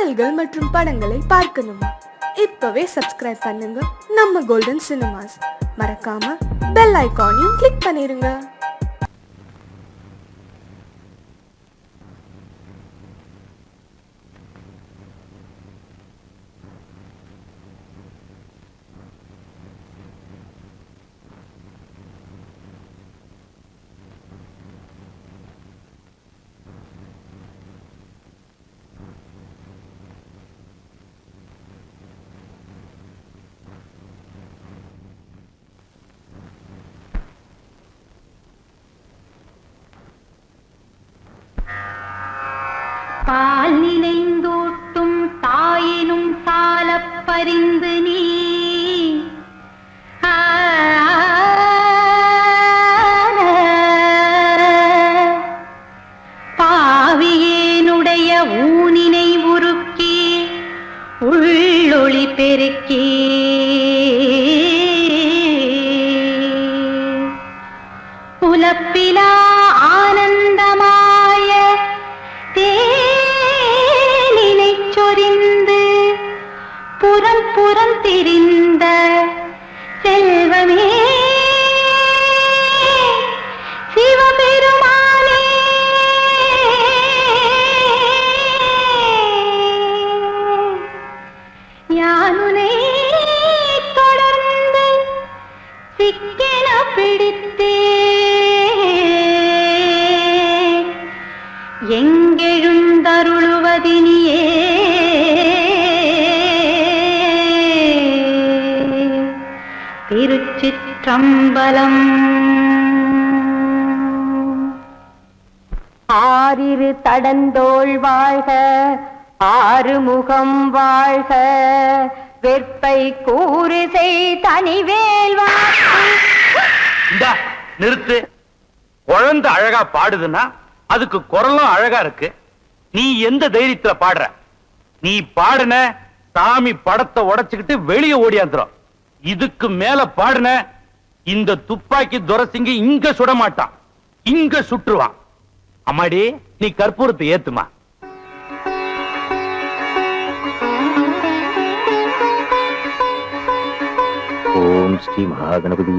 பாடல்கள் மற்றும் படங்களை பார்க்கணுமா? இப்பவே சப்ஸ்கிரைப் பண்ணுங்க நம்ம கோல்டன் சினிமாஸ். மறக்காம பெல் ஐகானையும் கிளிக் பண்ணிருங்க. பால் நினைந்தூட்டும் தாயினும் சாலப் பரிந்து நீ பாவியேனுடைய ஊனினை உருக்கி உள்ளொளி பெருக்கி புலப்பிலா ஆனந்தமாய தேனினை சொரிந்து புறம் புறம் திரிந்த செல்வமே சிவபெருமானே, யானுனை தொடர்ந்து சிக்கென பிடித்தே எங்கெழுந்தருளுவதினியே திருச்சிற்றம்பலம். ஆரிரு தடந்தோள் வாழ்க, ஆறுமுகம் வாழ்க, வெற்பை கூறுசை தனிவேல் வாழ்க. நிறுத்து. குழந்தை அழகா பாடுதுன்னா அதுக்கு குரலும் அழகா இருக்கு. நீ எந்த தைரியத்துல பாடுற? நீ பாடுன சாமி படத்தை உடைச்சுக்கிட்டு வெளியே ஓடியாந்துரும். இதுக்கு மேல பாடுன இந்த துப்பாக்கி துரசிங்க இங்க சுட மாட்டான், இங்க சுற்றுவான். அம்மாடி, நீ கற்பூரத்தை ஏத்துமா. ஓம் ஸ்ரீ மகாகணபதி.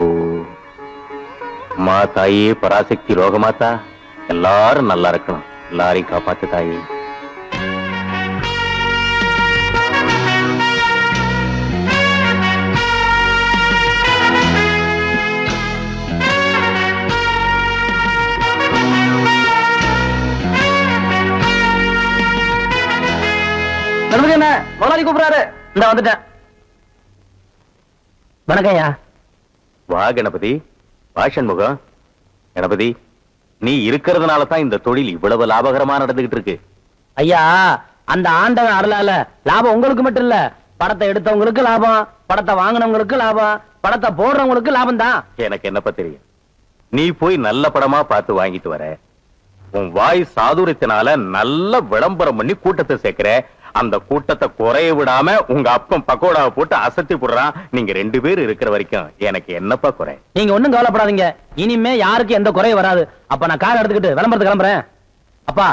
ஓம் மா தாயே பராசக்தி ரோகமாத்தா, எல்லாரும் நல்லா இருக்கணும், எல்லாரையும் காப்பாத்து தாயே. கணபதி என்ன முதலாளி கூப்பிடுறாரு. இந்த வந்துட்டேன். வணக்கம்யா. வா கணபதி, வா சண்முகம். கணபதி, நீ இருக்கிறதுனால தான் இந்த தொழில் இவ்வளவு லாபகரமா நடந்துகிட்டு இருக்கு. ஐயா, அந்த ஆண்டவன் அருளால லாபம் உங்களுக்கு மட்டும் இல்ல, படத்தை எடுத்தவங்களுக்கு லாபம், படத்தை வாங்கினவங்களுக்கு லாபம், படத்தை போடுறவங்களுக்கு லாபம் தான். எனக்கு என்னப்பா தெரியும்? நீ போய் நல்ல படமா பார்த்து வாங்கிட்டு வர, உன் வாய் சாதுரியத்தினால நல்ல விளம்பரம் பண்ணி கூட்டத்தை சேர்க்கிற. அந்த கூட்டத்தை குறைய விடாம உங்க அப்பன் பக்கோடாவை போட்டு அசத்தி போடுறான். நீங்க 2 பேர் இருக்கிற வரைக்கும் எனக்கு என்னப்பா குறை? நீங்க ஒண்ணும் கவலைப்படாதீங்க, இனிமே யாருக்கு எந்த குறையும் வராது. அப்ப நான் கார் எடுத்துக்கிட்டு விளம்பரத்துக்கு கிளம்புறேன். அப்பா,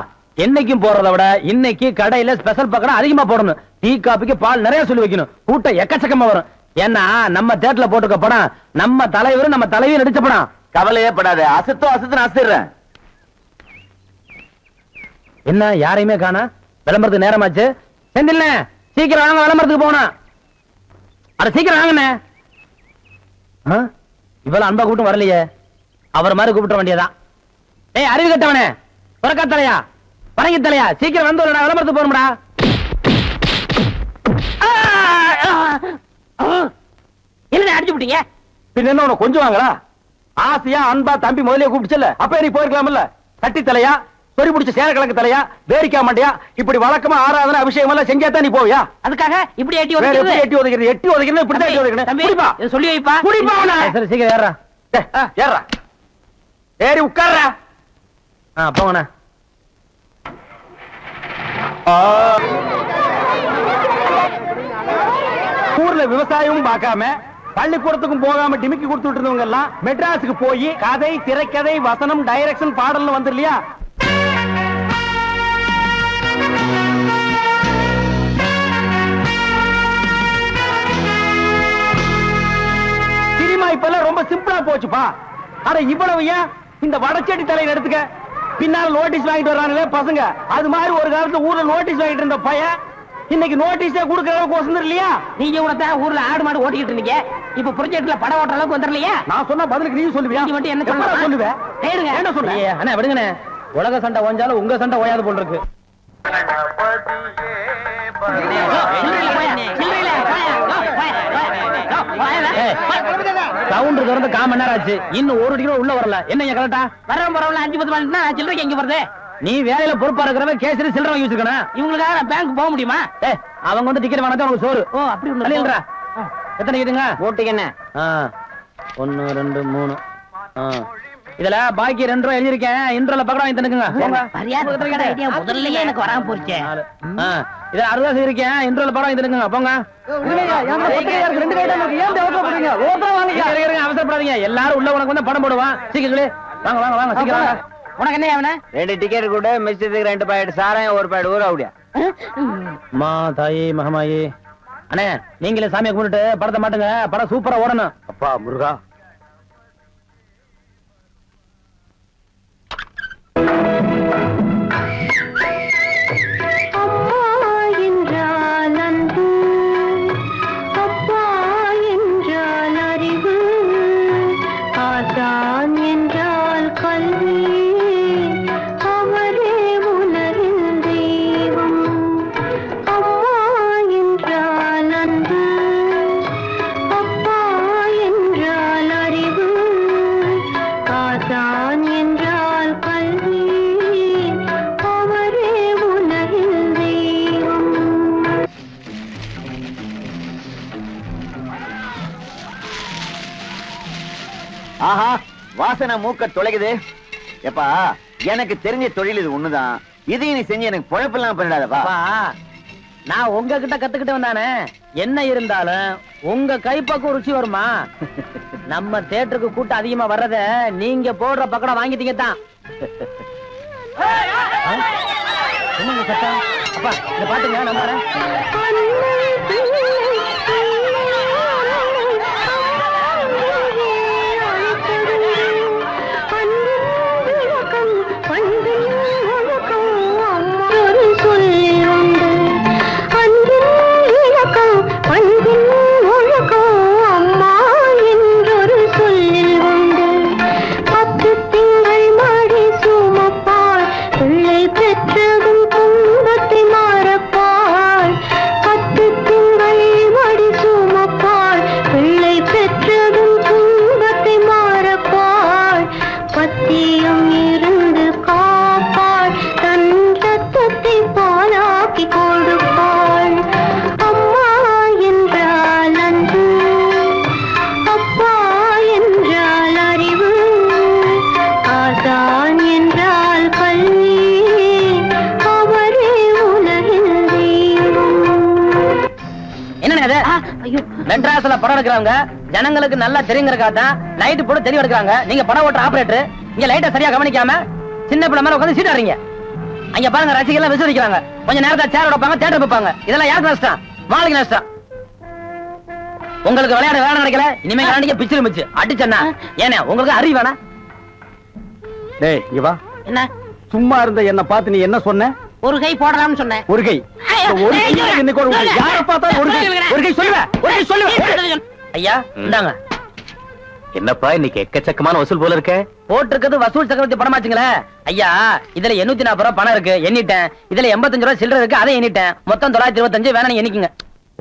என்னைக்கும் போறதை விட இன்னைக்கு கடையில ஸ்பெஷல் பக்கம் அதிகமா போடணும். டீ காபிக்கு பால் நிறைய சொல்லி வைக்கணும். கூட்டம் எக்கச்சக்கமா வரும். ஏன்னா நம்ம தேட்டர்ல போட்டுக்க படம் நம்ம தலைவர் நம்ம தலைவியும் நடிச்ச படம். கவலையே படாத, அசத்துன்னு அசத்துறேன். என்ன யாரையுமே காணா? விளம்பரத்துக்கு நேரமாச்சு. செந்தில்ல, சீக்கிரம் வாங்க, விளம்பரத்துக்கு போகணும். அட சீக்கிரம் வாங்கண்ணே. இவ்வளவு அன்பா கூட்டம் வரலையே, அவர் மாதிரி கூப்பிட வேண்டியதான். ஏய் அறிவு கட்டவனே, புறக்கா தலையா, பரங்கி தலையா, சீக்கிரம் வந்து விளம்பரத்துக்கு போகணும்டா. என்ன அடிச்சு விட்டீங்க? பின்ன என்ன உனக்கு கொஞ்சம் வாங்கலாம்? ஆசையா அன்பா தம்பி முதலே கூப்பிடுச்சல, அப்ப நீ போயிருக்கலாம்ல. கட்டி தலையா, சொறி பிடிச்ச சேர கிழக்கு தலையா, வேரிக்கா மாட்டியா, இப்படி வழக்கமா ஆராதனை அபிஷேகம் எல்லாம் செஞ்சாதான் நீ போவியா? அதுக்காக இப்படி எட்டி ஒதுக்கிறது? எட்டி ஒதுக்கிறது, எட்டி ஒதுக்கிறது, இப்படிதான் எட்டி ஒதுக்கணும். குடிப்பா, சொல்லி வைப்பா. குடிப்பா. சரி சீக்கிரம் ஏறா. ஏறா, ஏறி உட்கார்றா. போங்கண்ணா. ஊர்ல விவசாயமும் பார்க்காம பள்ளிக்கூடத்துக்கும் போகாம டிமிக்கி கொடுத்துட்டு இருந்தவங்க எல்லாம் மெட்ராஸுக்கு போய் கதை, திரைக்கதை, வசனம், டைரக்ஷன், பாடல்னு வந்துடலையா? சிம்பிளா போச்சுப்பா. அட இவ்வளவு ஏன் இந்த வடச்செடி தலையில எடுத்துக்க, பின்னால நோட்டீஸ் வாங்கிட்டு வர்றாங்களே பசங்க, அது மாதிரி ஒரு காலத்துல ஊர்ல நோட்டீஸ் வாங்கிட்டு இருந்த பையன் இன்னைக்கு நோட்டீஸே கொடுக்கற அளவுக்கு வசந்தர் இல்லையா? நீங்க கூட தான் ஊர்ல ஆடு மாடு ஓட்டிக்கிட்டு இருந்தீங்க, இப்ப ப்ரொஜெக்ட்ல படம் ஓட்டுற அளவுக்கு வந்துடலையா? நான் சொன்ன பதிலுக்கு நீ சொல்லுவியா? நீ மட்டும் என்ன எப்படா சொல்லுவே? கேளுங்க. என்ன சொல்லுங்க? அண்ணா விடுங்கண்ணே, உலக சண்டை ஓஞ்சாலும் உங்க சண்டை ஓயாது போல் இருக்கு. சவுண்ட் திறந்து 1/4 மணி நேரம் ஆச்சு, இன்னும் 1 கிலோ உள்ள வரல. என்ன கரெக்டா வரவன் பரவாயில்ல 5-10 மணினா சில்லறைக்கு எங்க வருது? நீ வேலையில பொறுப்பா இருக்கிறவன் கேசரி சில்லறை வாங்கி வச்சிருக்கணும். இவங்களுக்காக நான் பேங்க் போக முடியுமா? அவங்க வந்து டிக்கெட் வாங்கினா உனக்கு சோறு. ஓ அப்படி ஒண்ணு இல்லைன்றா. எத்தனை கேட்டுங்க? ஓட்டுக்கு என்ன? 1 2 3. இதுல பாக்கி 2 ரூபாய் எழுதிருக்கேன். இன்ட்ரோல பக்கடா வாங்கி தந்துக்குங்க. போங்க. மரியாதை ஐடியா முதல்லயே எனக்கு வராம போச்சு. இதுல 60 ரூபாய் இருக்கேன். இன்ட்ரோல பக்கடா வாங்கி தந்துக்குங்க. போங்க. அவசரப்படாதீங்க, எல்லாரும் உள்ள உனக்கு வந்து படம் போடுவான். சீக்கிரம் வாங்க வாங்க வாங்க சீக்கிரம் வாங்க. உனக்கு என்ன அவன? 2 டிக்கெட் கூட மிச்சத்துக்கு 2 பாக்கெட் சாராயம் 1 பாக்கெட் ஊற அப்படியா? மா தாயி மகமாயி. அண்ணே நீங்களே சாமியை கும்பிட்டு படத்தை மாட்டுங்க, படம் சூப்பரா ஓடணும். அப்பா முருகா, ஆஹா, வாசனை மூக்க தொலைக்குது. எப்பா, எனக்கு தெரிஞ்ச தொழில் இது ஒண்ணுதான். இதையும் நீ செஞ்சு எனக்கு பொழப்பெல்லாம் பண்ணிடாதப்பா. நான் உங்ககிட்ட கத்துக்கிட்டு வந்தானே, என்ன இருந்தாலும் உங்க கைப்பக்கம் ருச்சி வருமா? நம்ம தியேட்டருக்கு கூட்டம் அதிகமா வர்றத நீங்க போடுற பக்கடம் வாங்கிட்டீங்க தான். என்னங்க சத்தம்? அப்பா இத பாட்டுங்க, நான் வரேன். மெட்ராஸ்ல படம் எடுக்கிறாங்க, ஜனங்களுக்கு நல்லா தெரியுங்கிறக்காதான் லைட் போட்டு தெளிவு எடுக்கிறாங்க. நீங்க படம் ஓட்டுற ஆபரேட்டர் இங்க லைட்டை சரியா கவனிக்காம சின்ன பிள்ளை மேல உட்காந்து சீட்டாடுறீங்க. அங்க பாருங்க, ரசிகர்கள் விசுவரிக்கிறாங்க. கொஞ்ச நேரத்தை சேர் வைப்பாங்க, தியேட்டர் வைப்பாங்க. இதெல்லாம் யாருக்கு நஷ்டம்? மாளிகை நஷ்டம். உங்களுக்கு விளையாட வேலை கிடைக்கல, இனிமே விளையாண்டிங்க பிச்சிரு மிச்சு அடிச்சா ஏன்னா உங்களுக்கு அறிவு வேணா? டேய் இங்க வா. என்ன சும்மா இருந்த என்ன பார்த்து நீ என்ன சொன்ன? ஒரு கை போடலாம்னு சொன்னேன். ஒரு கை யார பார்த்தாலும் ஒரு கை சொல்லுவேன். ஐயா இந்தாங்க. என்னப்பா இன்னைக்கு எக்கச்சக்கமான வசூல் போல இருக்க? போட்டிருக்கிறது வசூல் சக்கரவர்த்தி படமாச்சுங்களே ஐயா. இதுல 840 ரூபாய் பணம் இருக்கு, எண்ணிட்டேன். இதுல 85 ரூபாய் சில்லறை இருக்கு, அதை எண்ணிட்டேன். மொத்தம் 925. வேணா நீ எண்ணிக்குங்க.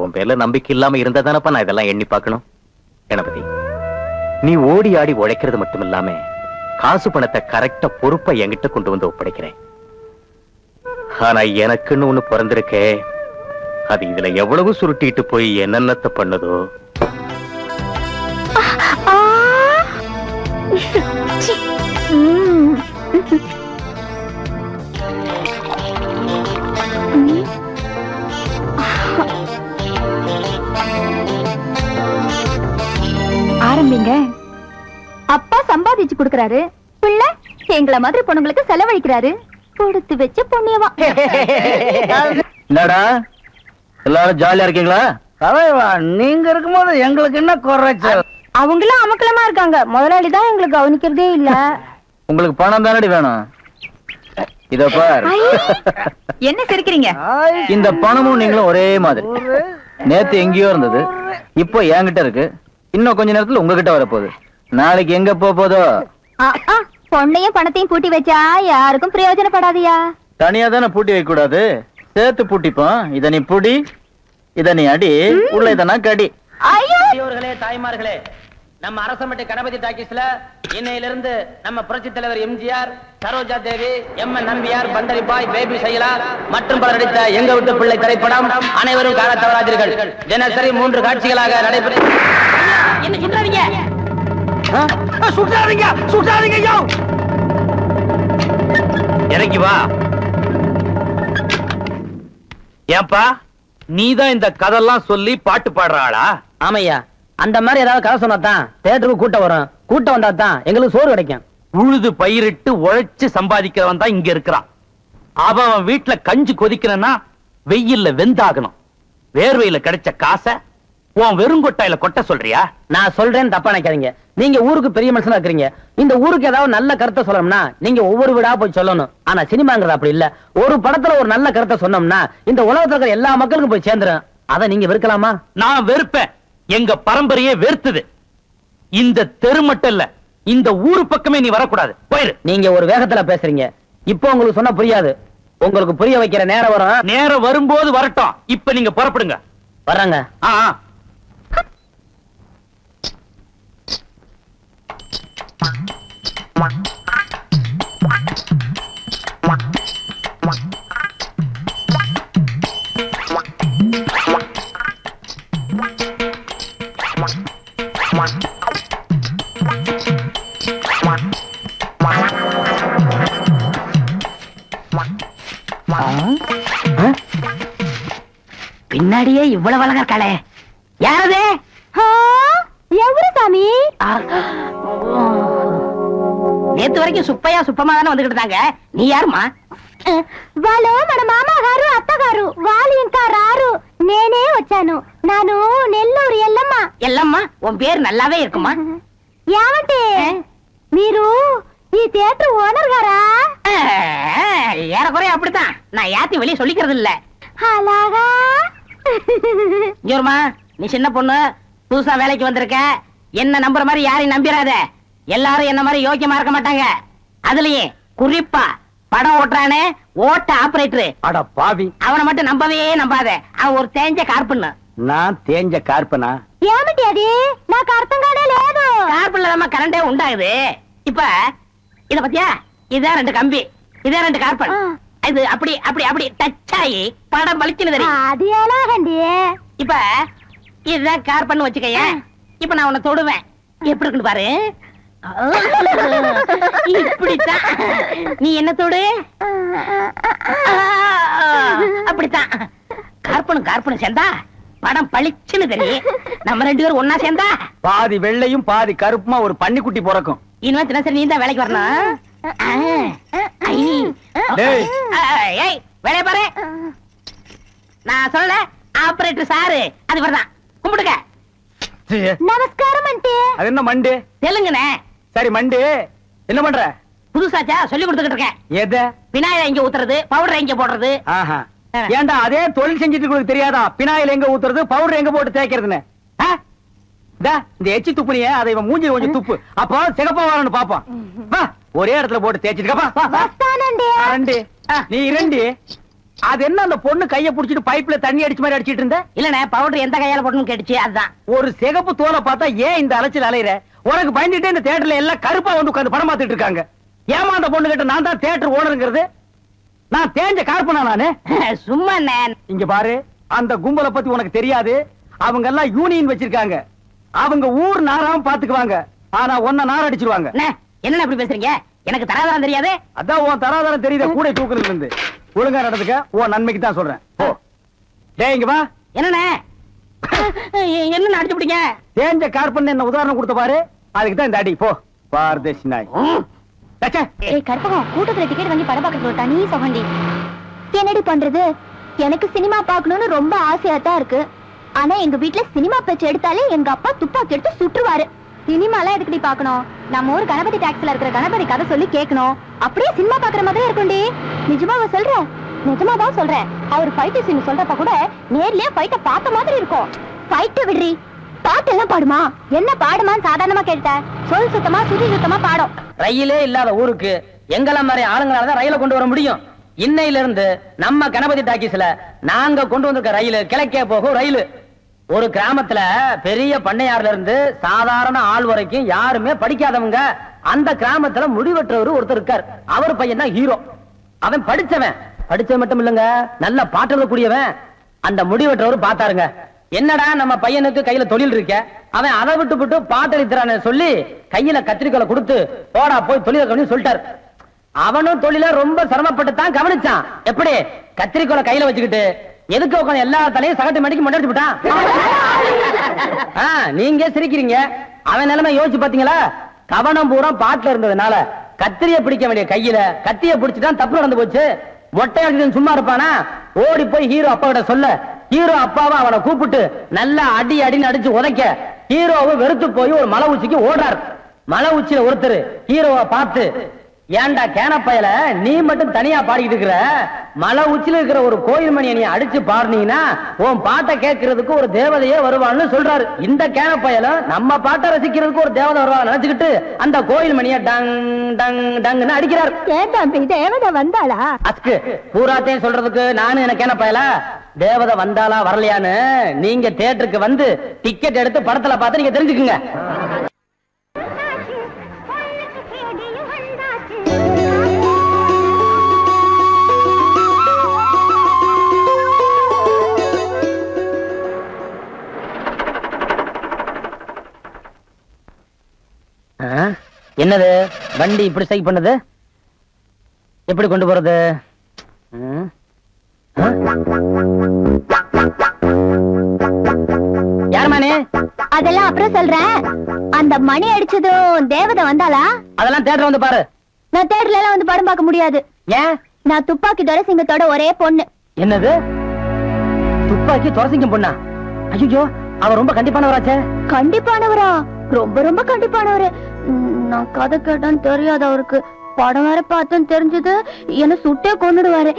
உன் பேர்ல நம்பிக்கை இல்லாம இருந்தா தானப்பா நான் இதெல்லாம் எண்ணி பார்க்கணும். கணபதி, நீ ஓடி ஆடி உழைக்கிறது மட்டும் இல்லாம காசு பணத்தை கரெக்டா பொறுப்பா என்கிட்ட கொண்டு வந்து ஒப்படைக்கிறேன். ஆனா எனக்குன்னு ஒண்ணு பிறந்திருக்கே, அது இதுல எவ்வளவு சுருட்டிட்டு போய் என்னென்னத்தை பண்ணுதோ. ஆரம்பிங்க. அப்பா சம்பாதிச்சு கொடுக்கறாரு, பிள்ளை எங்களை மாதிரி பொண்ணுங்களுக்கு செலவழிக்கிறாரு. கொடுத்து வச்ச புண்ணியவா. என்னடா எல்லாரும் ஜாலியா இருக்கீங்களா? தலைவா, நீங்க இருக்கும்போது எங்களுக்கு என்ன குறைச்சல்? அவங்களும் அமக்கலமா இருக்காங்க. முதலாளி தான் எங்களை கவனிக்கிறதே இல்ல. உங்களுக்கு பணம் தானடி வேணும்? இத பார். என்ன சிரிக்கிறீங்க? இந்த பணமும் நீங்களும் ஒரே மாதிரி. நேத்து எங்கேயோ இருந்தது, இப்போ என்கிட்ட இருக்கு. இன்னும் கொஞ்ச நேரத்துல உங்ககிட்ட வரப்போகுது. நாளைக்கு எங்க போதோ? பொண்ணையும் பணத்தையும் பூட்டி வச்சா யாருக்கும் பிரயோஜனப்படாதியா. தனியா தானே பூட்டி வைக்க கூடாது, சேர்த்து பூட்டிப்போம். இத நீ புடி, இத நீ அடி, உள்ள இதனா கடி. பெரியோர்களே, தாய்மார்களே, நம்ம அரசமட்டை கணபதி டாக்கீஸ்ல இன்னையிலிருந்து நம்ம புரட்சி தலைவர் எம்ஜிஆர், சரோஜா தேவி, எம்.என். நம்பியார், பண்டரிபாய், பேபி சைலா மற்றும் பலர் நடித்த எங்க விட்டு பிள்ளை திரைப்படம் அனைவரும் காண தவறாதீர்கள். தினசரி 3 காட்சிகளாக நடைபெறும். என்ன சுட்டாதீங்க, சுட்டாதீங்க, சுட்டாதீங்க. இறங்கி வா. ஏன்பா, நீதான் இந்த கதெல்லாம் சொல்லி பாட்டு பாடுற ஆளா? ஆமையா, அந்த மாதிரி ஏதாவது கதை சொன்னாதான் தேட்டருக்கு கூட்டம் வரும். கூட்டம் வந்தா தான் எங்களுக்கு சோறு கிடைக்கும். உழுது பயிரிட்டு உழைச்சு சம்பாதிக்கிறவன் தான் இங்க இருக்கிறான். அவன் வீட்டுல கஞ்சி கொதிக்கணும்னா வெயில்ல வெந்தாகணும். வேர்வையில கிடைச்ச காசை உன் வெறுங்கொட்டாயில கொட்ட சொல்றியா? நான் சொல்றேன்னு தப்பா நினைக்காதீங்க. நீங்க ஊருக்கு பெரிய மனுஷனா இருக்கிறீங்க. இந்த ஊருக்கு ஏதாவது நல்ல கருத்தை சொல்லணும்னா நீங்க ஒவ்வொரு வீடா போய் சொல்லணும். ஆனா சினிமாங்கிறது அப்படி இல்ல. ஒரு படத்துல ஒரு நல்ல கருத்தை சொன்னோம்னா இந்த உலகத்துல இருக்கிற எல்லா மக்களுக்கும் போய் சேர்ந்துரும். அதை நீங்க வெறுக்கலாமா? நான் வெறுப்பேன். எங்க பரம்பரையே வெறுத்துது. இந்த தெரு மட்டும் இல்ல, இந்த ஊரு பக்கமே நீ வரக்கூடாது. போயிரு. நீங்க ஒரு வேகத்துல பேசுறீங்க. இப்போ உங்களுக்கு சொன்னா புரியாது. உங்களுக்கு புரிய வைக்கிற நேரம் வரும். நேரம் வரும்போது வரட்டும். இப்ப நீங்க புறப்படுங்க. வர்றாங்க. ஆ, ஆ. பின்னாடியே இவ்வளவு அழகா இருக்காளே, யாரது? எவரு சாமி? நேத்து வரைக்கும் சுப்பையா சுப்பமா தானே வந்துகிட்டு இருந்தாங்க. நீ யாருமா? వాళ్ళు మన మామగారు అత్తగారు వాళ్ళు ఇంకా రారు. నేనే వచ్చాను. నాను నెల్లూరు ఎల్లమ్మ. எல்லம்மா, உன் பேர் நல்லாவே இருக்குமா? ఏమంటే మీరు ఈ థియేటర్ ఓనర్ గారా? ஏறக்குறைய அப்படித்தான். நான் யாத்தி வெளியே சொல்லிக்கிறது இல்ல. అలాగా? ஜோர்மா, நீ சின்ன பொண்ணு, புதுசா வேலைக்கு வந்திருக்க. என்ன நம்புற மாதிரி யாரையும் நம்பிராத. எல்லாரும் என்ன மாதிரி யோக்கியமா இருக்க மாட்டாங்க. அதுலயே குறிப்பா படம் ஓட்டுறானே ஓட்ட ஆபரேட்டர், அட பாவி, அவனை மட்டும் நம்பவே நம்பாத. அவன் ஒரு தேஞ்ச கார்பன்னு. நான் தேஞ்ச கார்பனா? ఏమిటి అది? నాకు అర్థం కానే లేదు. கார்பன்ல நம்ம கரண்டே உண்டாகுது. இப்ப இத பத்தியா, இதான் 2 கம்பி, இதான் 2 கார்பன். இது அப்படி அப்படி அப்படி டச் ஆகி படம் பளிச்சுன்னு தெரியும். అది ఎలాగండి? இப்ப இதுதான் கார்பன் வச்சுக்கய. இப்ப நான் உன்னை தொடுவேன். எப்படி இருக்குன்னு பாரு. இப்படித்தான். நீ என்ன தொடு? அப்படித்தான். கார்பனும் சேர்ந்தா படம் பளிச்சுன்னு தெரியும். நம்ம 2 பேரும் ஒன்னா சேர்ந்தா பாதி வெள்ளையும் பாதி கருப்புமா ஒரு பன்னிக்குட்டி பிறக்கும். இனிமே தினசரி நீ தான் வேலைக்கு வரணும். டேய். ஏய், வேலைய பாரு. நான் சொல்ல ஆபரேட்டர் சாரு அது வரதான். கும்பிடுங்க. నమస్కారం అంటే அது என்ன மண்டு? தெலுங்குனே. சரி மண்டு, என்ன பண்ற? புதுசாச்சா சொல்லி கொடுத்துக்கிட்டு இருக்கேன். எத? விநாயகர் எங்க ஊத்துறது, பவுடர் எங்க போடுறது. ஆஹா. ஏண்டா அதே தொழில் செஞ்சுட்டு உங்களுக்கு தெரியாதா? பினாயில் எங்க ஊத்துறது, பவுடர் எங்க போட்டு தேய்க்கிறதுன்னு? இந்த எச்சி துப்புனிய அதை இவன் மூஞ்சி கொஞ்சம் துப்பு. அப்போ சிகப்பா வரணும் பாப்போம். வா, ஒரே இடத்துல போட்டு தேய்ச்சிட்டு వస్తానండి. நீ இரண்டி. அது என்ன அந்த பொண்ணு கைய புடிச்சிட்டு பைப்ல தண்ணி அடிச்ச மாதிரி அடிச்சிட்டு இருந்த? இல்லனே, பவுடர் எந்த கையால போடணும்னு கேட்டுச்சு, அதுதான். ஒரு சிகப்பு தோலை பார்த்தா ஏன் இந்த அலைச்சல் அலையிற? உனக்கு பயந்துட்டே இந்த தியேட்டர்ல எல்லாம் கருப்பா வந்து உட்கார்ந்து படம் பார்த்துட்டு இருக்காங்க. ஏமா அந்த பொண்ணு கிட்ட நான் தான் தியேட்டர் ஓனருங்கிறது? நான் தேஞ்ச கார்பனா நானு? சும்மா இங்க பாரு, அந்த கும்பலை பத்தி உனக்கு தெரியாது. அவங்க எல்லாம் யூனியன் வச்சிருக்காங்க. அவங்க ஊர் நாராம பாத்துக்குவாங்க. ஆனா ஒன்ன நார் அடிச்சிருவாங்க. என்ன அப்படி பேசுறீங்க? எனக்கு தராதரம் தெரியாது. அதான் உன் தராதரம் தெரியுத கூட தூக்குறதுல இருந்து. ஒழுங்கா நடந்துக்க, உன் நன்மைக்கு தான் சொல்றேன். போ. டேய் இங்க வா. என்னண்ணே? என்ன அடிச்சு பிடிங்க? தேஞ்ச கார்பன் என்ன உதாரணம் கொடுத்த பாரு, அதுக்கு தான் இந்த அடி. போ பாரதேசி நாய். ஏய் கற்பகம், கூட்டத்துல டிக்கெட் வாங்கி படம் பார்க்க சொல்லிட்டா, நீ சொகண்டி. என்னடி பண்றது? எனக்கு சினிமா பார்க்கணும்னு ரொம்ப ஆசையா தான் இருக்கு. ஆனா எங்க வீட்டுல சினிமா பேச்சு எடுத்தாலே எங்க அப்பா துப்பாக்கி எடுத்து சுட்டுருவாரு. சினிமாலாம் எதுக்குடி பார்க்கணும்? நம்ம ஊர் கணபதி டாக்ஸ்ல இருக்கிற கணபதி கதை சொல்லி கேட்கணும். அப்படியே சினிமா பாக்குற மாதிரி இருக்கும்டி. நிஜமாவா சொல்றேன்? நிஜமாதான் சொல்றேன். அவர் ஃபைட் சீன் சொல்றப்ப கூட நேர்லயே ஃபைட்ட பார்த்த மாதிரி இருக்கும். ஃபைட் விடுறி, பாட்டு எல்லாம் பாடுமா? என்ன பாடுமான்னு சாதாரணமா கேட்டேன். சொல் சுத்தமா சுதி சுத்தமா பாடும். ரயிலே இல்லாத ஊருக்கு எங்கெல்லாம் மாதிரி ஆளுங்களாலதான் ரயில கொண்டு வர முடியும். இன்னையில இருந்து நம்ம கணபதி டாக்கீஸ்ல நாங்க கொண்டு வந்திருக்க ரயில் கிழக்கே போகும் ரயில். ஒரு கிராமத்துல பெரிய பண்ணையார்ல இருந்து சாதாரண ஆள் வரைக்கும் யாருமே படிக்காதவங்க. அந்த கிராமத்துல முடிவெற்றவர் ஒருத்தர் இருக்கார். அவர் பையன் தான் ஹீரோ. அவன் படிச்சவன் மட்டும் இல்லங்க, நல்ல பாட்டு எழுதக்கூடியவன். அந்த முடிவெற்றவர் பார்த்தாருங்க, என்னடா நம்ம பையனுக்கு கையில தொழில் இருக்க, அவன் அதை விட்டு பாட்டு எழுதுறான்னு சொல்லி கையில கத்திரிக்கோலை கொடுத்து போடா போய் தொழில கவனி சொல்லிட்டாரு. அவனும் தொழில ரொம்ப சிரமப்பட்டு தான் கவனிச்சான். எப்படி? கத்திரிக்கோலை கையில வச்சுக்கிட்டு எதுக்கு உட்காந்து எல்லா தலையும் சகட்டு மணிக்கு முன்னாடி விட்டான். நீங்க சிரிக்கிறீங்க, அவன் நிலைமை யோசிச்சு பாத்தீங்களா? கவனம் பூரா பாட்டுல இருந்ததுனால கத்திரிய பிடிக்க வேண்டிய கையில கத்திய பிடிச்சிட்டான். தப்பு நடந்து போச்சு. மொட்டை அடிச்சு சும்மா இருப்பானா? ஓடி போய் ஹீரோ அப்பா கிட்ட சொல்ல, ஹீரோ அப்பாவை அவனை கூப்பிட்டு நல்லா அடின்னு அடிச்சு உதைக்க ஹீரோவை வெறுத்து போய் ஒரு மலை உச்சிக்கு ஓடுறாரு. மலை உச்சியில ஒருத்தர் ஹீரோவை பார்த்து, ஏண்டா கேனப்பையில நீ மட்டும் தனியா பாடிக்கிட்டு இருக்கிற, மலை உச்சில இருக்கிற ஒரு கோயில் மணியை நீ அடிச்சு பாடுனீங்கன்னா உன் பாட்டை கேட்கறதுக்கு ஒரு தேவதையே வருவான்னு சொல்றாரு. இந்த கேனப்பையில நம்ம பாட்டை ரசிக்கிறதுக்கு ஒரு தேவதை வருவா நினைச்சுக்கிட்டு அந்த கோயில் மணியை டங் டங் டங்னு அடிக்கிறார். தேவதை வந்தாளா? அஸ்கு பூராத்தையும் சொல்றதுக்கு நானும் எனக்கு கேனப்பையில தேவதை வந்தாளா வரலையான்னு நீங்க தியேட்டருக்கு வந்து டிக்கெட் எடுத்து படத்துல பார்த்து நீங்க தெரிஞ்சுக்குங்க. என்னது வண்டி இப்படி சைக் பண்ணது? எப்படி கொண்டு போறது? யார் மணி? அதெல்லாம் அப்புறம் சொல்றேன். அந்த மணி அடிச்சதும் தேவதை வந்தாளா? அதெல்லாம் தியேட்டர் வந்து பாரு. நான் தேட்டர்ல எல்லாம் வந்து படம் பார்க்க முடியாது. ஏன்? நான் துப்பாக்கி துரைசிங்கத்தோட ஒரே பொண்ணு. என்னது? துப்பாக்கி துரைசிங்கம் பொண்ணா? ஐயோ, அவர் ரொம்ப கண்டிப்பானவராச்சே. கண்டிப்பானவரா? ரொம்ப ரொம்ப கண்டிப்பானவரு. நான் கதை கேட்டான்னு தெரியாது அவருக்கு. படம் வேற பார்த்தேன்னு தெரிஞ்சது என்ன சுட்டே கொண்டுடுவாரு.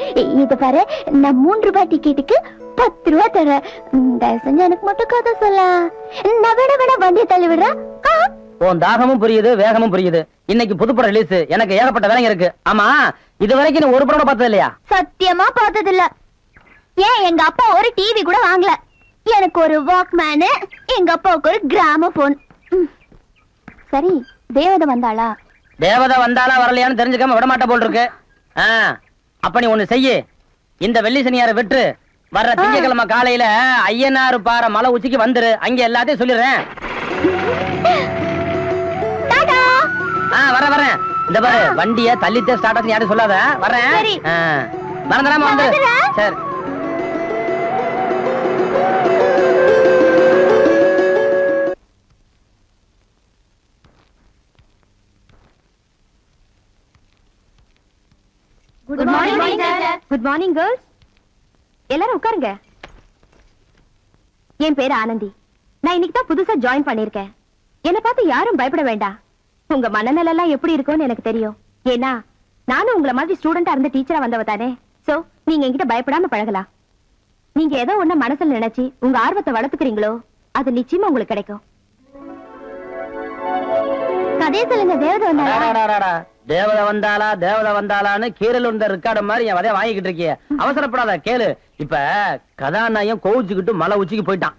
இது பாரு, நான் 3 ரூபாய் டிக்கெட்டுக்கு 10 ரூபாய் தரேன். தயவு செஞ்சு எனக்கு மட்டும் கதை சொல்ல. நான் விட வண்டியை தள்ளி விடுறேன். உன் தாகமும் புரியுது, வேகமும் புரியுது. இன்னைக்கு புதுப்படம் ரிலீஸ், எனக்கு ஏகப்பட்ட வேலைங்க இருக்கு. ஆமா, இது வரைக்கும் நீ ஒரு படம் பார்த்தது இல்லையா? சத்தியமா பார்த்தது இல்ல. ஏன் எங்க அப்பா ஒரு டிவி கூட வாங்கல. எனக்கு ஒரு வாக்மேனு, எங்க அப்பாவுக்கு ஒரு கிராமபோன். சரி, தேவதை வந்தாளா? தேவதை வந்தாளா வரலையான்னு தெரிஞ்சுக்காம விட மாட்ட போல் இருக்கு. அப்ப நீ ஒண்ணு செய்ய, இந்த வெள்ளி சனியார விட்டு வர்ற திங்கக்கிழமை காலையில ஐயனாறு பாறை மலை உச்சிக்கு வந்துரு. அங்க எல்லாத்தையும் சொல்லிடுறேன். வரேன். இந்த பாரு, வண்டிய தள்ளித்தே ஸ்டார்ட் ஆச்சு யாரும் சொல்லாத. வரேன். மறந்துடாம வந்துரு. சரி. Good morning. Good morning girls. எல்லாரும் உட்காருங்க. என் பேரு ஆனந்தி. நான் இன்னைக்கு தான் புதுசா ஜாயின் பண்ணிருக்கேன். என்ன பார்த்து யாரும் பயப்பட வேண்டாம். உங்க மனநிலை எல்லாம் எப்படி இருக்கும்னு எனக்கு தெரியும். ஏன்னா நானும் உங்களை மாதிரி ஸ்டூடெண்டா இருந்து டீச்சரா வந்தவ தானே. சோ நீங்க என்கிட்ட பயப்படாம பழகலாம். நீங்க ஏதோ ஒண்ணு மனசுல நினைச்சு உங்க ஆர்வத்தை வளர்த்துக்கிறீங்களோ அது நிச்சயமா உங்களுக்கு கிடைக்கும். கதையை சொல்லுங்க. தேவதை வந்தாளான்னு கீரல் இருந்த ரெக்கார்டு மாதிரி என் வதைய வாங்கிக்கிட்டு இருக்கிய. அவசரப்படாத, கேளு. இப்ப கதாநாயகம் கோவிச்சுக்கிட்டு மலை உச்சிக்கு போயிட்டான்.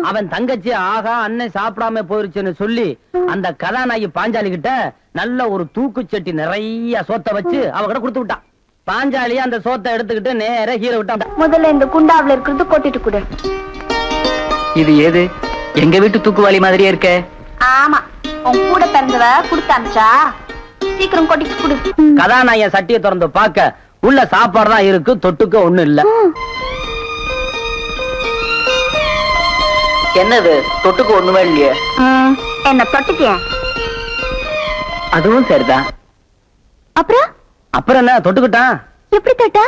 அவன் தங்கச்சி ஆகா அண்ணன் சாப்பிடாம போயிருச்சுன்னு சொல்லி அந்த கதாநாயகி பாஞ்சாலி கிட்ட நல்ல ஒரு தூக்குச்சட்டி நிறைய சோத்தை வச்சு அவகிட்ட கொடுத்து விட்டான். பாஞ்சாலி அந்த சோத்தை எடுத்துக்கிட்டு நேர ஹீரோ விட்டான். முதல்ல இந்த குண்டாவில இருக்கிறது கொட்டிட்டு கொடு. இது ஏது? எங்க வீட்டு தூக்குவாளி மாதிரியே இருக்க. ஆமா, உன் கூட பிறந்தவ குடுத்து அனுப்பிச்சா. சீக்கிரம் கொட்டிட்டு கொடு. கதாநாயகன் சட்டியை திறந்து பார்க்க உள்ள சாப்பாடு தான் இருக்கு, தொட்டுக்க ஒண்ணு இல்ல. என்னது? தொட்டுக்க ஒண்ணுமே இல்லையே. என்ன தொட்டுக்கிய? அதுவும் சரிதான். அப்புறம் என்ன தொட்டுக்கிட்டான்? எப்படி தொட்டா?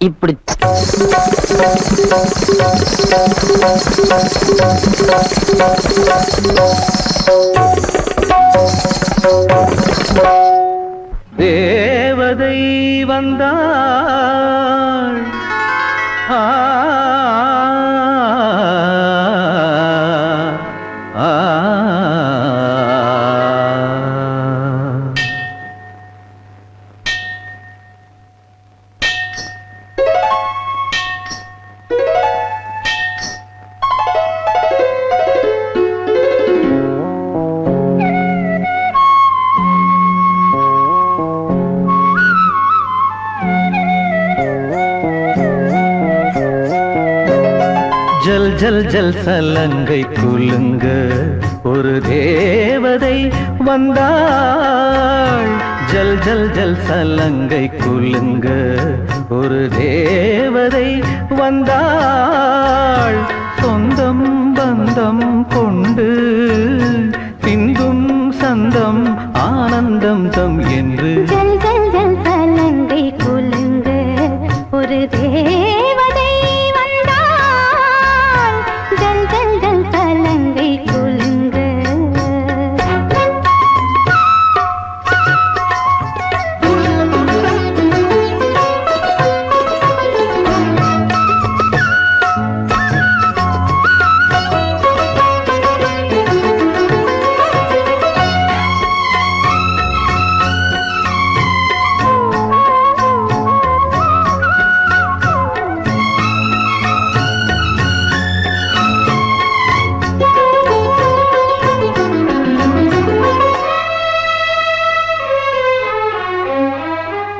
இப்படி தேவதை வந்தாள் ஆ, ஆ, ஆ. ஜல் ஜல் ஜல் சலங்கை குலுங்க ஒரு தேவதை வந்தாள். ஜல் ஜல் ஜல் சலங்கை குலுங்க ஒரு தேவதை வந்தாள். சொந்தம் பந்தம் கொண்டு பின்பும் சந்தம் ஆனந்தம் தம் என்று ஜல் ஜல் ஜல் சலங்கை குலுங்க ஒரு தேவதை வந்தாள். ஜல் ஜல் ஜல் சலங்கை குலுங்க.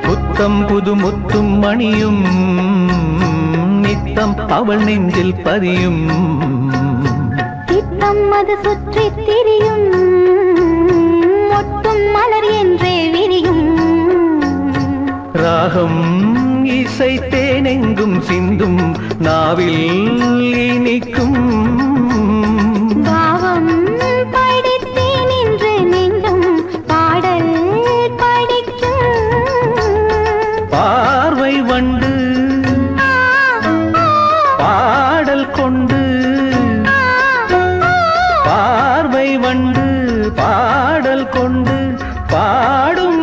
புத்தம் புது முத்தும் மணியும் நித்தம் அவள் நெஞ்சில் பதியும். சித்தம் அது சுற்றி திரியும் மொட்டும் மலர் என்றே விரியும். ராகம் இசை தேனெங்கும் சிந்தும் நாவில் இனிக்கும். பாவம் படித்தேன் என்று நெஞ்சும் பாடல் படிக்கும். பார்வை வண்டு பாடல் கொண்டு பார்வை வண்டு பாடல் கொண்டு பாடும்.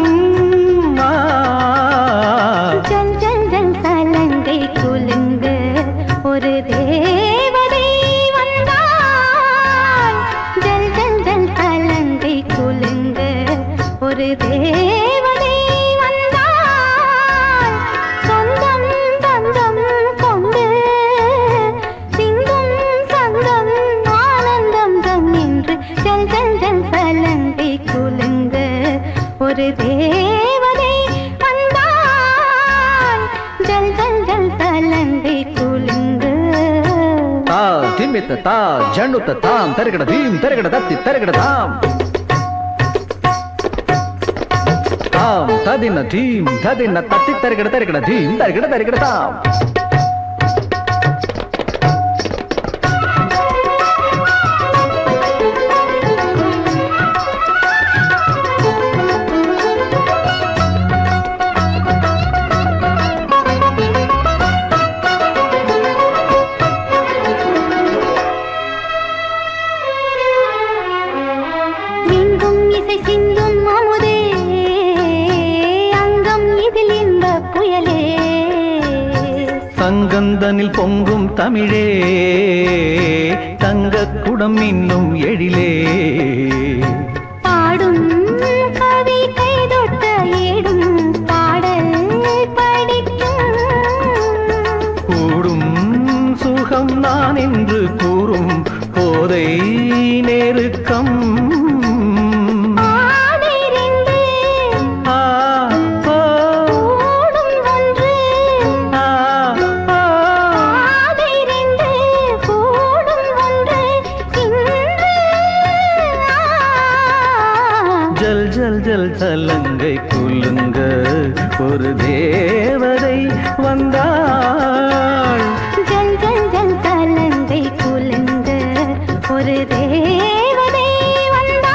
ஜல் ஜல் ஜல் சலங்கை குலுங்க ஒரு தேவதை வந்தாள். ஜல் ஜல் ஜல் சலங்கை குலுங்க ஒரு தேவதை வந்தாள். சொந்தம் பந்தம் கொண்டு சிந்தும் சந்தம் ஆனந்தம் தம் என்று ஜல் ஜல் ஜல் சலங்கை குலுங்க ஒரு தேவதை வந்தாள். ஜல் ஜல் ஜல் சலங்கை குலுங்க. தா திம்மித்த தா ஜண்ணுத்த தாம் தருகட தீம் தருகட தத்தி தருகட தாம். தாம் ததின தீம் ததின தத்தி தருகட தருகட தீம் தருகட தருகட தாம். எங்கும் இசை சிந்தும் அமுதே அங்கம் இதில் இந்த புயலே. சங்கந்தனில் பொங்கும் தமிழே தங்க குடம் இன்னும் எழிலே. பாடும் கவி கைதொட்ட ஏடும் பாடல் படிக்கும். கூடும் சுகம் நான் என்று கூறும் போதை நெருக்கம். ஆதிரிந்து ஆ, ஓ, கூடும் ஒன்று. ஆ, ஓ. ஆதிரிந்து கூடும் ஒன்று இன்று. ஜல் ஜல் ஜல் சலங்கை குலுங்க ஒரு தேவதை வந்தாள். ஜல் ஜல் ஜல் சலங்கை குலுங்க ஒரு தேவதை வந்தாள்.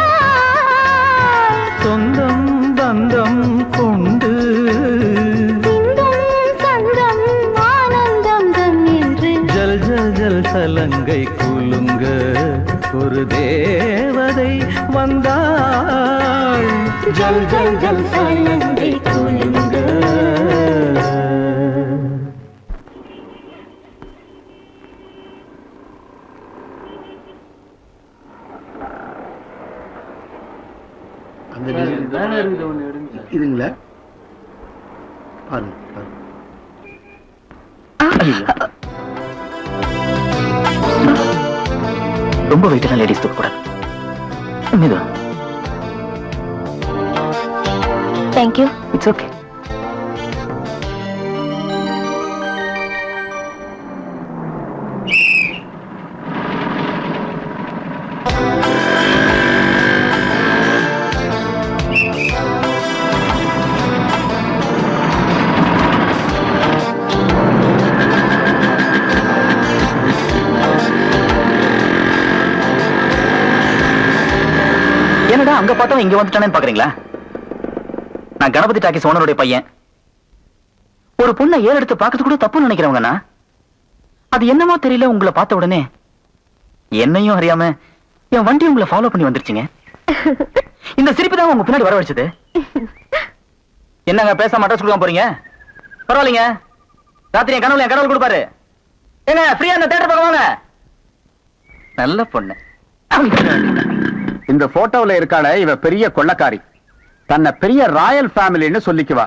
சொந்தம் பந்தம் கொண்டு சிந்தும் சந்தம் ஜல் சலங்கை குலுங்க ஒரு தேவதை வந்தாள் ஜல் ஜல் ஜல் சலங்கை குலுங்க. இதுங்களா பாருங்க பாருங்க. ரொம்ப வெயிட்டான லேடிஸ் தூக்க கூடாது. மெதுவா. தேங்க்யூ. It's okay. என்னடா அங்க பார்த்தா இங்க வந்துட்டானேன்னு பாக்குறீங்களா? நான் கணபதி டாக்கிஸ் ஓனருடைய பையன். ஒரு பொண்ணை ஏறு எடுத்து பார்க்கறது கூட தப்புன்னு நினைக்கிறவங்கண்ணா. அது என்னமோ தெரியல, உங்களை பார்த்த உடனே என்னையும் அறியாம என் வண்டி உங்களை ஃபாலோ பண்ணி வந்துருச்சுங்க. இந்த சிரிப்பு தான் உங்க பின்னாடி வரவழைச்சது. என்னங்க பேச மாட்டா சொல்லுங்க போறீங்க? பரவாயில்லைங்க, ராத்திரி என் கடவுள் கொடுப்பாரு. ஏங்க ஃப்ரீயா அந்த தேட்டர் பக்கம் வாங்க. நல்ல பொண்ணு. இந்த போட்டோல இருக்காள இவ பெரிய கொள்ளக்காரி. தன்னை பெரிய ராயல் ஃபேமிலின்னு சொல்லிக்குவா.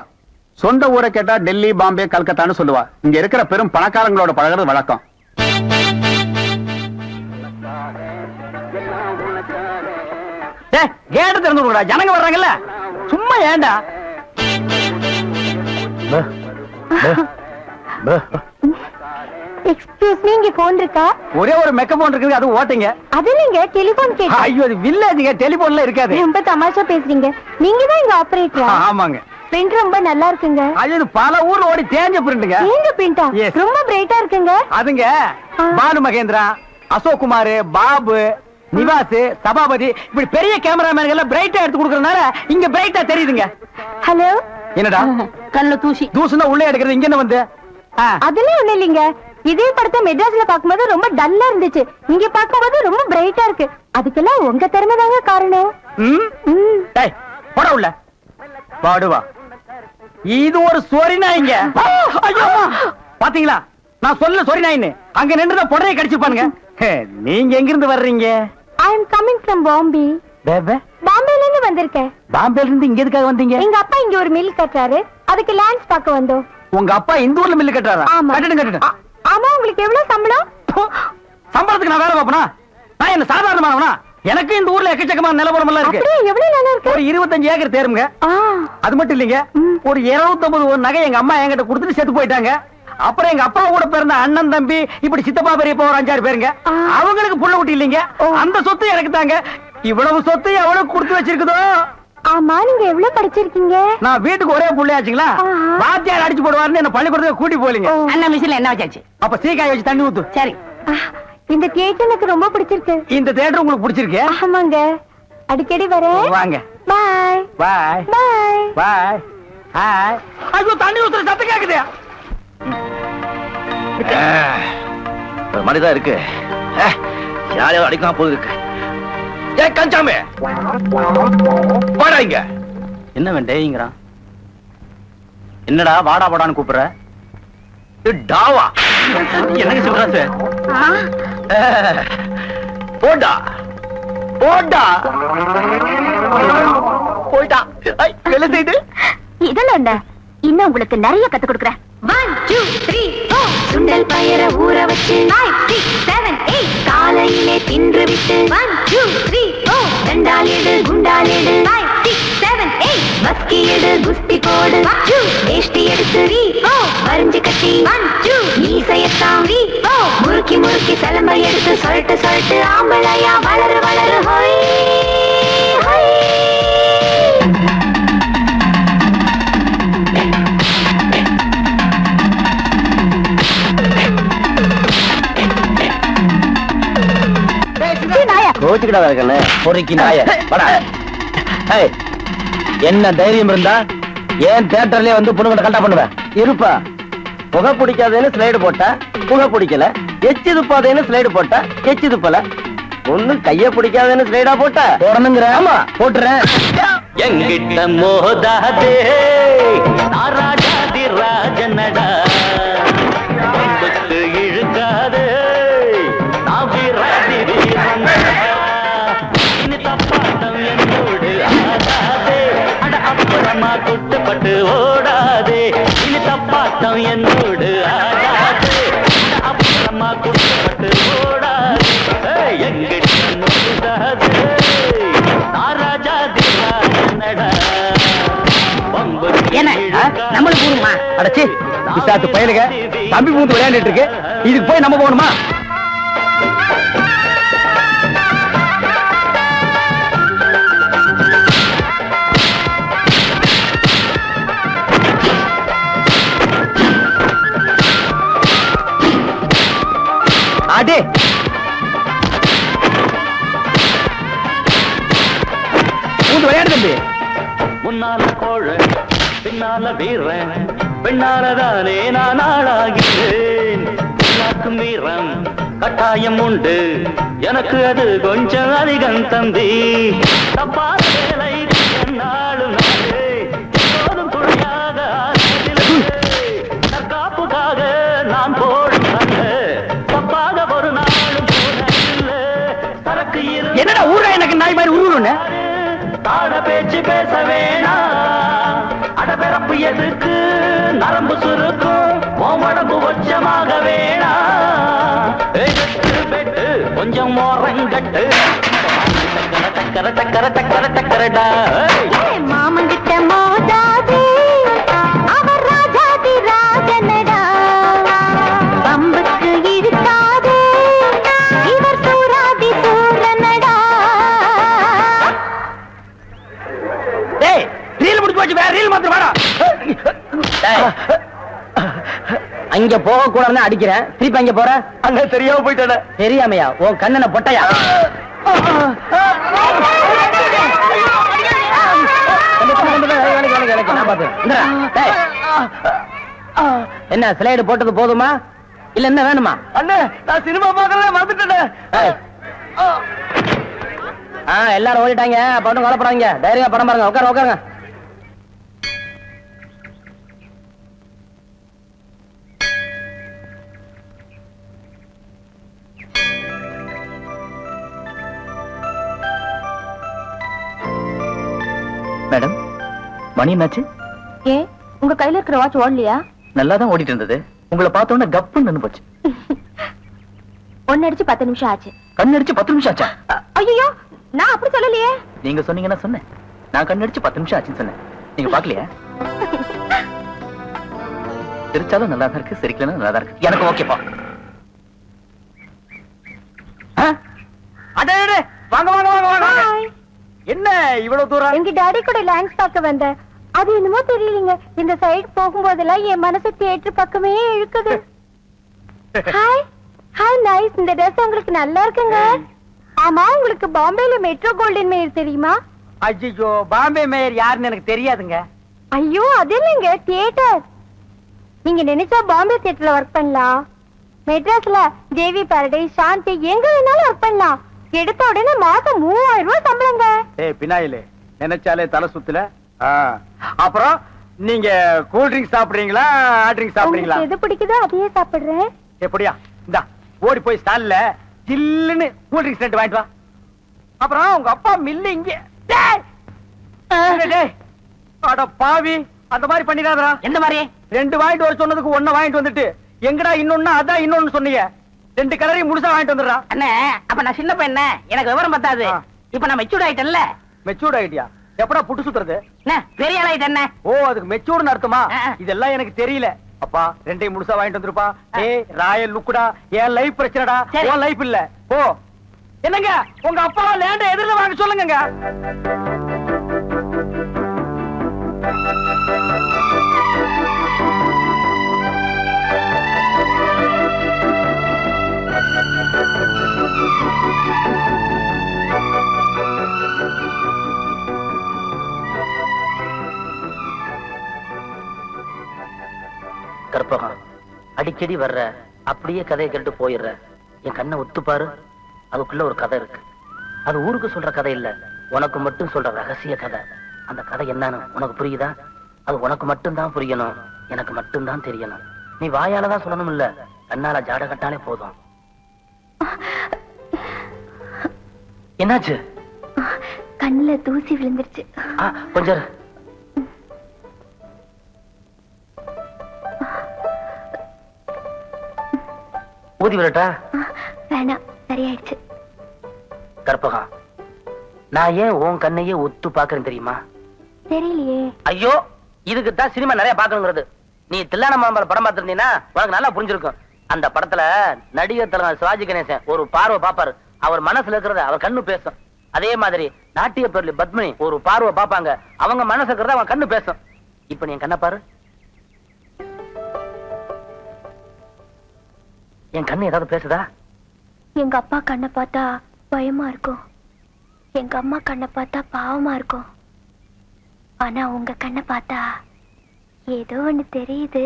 சொந்த ஊரை கேட்டா டெல்லி, பாம்பே, கல்கத்தான்னு சொல்லுவா. இங்க இருக்கிற பெரும் பணக்காரங்களோட பழகிறது வழக்கம். கேட்டு திறந்து விடுடா, ஜனங்க வர்றாங்கல்ல. சும்மா ஏண்டா எக்ஸ்கியூஸ் மீ, இங்க போன் இருக்கா? ஒரே ஒரு மெக்க போன் இருக்குது, அது ஓட்டுங்க. அது நீங்க டெலிபோன் கேட்டு. ஐயோ, அது வில்லேஜ்ங்க, டெலிபோன்ல இருக்காது. ரொம்ப தமாஷா பேசுறீங்க. நீங்க தான் இங்க ஆபரேட்டரா? ஆமாங்க. பிரிண்ட் ரொம்ப நல்லா இருக்குங்க. அது பல ஊர்ல ஓடி தேஞ்ச பிரிண்ட்ங்க. தேஞ்ச பிரிண்டா? ரொம்ப பிரைட்டா இருக்குங்க. அதுங்க பாலு மகேந்திரா, அசோக் குமார், பாபு, நிவாஸ், சபாபதி இப்படி பெரிய கேமராமேன்கள் எல்லாம் பிரைட்டா எடுத்து கொடுக்கறதுனால இங்க பிரைட்டா தெரியுதுங்க. ஹலோ. என்னடா கல்ல தூசி? தூசுனா உள்ளே எடுக்கிறது, இங்க என்ன வந்து? அதெல்லாம் ஒண்ணு இல்லைங்க. இதே படத்தை மெட்ராஸ்ல பாக்கும்போது ரொம்ப டல்லா இருந்துச்சு, இங்க பாக்கும்போது ரொம்ப பிரைட்டா இருக்கு. அதுக்கெல்லாம் உங்க திறமை தாங்க காரணம். போட உள்ள பாடுவா. இது ஒரு சொரி நாய்ங்க. பாத்தீங்களா, நான் சொல்ல சொரி நாயின்னு. அங்க நின்று புடவை கடிச்சுப்பானுங்க. நீங்க எங்க இருந்து வர்றீங்க? ஐ அம் கமிங் ஃப்ரம் பாம்பே. பாம்பேல இருந்து வந்திருக்கேன். பாம்பேல இருந்து இங்க எதுக்காக வந்தீங்க? எங்க அப்பா இங்க ஒரு மில் கட்டுறாரு, அதுக்கு லேண்ட்ஸ் பார்க்க வந்தோம். உங்க அப்பா இந்த ஊர்ல மில்லு கட்டுறாரா? கட்டுங்க. ஆமா, உங்களுக்கு எவ்வளவு சம்பளம்? சம்பளத்துக்கு நான் வேலை பார்ப்பனா? நான் என்ன சாதாரணமானவனா? எனக்கு இந்த ஊர்ல எக்கச்சக்கமான நிலவரம் எல்லாம் இருக்கு. எவ்வளவு நிலம் இருக்கு? ஒரு 25 ஏக்கர் தேருங்க. அது மட்டும் இல்லைங்க, ஒரு 250 நகை எங்க அம்மா என்கிட்ட கொடுத்துட்டு செத்து போயிட்டாங்க. அப்புறம் எங்க அப்பா கூட பிறந்த அண்ணன், தம்பி, இப்படி சித்தப்பா, பெரியப்பா ஒரு 5-6 பேருங்க. அவங்களுக்கு புள்ள குட்டி இல்லைங்க. அந்த சொத்து எனக்கு தாங்க. இவ்வளவு சொத்து எவ்வளவு கொடுத்து வச்சிருக்குதோ. ஆமா, நீங்க எவ்வளவு படிச்சிருக்கீங்க? நான் வீட்டுக்கு ஒரே புள்ளையாச்சுங்களா, வாத்தியார் அடிச்சு போடுவாருன்னு என்ன பள்ளிக்கூடத்துக்கு கூட்டி போலீங்க. அண்ணா மிஷின்ல என்ன வச்சாச்சு? அப்ப சீக்காய் வச்சு தண்ணி ஊத்து. சரி. இந்த தியேட்டர் எனக்கு ரொம்ப பிடிச்சிருக்கு. இந்த தியேட்டர் உங்களுக்கு பிடிச்சிருக்கு? ஆமாங்க, அடிக்கடி வரேன். வாங்க. பாய் பாய் பாய் பாய். ஹாய். ஐயோ, தண்ணி ஊத்துற சத்தம் கேக்குது. ஒரு மாதிரிதான் இருக்கு. யாரையோ அடிக்காம போது இருக்கு. கஞ்சாமே வாடா இங்க. என்ன வேண்டேங்கிறான்? என்னடா வாடா வாடான்னு கூப்பிடுற? டாவா எனக்கு சொல்றாரு. போடா போடா போயிட்டா. வெளில சைடு இதெல்லாம் இன்னும் உங்களுக்கு நிறைய கத்து கொடுக்குறேன். 1 2 3 4 சுண்டல் பயர ஊற வச்சு 5 6 7 8 காலையிலே தின்று விட்டு 1 2 3 4 ரெண்டாலிடு குண்டாலிடு 5 6 7 8 பஸ்கி எடு குஸ்தி போடு 2 வேஷ்டி எடுத்து 3 4 வரிஞ்சு கட்டி 1 2 மீசையத்தாம் 3 4 முறுக்கி முறுக்கி சலம்பை எடுத்து சொல்லிட்டு சொல்லிட்டு ஆம்பளையா வளரு வளரு ஹோய் ஹோய். கோச்சுக்கிட்டா இருக்கல பொறுக்கி நாய. என்ன தைரியம் இருந்தா ஏன் தியேட்டர்லயே வந்து பொண்ணுகிட்ட கண்டா பண்ணுவேன்? இருப்பா, புகை பிடிக்காதுன்னு ஸ்லைடு போட்டா புகை பிடிக்கல, எச்சு துப்பாதேன்னு ஸ்லைடு போட்ட எச்சு துப்பல ஒண்ணும் கைய பிடிக்காதேன்னு ஸ்லைடா போட்ட போடணுங்கிற ஆமா போட்டுறேன். எங்கிட்ட மோதாதே நாராஜாதி ராஜனடா பம்புக்கு இழுக்காதே நான் வீராதி வீரனடா இனி தப்பாட்டம் என்னோடு ஆடாதே அட அப்புறமா குட்டுப்பட்டு ஓடாதே இனி தப்பாட்டம் என்னோடு ஆடாதே அட அப்புறமா குட்டுப்பட்டு ஓடாதே எங்கிட்ட மோதாதே நாராஜாதி ராஜனடா என்ன நம்மளுக்கு போகணுமா? அடச்சி பிசாத்து பயலுக தம்பி பூந்து விளையாண்டுட்டு இருக்கு, இதுக்கு போய் நம்ம போகணுமா? அடே பூந்து விளையாடு தம்பி. முன்னால கோழ பின்னால வீரன் பெண்ணாலதானே நான் ஆளாகிறேன் எல்லாருக்கும் வீரம் கட்டாயம் உண்டு எனக்கு அது கொஞ்சம் அதிகம் தம்பி தப்பாத வேலை என்னாலும் நாளே எப்போதும் துணையாக தற்காப்புக்காக நான் போடும் கண்ணு தப்பாக ஒரு நாளும் போனதில்லை சரக்கு என்னடா ஊர எனக்கு நாய் மாதிரி உருவன்னு தாட பேச்சு பேச வேணாம் அடபிறப்பு எதுக்கு நரம்பு சுருக்கும் ஓமடம்பு உச்சமாக வேணாம் பெட்டு கொஞ்சம் மோரங்கட்டு டக்கர டக்கர டக்கர டக்கரடா மாமங்கிட்ட மோதாதே அவர் ராஜாதி ராஜனடா பம்புக்கு இழுக்காதே இவர் சூராதி சூரனடா. டேய் ரீல் முடிச்சு போச்சு, வேற ரீல் மாத்திரம் வாடா. அங்க போக கூடாதுன்னு அடிக்கிறேன், திருப்பி அங்க போற அங்க தெரியாம போயிட்டானே. தெரியாமையா? உன் கண்ணனை பொட்டையா? நான் பாத்துக்கிறேன். இந்தா, டேய். என்ன ஸ்லைடு போட்டது போதுமா இல்ல என்ன வேணுமா? அண்ணே நான் சினிமா பார்க்கல மறந்துட்டேன். ஏய். எல்லாரும் ஓடிட்டாங்க, அப்ப ஒன்றும் கவலைப்படாதீங்க, தைரியமா படம் பாருங்க. உட்காருங்க. மேடம், மணி என்னாச்சு? ஏன் உங்க கையில இருக்கிற வாட்ச் ஓடலையா? நல்லா தான் ஓடிட்டு இருந்தது, உங்களை பார்த்தோன்னே கப்புன்னு நின்னு போச்சு. ஒன்னு அடிச்சு 10 நிமிஷம் ஆச்சு. கண்ணடிச்சு 10 நிமிஷம் ஆச்சா? ஐயோ நான் அப்படி சொல்லலையே. நீங்க சொன்னீங்கன்னா சொன்னேன், நான் கண்ணடிச்சு 10 நிமிஷம் ஆச்சுன்னு சொன்னேன். நீங்க பாக்கலையா? சிரிச்சாலும் நல்லா தான் இருக்கு, சிரிக்கலன்னா நல்லா தான் இருக்கு. எனக்கு ஓகேப்பா. வாங்க வாங்க வாங்க வாங்க. என்ன இவ்வளவு தூரம்? எங்க டாடி கூட லான்ஸ் பார்க்க வந்தேன். அது என்னமோ தெரியலங்க, இந்த சைடு போகும்போதெல்லாம் என் மனசு தியேட்டர் பக்கமே இழுக்குது. ஹாய் ஹாய் நைஸ், இந்த ட்ரெஸ் உங்களுக்கு நல்லா இருக்குங்க. ஆமா, உங்களுக்கு பாம்பேல மெட்ரோ கோல்டன் மேயர் தெரியுமா? ஐயோ, பாம்பே மேயர் யாருன்னு எனக்கு தெரியாதுங்க. ஐயோ அது இல்லைங்க, தியேட்டர். நீங்க நினைச்சா பாம்பே தியேட்டர்ல ஒர்க் பண்ணலாம், மெட்ராஸ்ல ஜேவி பாரடைஸ், சாந்தி, எங்க வேணாலும் ஒர்க் பண்ணலாம். எடுத்த உடனே மாசம் 3000 ரூபாய் சம்பளங்க. ஏய் பினாயிலே, நினைச்சாலே தலை சுத்துல. அப்புறம் நீங்க கூல் ட்ரிங்க் சாப்பிடுறீங்களா, ஹாட் ட்ரிங்க் சாப்பிடுறீங்களா? உங்களுக்கு எது பிடிக்குதோ அதையே சாப்பிடுறேன். எப்படியா? இந்தா ஓடி போய் ஸ்டால்ல ஜில்லுன்னு கூல் ட்ரிங்க்ஸ் 2 வாங்கிட்டு வா. அப்புறம் உங்க அப்பா மில்லு இங்க. டேய் டேய், அட பாவி, அந்த மாதிரி பண்ணிடாதடா. எந்த மாதிரி? 2 வாங்கிட்டு வர சொன்னதுக்கு 1 வாங்கிட்டு வந்துட்டு எங்கடா இன்னொன்னு அதான் இன்னொன்னு சொன்னீங்க. 2 கலரையும் முழுசா வாங்கிட்டு வந்துடுறா. அண்ணே, அப்ப நான் சின்ன பையன், எனக்கு விவரம் பத்தாது. இப்ப நான் மெச்சூர்ட் ஆயிட்டேன்ல. மெச்சூர்ட் ஆயிட்டியா? எப்படா புட்டு சுத்துறது? பெரிய ஆளாயிட்டேன். ஓ, அதுக்கு மெச்சூர்னு அர்த்தமா? இதெல்லாம் எனக்கு தெரியல. அப்பா 2 முழுசா வாங்கிட்டு வந்துருப்பா. ஏய் ராயல் லுக்குடா, என் லைஃப் பிரச்சனைடா, உன் லைஃப் இல்ல. போ. என்னங்க உங்க அப்பா லேண்ட எதிரில வாங்க சொல்லுங்க. கற்பகம், அடிக்கடி வர்ற அப்படியே கதையை கேட்டு போயிடுற. என் கண்ணை ஒத்துப்பாரு, அதுக்குள்ள ஒரு கதை இருக்கு. அது ஊருக்கு சொல்ற கதை இல்ல, உனக்கு மட்டும் சொல்ற ரகசிய கதை. அந்த கதை என்னன்னு உனக்கு புரியுதா? அது உனக்கு மட்டும்தான் புரியணும், எனக்கு மட்டும்தான் தெரியணும். நீ வாயாலதான் சொல்லணும் இல்ல, கண்ணால ஜாட கட்டாலே போதும். என்னாச்சு? கண்ணுல தூசி விழுந்துருச்சு. கொஞ்சம் ஊதி விடட்டா? வேணாம், சரியாயிடுச்சு. கற்பகம், நான் ஏன் உன் கண்ணையே ஒத்து பாக்குறேன் தெரியுமா? தெரியலையே. ஐயோ, இதுக்குத்தான் சினிமா நிறைய பாக்கணுங்கிறது. நீ தில்லான மாம்பழ படம் பார்த்திருந்தீங்கன்னா உனக்கு நல்லா புரிஞ்சிருக்கும். அந்த படத்துல நடிகர் தலைவர் சிவாஜி கணேசன் ஒரு பார்வை பாப்பாரு, அவர் மனசுல இருக்கிறத அவர் கண்ணு பேசும். அதே மாதிரி நாட்டிய பேர்ல பத்மினி ஒரு பார்வை பாப்பாங்க, அவங்க மனசு இருக்கிறத அவன் கண்ணு பேசும். இப்ப நீ என் கண்ணை பாரு. என் கண்ணு ஏதாவது பேசுதா? எங்க அப்பா கண்ணை பார்த்தா பயமா இருக்கும், எங்க அம்மா கண்ணை பார்த்தா பாவமா இருக்கும். ஆனா உங்க கண்ணை பார்த்தா ஏதோ ஒண்ணு தெரியுது.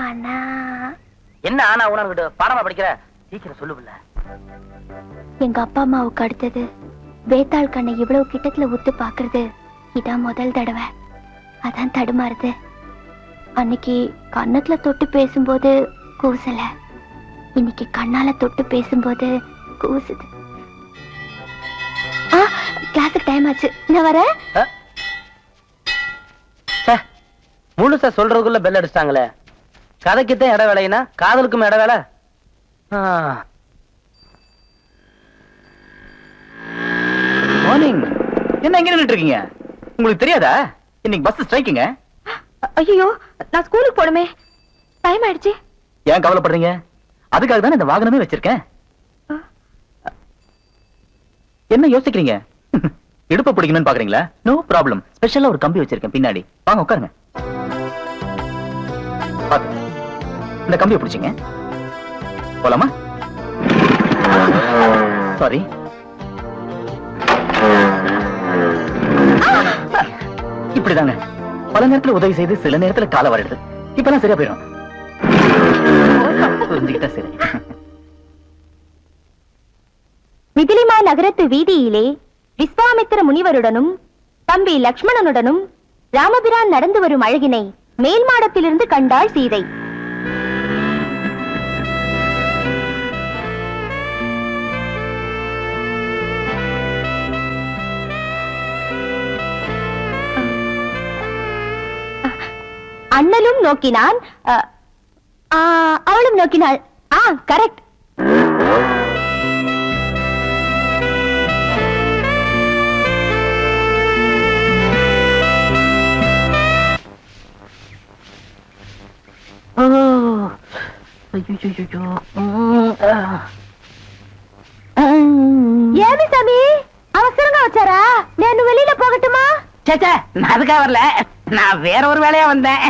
ஆனா என்ன ஆனா உனக்கிட்ட பாடமா படிக்கிற? சீக்கிரம் சொல்லுவில்ல. எங்க அப்பா அம்மாவுக்கு அடுத்தது வேத்தாள் கண்ணை இவ்வளவு கிட்டத்துல உத்து பாக்குறது இதான் முதல் தடவை. அதான் தடுமாறுது. அன்னைக்கு கண்ணத்துல தொட்டு பேசும்போது கூசல, இன்னைக்கு கண்ணால தொட்டு பேசும்போது கூசுது. கிளாஸுக்கு டைம் ஆச்சு, நான் வரேன். முழுசா சொல்றதுக்குள்ள பெல் அடிச்சிட்டாங்களே. கதைக்குத்தான் இட வேலைனா காதலுக்கும் இட வேலை. மார்னிங். என்ன எங்க நின்னுட்டு இருக்கீங்க? உங்களுக்கு தெரியாதா இன்னைக்கு பஸ் ஸ்ட்ரைக்குங்க? ஐயோ, நான் ஸ்கூலுக்கு போணுமே, டைம் ஆயிடுச்சு. ஏன் கவலைப்படுறீங்க? அதுக்காக தான் இந்த வாகனமே வச்சிருக்கேன். என்ன யோசிக்கிறீங்க? இடுப்பு பிடிக்கணும்னு பாக்குறீங்களா? No problem. ஸ்பெஷலா ஒரு கம்பி வச்சிருக்கேன் பின்னாடி. வாங்க உட்காருங்க. இந்த கம்பியை பிடிச்சிங்க. போலாமா? சாரி. இப்படிதாங்க பல நேரத்துல உதவி செய்து சில நேரத்துல கால வருது. இப்பெல்லாம் சரியா போயிடும். புரிஞ்சுக்கிட்டா சரி. மிதிலிமா நகரத்து வீதியிலே விஸ்வாமித்திர முனிவருடனும் தம்பி லக்ஷ்மணனுடனும் ராமபிரான் நடந்து வரும் அழகினை மேல் மாடத்திலிருந்து கண்டாள் சீதை. அண்ணலும் நோக்கினான், அவளும் நோக்கினாள். கரெக்ட். ஏமி சாமி அவசரங்க வச்சாரா? நான் வெளியில போகட்டுமா? சேச்சே, நான் அதுக்காக வரல, நான் வேற ஒரு வேலையா வந்தேன்.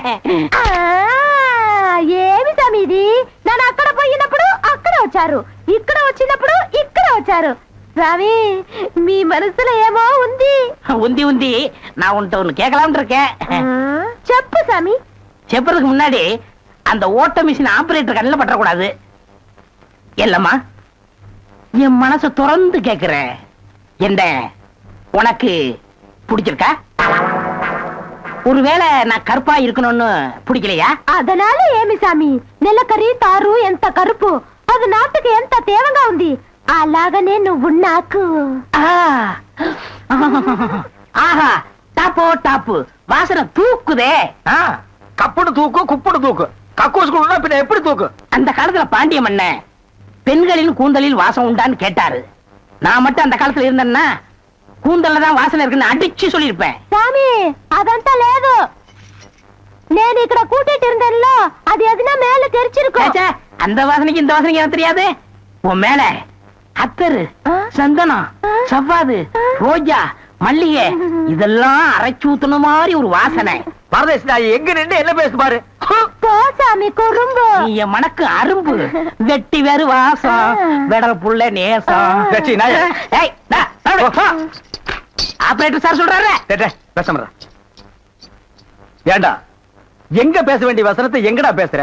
ఏమి సమీది నన్ను అక్కడ పోయినప్పుడు అక్కడ వచ్చారు, ఇక్కడ వచ్చినప్పుడు ఇక్కడ వచ్చారు. స్వామి మీ మనసులో ఏమో ఉంది. ఉంది நான் உன்கிட்ட ஒண்ணு கேட்கலாம்னு இருக்கேன். చెప్పు சாமி. செப்பறதுக்கு முன்னாடி அந்த ஓட்ட மிஷின் ஆபரேட்டர் கண்ணில் பற்றக்கூடாது. இல்லம்மா, என் மனசை திறந்து கேட்கிறேன். என்ன உனக்கு பிடிச்சிருக்கா? ஒருவேளை நான் கருப்பா இருக்கணும்னு பிடிக்கலையா? அதனால ఏమి సామి నెలకరి తారు ఎంత కరుపు, అది నాటుకి ఎంత తేవంగా ఉంది. అలాగనే నువ్వు నాకు. ஆஹா, டாப்போ டாப்பு, வாசனை தூக்குதே. கப்புடு தூக்கு, குப்புடு தூக்கு, கக்கூஸ் குடுனா பின்ன எப்படி தூக்கு? அந்த காலத்துல பாண்டிய மன்னன் பெண்களின் கூந்தலில் வாசம் உண்டான்னு கேட்டாரு. நான் மட்டும் அந்த காலத்துல இருந்தேன்னா கூந்தல்ல தான் வாசனை இருக்குன்னு அடிச்சு சொல்லிருப்பேன். சாமி అదంతా లేదు, నేను ఇక్కడ కూటిட்டு இருந்தேன்ல, அது எதுனா மேல தெரிச்சிருக்கும். அந்த வாசனைக்கு இந்த வாசனைக்கு எனக்கு தெரியாது. உன் மேல அத்தரு, சந்தனம், சவ்வாது, ரோஜா, மல்லிகை இதெல்லாம் அரைச்சு ஊத்துன மாதிரி ஒரு வாசனை. பரதேசி நாய் எங்க நின்று என்ன பேசு பாரு. சாமி குறும்பு, நீ என் மனக்கு அரும்பு, வெட்டி வேறு வாசம், வெடல் புள்ள நேசம். ஆபரேட்டர் சார் சொல்றாரு. ஏண்டா எங்க பேச வேண்டிய வசனத்தை எங்கடா பேசுற?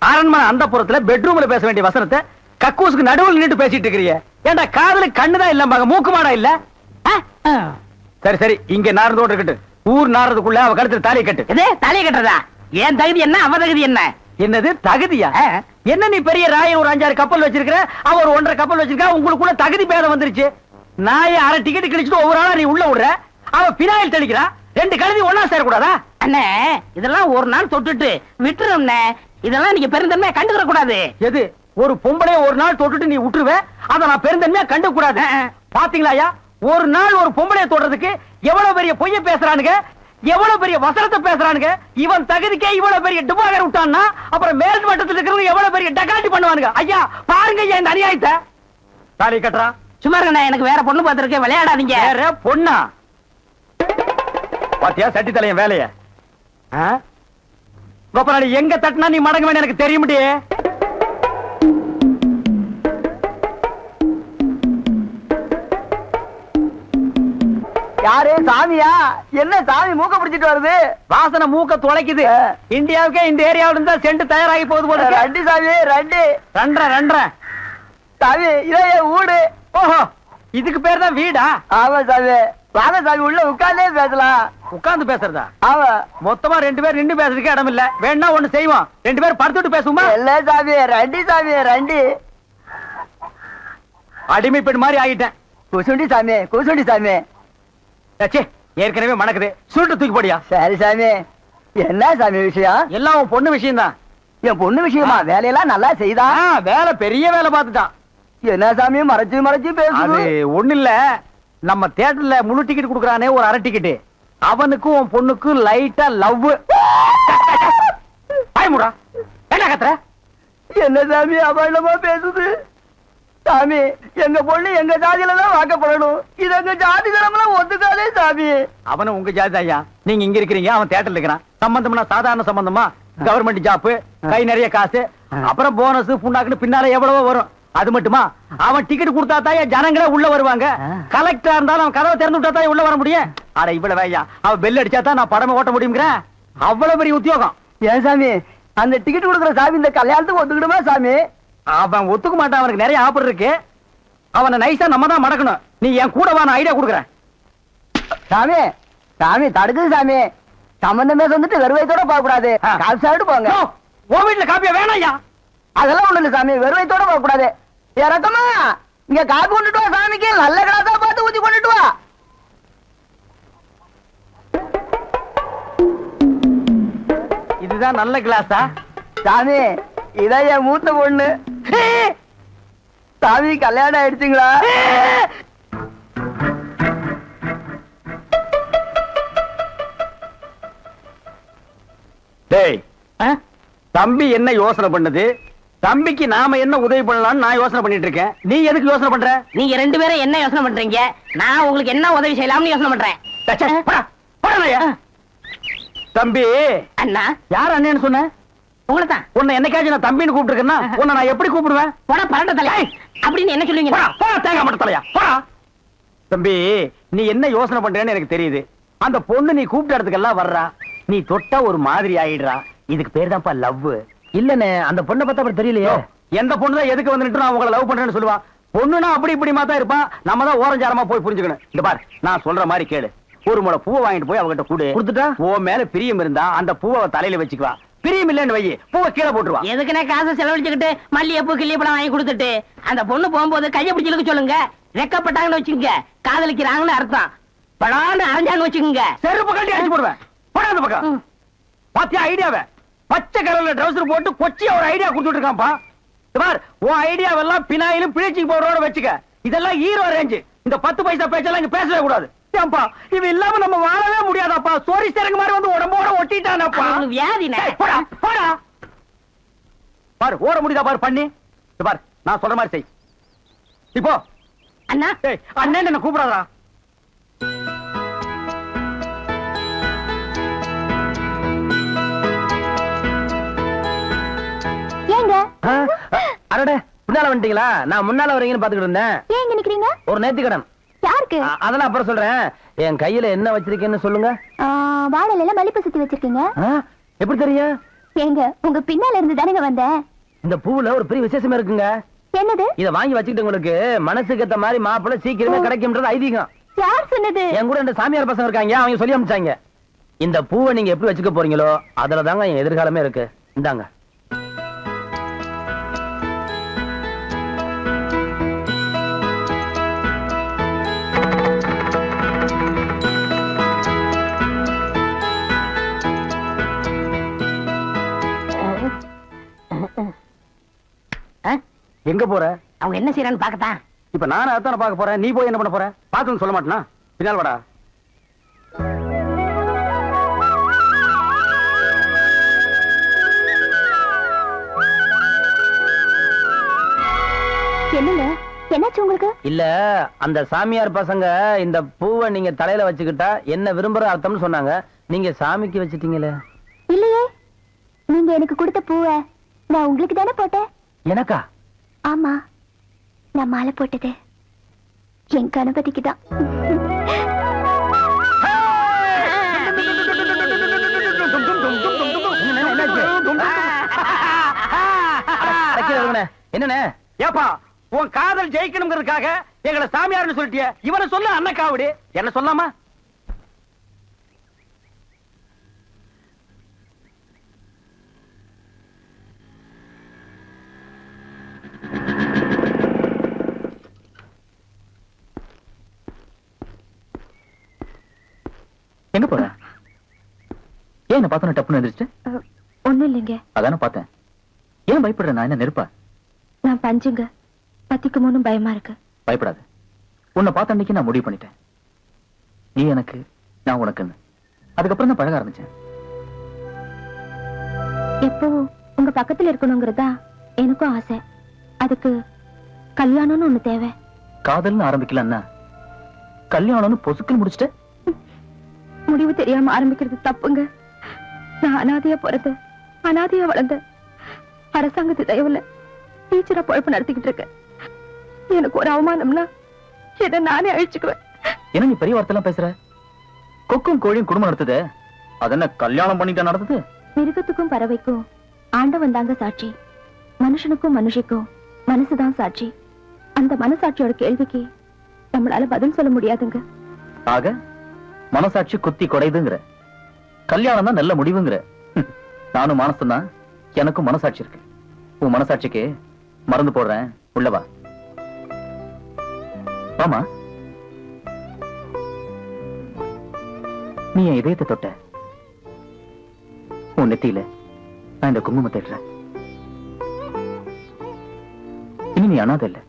அரண்மனை அந்த புறத்துல பெட்ரூம்ல பேச வேண்டிய வசனத்தை கக்கூசுக்கு நடுவில் நின்று பேசிட்டு இருக்கிறீங்க. ஏன்டா காதுல கண்ணுதான் இல்ல மக மூக்கு மாடா இல்ல? சரி சரி இங்க நாரதோடு இருக்கட்டும். ஊர் நாரதுக்குள்ள அவ கழுத்துல தாலியை கட்டு. எது தலையை கட்டுறதா? ஏன் தகுதி என்ன, அவ தகுதி என்ன? என்னது தகுதியா? என்ன நீ பெரிய ராய ஒரு 5-6 கப்பல் வச்சிருக்கிற, அவ ஒரு 1.5 கப்பல் வச்சிருக்கா, உங்களுக்குள்ள தகுதி பேதம் வந்துருச்சு. நாய அரை டிக்கெட் கிழிச்சிட்டு ஒவ்வொரு ஆளா நீ உள்ள விடுற, அவ பினாயில் தெளிக்கிறா. 2 கழுதி ஒன்னா சேரக்கூடாதா? அண்ணே இதெல்லாம் ஒரு நாள் தொட்டுட்டு விட்டுரும்ண்ணே. இதெல்லாம் நீங்க பெருந்தன்மையா கண்டுக்கிற கூடாது. எது ஒரு பொம்பளைய ஒரு நாள் தொட்டுட்டு நீ விட்டுருவ, அத நான் பெருந்தன்மையா கண்டு கூடாது. பாத்தீங்களா ஐயா, ஒரு நாள் ஒரு பொம்பளைய தொடுறதுக்கு எவ்வளவு பெரிய பொய்ய பேசுறானுங்க, எவ்வளவு பெரிய வசனத்தை பேசுறானுங்க. இவன் தகுதிக்கே இவ்வளவு பெரிய டிபாகர் விட்டான்னா அப்புறம் மேல் மட்டத்தில் இருக்கிறவங்க எவ்வளவு பெரிய டகாட்டி பண்ணுவானுங்க. ஐயா பாருங்க ஐயா இந்த அநியாயத்தை. தாலி கட்டுறா. சும்மா இருக்கண்ணே, எனக்கு வேற பொண்ணு பார்த்திருக்கேன், விளையாடாதீங்க. வேற பொண்ணா? பாத்தியா சட்டி தலையன் வேலைய? கோபராணி எங்க தட்டினா நீ மடங்க வேணும் எனக்கு தெரிய முடியே. யாரு சாமியா? என்ன சாமி மூக்க பிடிச்சிட்டு வருது? வாசனை மூக்க துளைக்குது. இந்தியாவுக்கே இந்த ஏரியாவில இருந்தா செண்டு தயாராகி போகுது போல. ரெண்டு சாமி ரெண்டு. ரெண்டரை சாமி இதே வீடு. ஓஹோ இதுக்கு பேர் தான் வீடா? ஆமா சாமி. வாங்க சாமி உள்ள உட்கார்ந்தே பேசலாம். உட்கார்ந்து பேசுறதா? ஆமா. மொத்தமா 2 பேர் நின்று பேசுறதுக்கு இடம் இல்ல. வேணா ஒண்ணு செய்வோம், 2 பேர் படுத்துட்டு பேசுவோமா? இல்ல சாமி ரெண்டு சாமி ரெண்டு. அடிமை பெண் மாதிரி ஆகிட்டேன். குசுண்டி சாமி குசுண்டி சாமி. ஏற்கனவே மணக்குது, சுருட்டு தூக்கி போடியா. சரி சாமி. என்ன சாமி விஷயம்? எல்லாம் உன் பொண்ணு விஷயம் தான். என் பொண்ணு விஷயமா? வேலையெல்லாம் நல்லா செய்தா? வேலை பெரிய வேலை பார்த்துட்டான். என்ன சாமி மறைச்சு மறைச்சு அது பேசுது? ஒண்ணு இல்ல, நம்ம தியேட்டர்ல முழு டிக்கெட் குடுக்கறானே ஒரு அரை டிக்கெட், அவனுக்கும் உன் பொண்ணுக்கும் லைட்டா லவ். பயமுடா என்ன கத்துற? என்ன சாமி அபண்டமா பேசுது? சாமி எங்க பொண்ணு எங்க ஜாதியில தான் வாக்கப்படணும். இது எங்க ஜாதி தரம்லாம் ஒத்துக்காதே சாமி. அவனும் உங்க ஜாதி ஐயா. நீங்க இங்க இருக்கிறீங்க, அவன் தியேட்டர்ல இருக்கிறான். சம்பந்தம்னா சாதாரண சம்பந்தமா? கவர்மெண்ட் ஜாப், கை நிறைய காசு, அப்புறம் போனஸ் புண்ணாக்குன்னு பின்னால எவ்வளவோ வரும். அது மட்டுமா, அவன் டிக்கெட் கொடுத்தா தான் ஜனங்களே உள்ள வருவாங்க. கலெக்டரா இருந்தாலும் அவன் கதவை திறந்து விட்டா தான் உள்ள வர முடியும். அட இவ்வளவு ஐயா, அவன் பெல் அடிச்சா தான் நான் படமே ஓட்ட முடியுங்கிறேன். அவ்வளவு பெரிய உத்தியோகம். ஏன் சாமி அந்த டிக்கெட் கொடுக்குற சாமி இந்த கல்யாணத்துக்கு ஒத்துக்கிடுமா சாமி? அவன் ஒத்துக்க மாட்டான், அவனுக்கு நிறைய ஆஃபர் இருக்கு. அவனை நைஸா நம்ம தான் மடக்கணும். நீ என் கூட வா, நான் ஐடியா கொடுக்குறேன். சாமி சாமி தடுக்குது சாமி. சம்பந்தமே வந்துட்டு வெறுவைத்தோட போக கூடாது, காசு சாப்பிட்டு போங்க. உன் வீட்டுல காப்பியா வேணாம் ஐயா? அதெல்லாம் ஒண்ணு இல்ல சாமி, வெறுவைத்தோட போக கூடாது. இறக்கமா இங்க காப்பி கொண்டுட்டு வா சாமிக்கு, நல்ல கிளாஸா பார்த்து ஊத்தி கொண்டுட்டு வா. இதுதான் நல்ல கிளாஸா? சாமி இதான் என் மூத்த பொண்ணு. சாமி கல்யாணம் ஆயிடுச்சுங்களா? டேய், தம்பி என்ன யோசனை பண்ணுது? தம்பிக்கு நாம என்ன உதவி பண்ணலாம்னு நான் யோசனை பண்ணிட்டு இருக்கேன். நீ எதுக்கு யோசனை பண்ற? நீங்க 2 பேரும் என்ன யோசனை பண்றீங்க? நான் உங்களுக்கு என்ன உதவி செய்யலாம்னு யோசனை பண்றேன். தம்பி அண்ணா. யார் அண்ணன்னு சொன்ன? உங்களை தான். உன்னை என்னைக்காச்சும் நான் தம்பின்னு கூப்பிட்டுருக்கேன்னா உன்னை நான் எப்படி கூப்பிடுவேன்? போடா பரண்ட தலை அப்படின்னு என்ன சொல்லுவீங்க? போடா தேங்காய் மட்டும் தலையா போடா. தம்பி நீ என்ன யோசனை பண்றேன்னு எனக்கு தெரியுது. அந்த பொண்ணு நீ கூப்பிட்ட இடத்துக்கெல்லாம் வர்றா, நீ தொட்டா ஒரு மாதிரி ஆயிடுறா. இதுக்கு பேர் தான்ப்பா லவ். இல்லனே அந்த பொண்ணை பார்த்தா அப்படி தெரியலையே. எந்த பொண்ணு தான் எதுக்கு வந்துட்டு நான் உங்களை லவ் பண்றேன்னு சொல்லுவா? பொண்ணுனா அப்படி இப்படி தான் இருப்பான். நம்ம தான் ஓரஞ்சாரமா போய் புரிஞ்சுக்கணும். இந்த பாரு நான் சொல்ற மாதிரி கேளு. ஒரு முளை பூவை வாங்கிட்டு போய் அவகிட்ட கொடுத்துட்டா உன் மேல பிரியம் இருந்தா அந்த பூவை தலையில வச்சுக்குவா. பிரியம் இல்லன்னு வை, பூவை கீழே போட்டுருவா. எதுக்குன்னா காசை செலவழிச்சுக்கிட்டு மல்லிகைப்பூ கிள்ளிப்பழம் வாங்கி கொடுத்துட்டு அந்த பொண்ணு போகும்போது கையை பிடிச்சிருக்க சொல்லுங்க. ரெக்கப்பட்டாங்கன்னு வச்சுக்கோங்க, காதலிக்கிறாங்கன்னு அர்த்தம். படான்னு அரைஞ்சான்னு வச்சுக்கோங்க, செருப்பு கட்டி அடிச்சு போடுவேன். போடா அந்த பக்கம். பாத்தியா ஐடியாவை? பச்சை கலர்ல ட்ரவுசர் போட்டு கொச்சியா ஒரு ஐடியா கொடுத்துட்டு இருக்கான்ப்பா. பார் உன் ஐடியாவெல்லாம் பினாயிலும் பிளீச்சிங் பவுடரோட வச்சுக்க. இதெல்லாம் ஹீரோ ரேஞ்சு. இந்த 10 பைசா பேச்செல்லாம் இங்க பேசவே கூடாது. ஏன்பா இது இல்லாம நம்ம வாழவே முடியாதாப்பா? சோரி சேரங்க மாதிரி வந்து உடம்போட ஒட்டிட்டானப்பா. வியாதினே. போடா போடா. பாரு ஓட முடியுதா பாரு பண்ணி. பாரு நான் சொல்ற மாதிரி செய். இப்போ அண்ணா அண்ணன் என்ன கூப்பிடாதா? ஏங்க அடடே முன்னால வந்துட்டீங்களா? நான் முன்னால வரீங்கன்னு பாத்துக்கிட்டு இருந்தேன். ஏங்க நிக்கிறீங்க? ஒரு நேர்த்திக்கடன். யாருக்கு? அதெல்லாம் அப்புறம் சொல்றேன். என் கையில என்ன வச்சிருக்கேன்னு சொல்லுங்க. வாழையில மல்லிப்பூ சுத்தி வச்சிருக்கீங்க. எப்படி தெரியும்? ஏங்க உங்க பின்னால இருந்து தானங்க வந்தேன். இந்த பூவுல ஒரு பெரிய விசேஷம் இருக்குங்க. என்னது? இத வாங்கி வச்சுக்கிட்டு உங்களுக்கு மனசுக்கு ஏத்த மாதிரி மாப்பிள்ளை சீக்கிரமே கிடைக்கும்ன்றது ஐதீகம். யார் சொன்னது? என் கூட ரெண்டு சாமியார் பசங்க இருக்காங்க, அவங்க சொல்லி அனுப்பிச்சாங்க. இந்த பூவை நீங்க எப்படி வச்சுக்க போறீங்களோ அதுல தாங்க என் எதிர்காலமே இருக்கு. இந்தாங்க. எங்க போற? அவங்க என்ன செய்யறான்னு பாக்கத்தான். இப்ப நானும் அதான பார்க்க போறேன். நீ போய் என்ன பண்ண போற? பாத்துன்னு சொல்ல மாட்டேனா? பின்னால் வாடா. என்னங்க என்னாச்சு உங்களுக்கு? இல்ல அந்த சாமியார் பசங்க இந்த பூவை நீங்க தலையில வச்சுக்கிட்டா என்ன விரும்புற அர்த்தம்னு சொன்னாங்க. நீங்க சாமிக்கு வச்சிட்டீங்களே. இல்லையே, நீங்க எனக்கு கொடுத்த பூவை நான் உங்களுக்கு தானே போட்டேன். எனக்கா? ஆமா, நான் மாலை போட்டது என் கணபதிக்கு தான். என்னண்ணே? ஏப்பா உன் காதல் ஜெயிக்கணுங்கிறதுக்காக எங்களை சாமியார்னு சொல்லிட்டிய, இவனை சொல்ல அண்ணக்காவடி. என்ன சொல்லாமா? எங்க போற? ஏன் என்ன பார்த்தோன்னு டப்புன்னு எந்திரிச்சு? ஒண்ணும் இல்லைங்க. அதானே பார்த்தேன். ஏன் பயப்படுற? நான் என்ன நெருப்பா? நான் பஞ்சுங்க, பத்திக்குமோன்னு பயமா இருக்கு. பயப்படாது. உன்னை பார்த்த அன்னைக்கு நான் முடிவு பண்ணிட்டேன். நீ எனக்கு, நான் உனக்குன்னு. அதுக்கப்புறம் தான் பழக ஆரம்பிச்சேன். எப்பவும் உங்க பக்கத்துல இருக்கணுங்கிறதா எனக்கும் ஆசை. அதுக்கு கல்யாணம்னு ஒண்ணு தேவை. காதல்னு ஆரம்பிக்கலன்னா கல்யாணம்னு பொசுக்குன்னு முடிச்சிட்ட. முடிவு தெரியாம ஆரம்பிக்கிறது தப்புங்க. நான் அனாதையா பிறந்த, அனாதையா வளர்ந்த, அரசாங்கத்து தயவுல டீச்சரா பொழப்பு நடத்திக்கிட்டு இருக்கேன். எனக்கு ஒரு அவமானம்னா என்ன நானே அழிச்சுக்குவேன். என்ன நீ பெரிய வார்த்தை எல்லாம் பேசுற? கொக்கும் கோழியும் குடும்பம் நடத்துது, அது என்ன கல்யாணம் பண்ணிட்டு நடத்துது? மிருகத்துக்கும் பறவைக்கும் ஆண்டவன் தாங்க சாட்சி. மனுஷனுக்கும் மனுஷிக்கும் மனசுதான் சாட்சி. அந்த மனசாட்சியோட கேள்விக்கு நம்மளால பதில் சொல்ல முடியாதுங்க. ஆக மனசாட்சி குத்தி கொடைதுங்கிற, கல்யாணம் தான் நல்ல முடிவுங்கிற. நானும் மானசம்தான், எனக்கும் மனசாட்சி இருக்கு. உன் மனசாட்சிக்கு மருந்து போடுறேன், உள்ளவா. ஆமா, நீ என் இதயத்தை தொட்ட. உன் நெத்தியில நான் இந்த குங்குமத்தை இடுறேன். இனி நீ அனாதை இல்ல.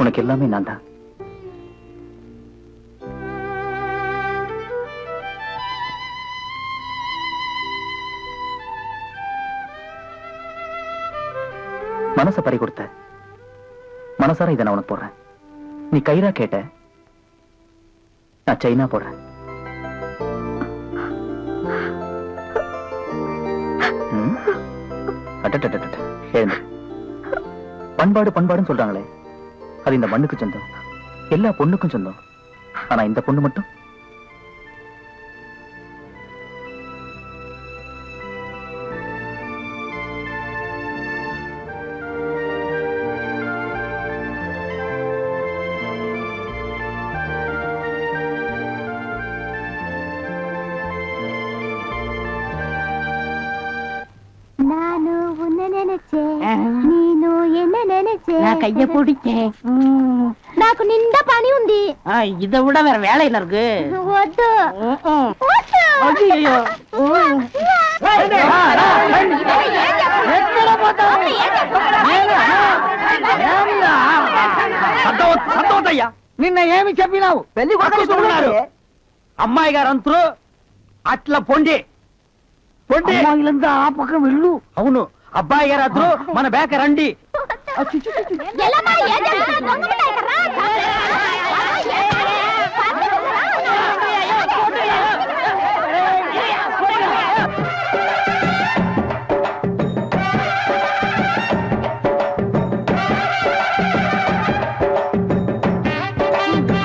உனக்கு எல்லாமே நான் தான். மனச பறி கொடுத்த, மனசார இதை நான் உனக்கு போடுறேன். நீ கயிறா கேட்ட, நான் சைனா போடுறேன். எழுந்து. பண்பாடு பண்பாடுன்னு சொல்றாங்களே, அது இந்த மண்ணுக்கு சொந்தம், எல்லா பொண்ணுக்கும் சொந்தம். ஆனா இந்த பொண்ணு மட்டும் நான் கைய பிடிச்சேன். నాకు నిండా పని ఉంది. இதை விட வேற வேலை என்ன இருக்கு? వద్దు. ஐயோ. సంతోషయ్యా నిన్న ఏమి చెప్పినావు? పెళ్లి కొడుకున్నారు. అమ్మాయి గారు అంతరు అట్లా పొండి పొండి అమ్మాయిలంతా ఆ పక్క వెళ్ళు. అవును, అబ్బాయి గారు అద్దరు మన బేక రండి. ఎల్లమ్మా, ఏం చేస్తున్నావు? దొంగ మిఠాయి కర్రా?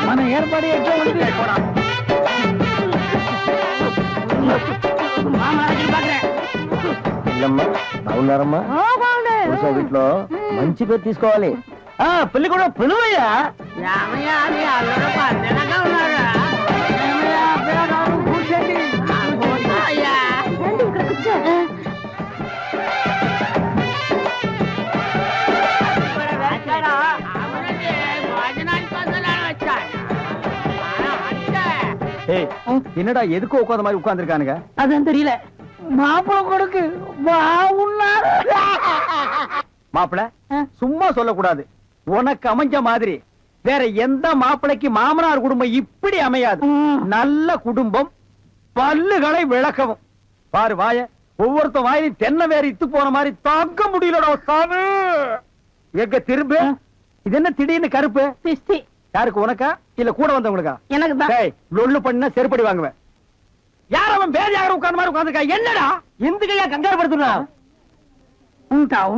మన ఏర్పాటు ఎట్లా ఉంది? బాగున్నారమ్మా వీటిలో మంచి పేరు తీసుకోవాలి పెళ్లి కూడా పిలువయ్యా என்னடா எதுக்கு உட்காந்த மாதிரி உட்கார்ந்துருக்கானுங்க அதான் தெரியல மாப்பிள கொடுக்கு பாவுன்னாரு. மாப்பிள சும்மா சொல்லக்கூடாது. உனக்கு அமைஞ்ச மாதிரி வேற எந்த மாப்பிளைக்கு மாமனார் குடும்பம் இப்படி அமையாது. நல்ல குடும்பம், பல்லுகளை விளக்கவும். பாரு வாய, ஒவ்வொருத்த வாயிலும் தென்னை வேற இத்து போன மாதிரி தாக்க முடியலடா சாமி. எங்க திரும்ப இது என்ன திடீர்னு கருப்பு? யாருக்கு, உனக்கா இல்ல கூட வந்தவங்களுக்கா? எனக்கு தான். லொல்லு பண்ண செருப்படி வாங்குவேன். யார் அவன் பேர் யாரும் உட்கார்ந்த மாதிரி உட்கார்ந்துருக்கா? என்னடா இந்த கையா கங்காரு படுத்துனா?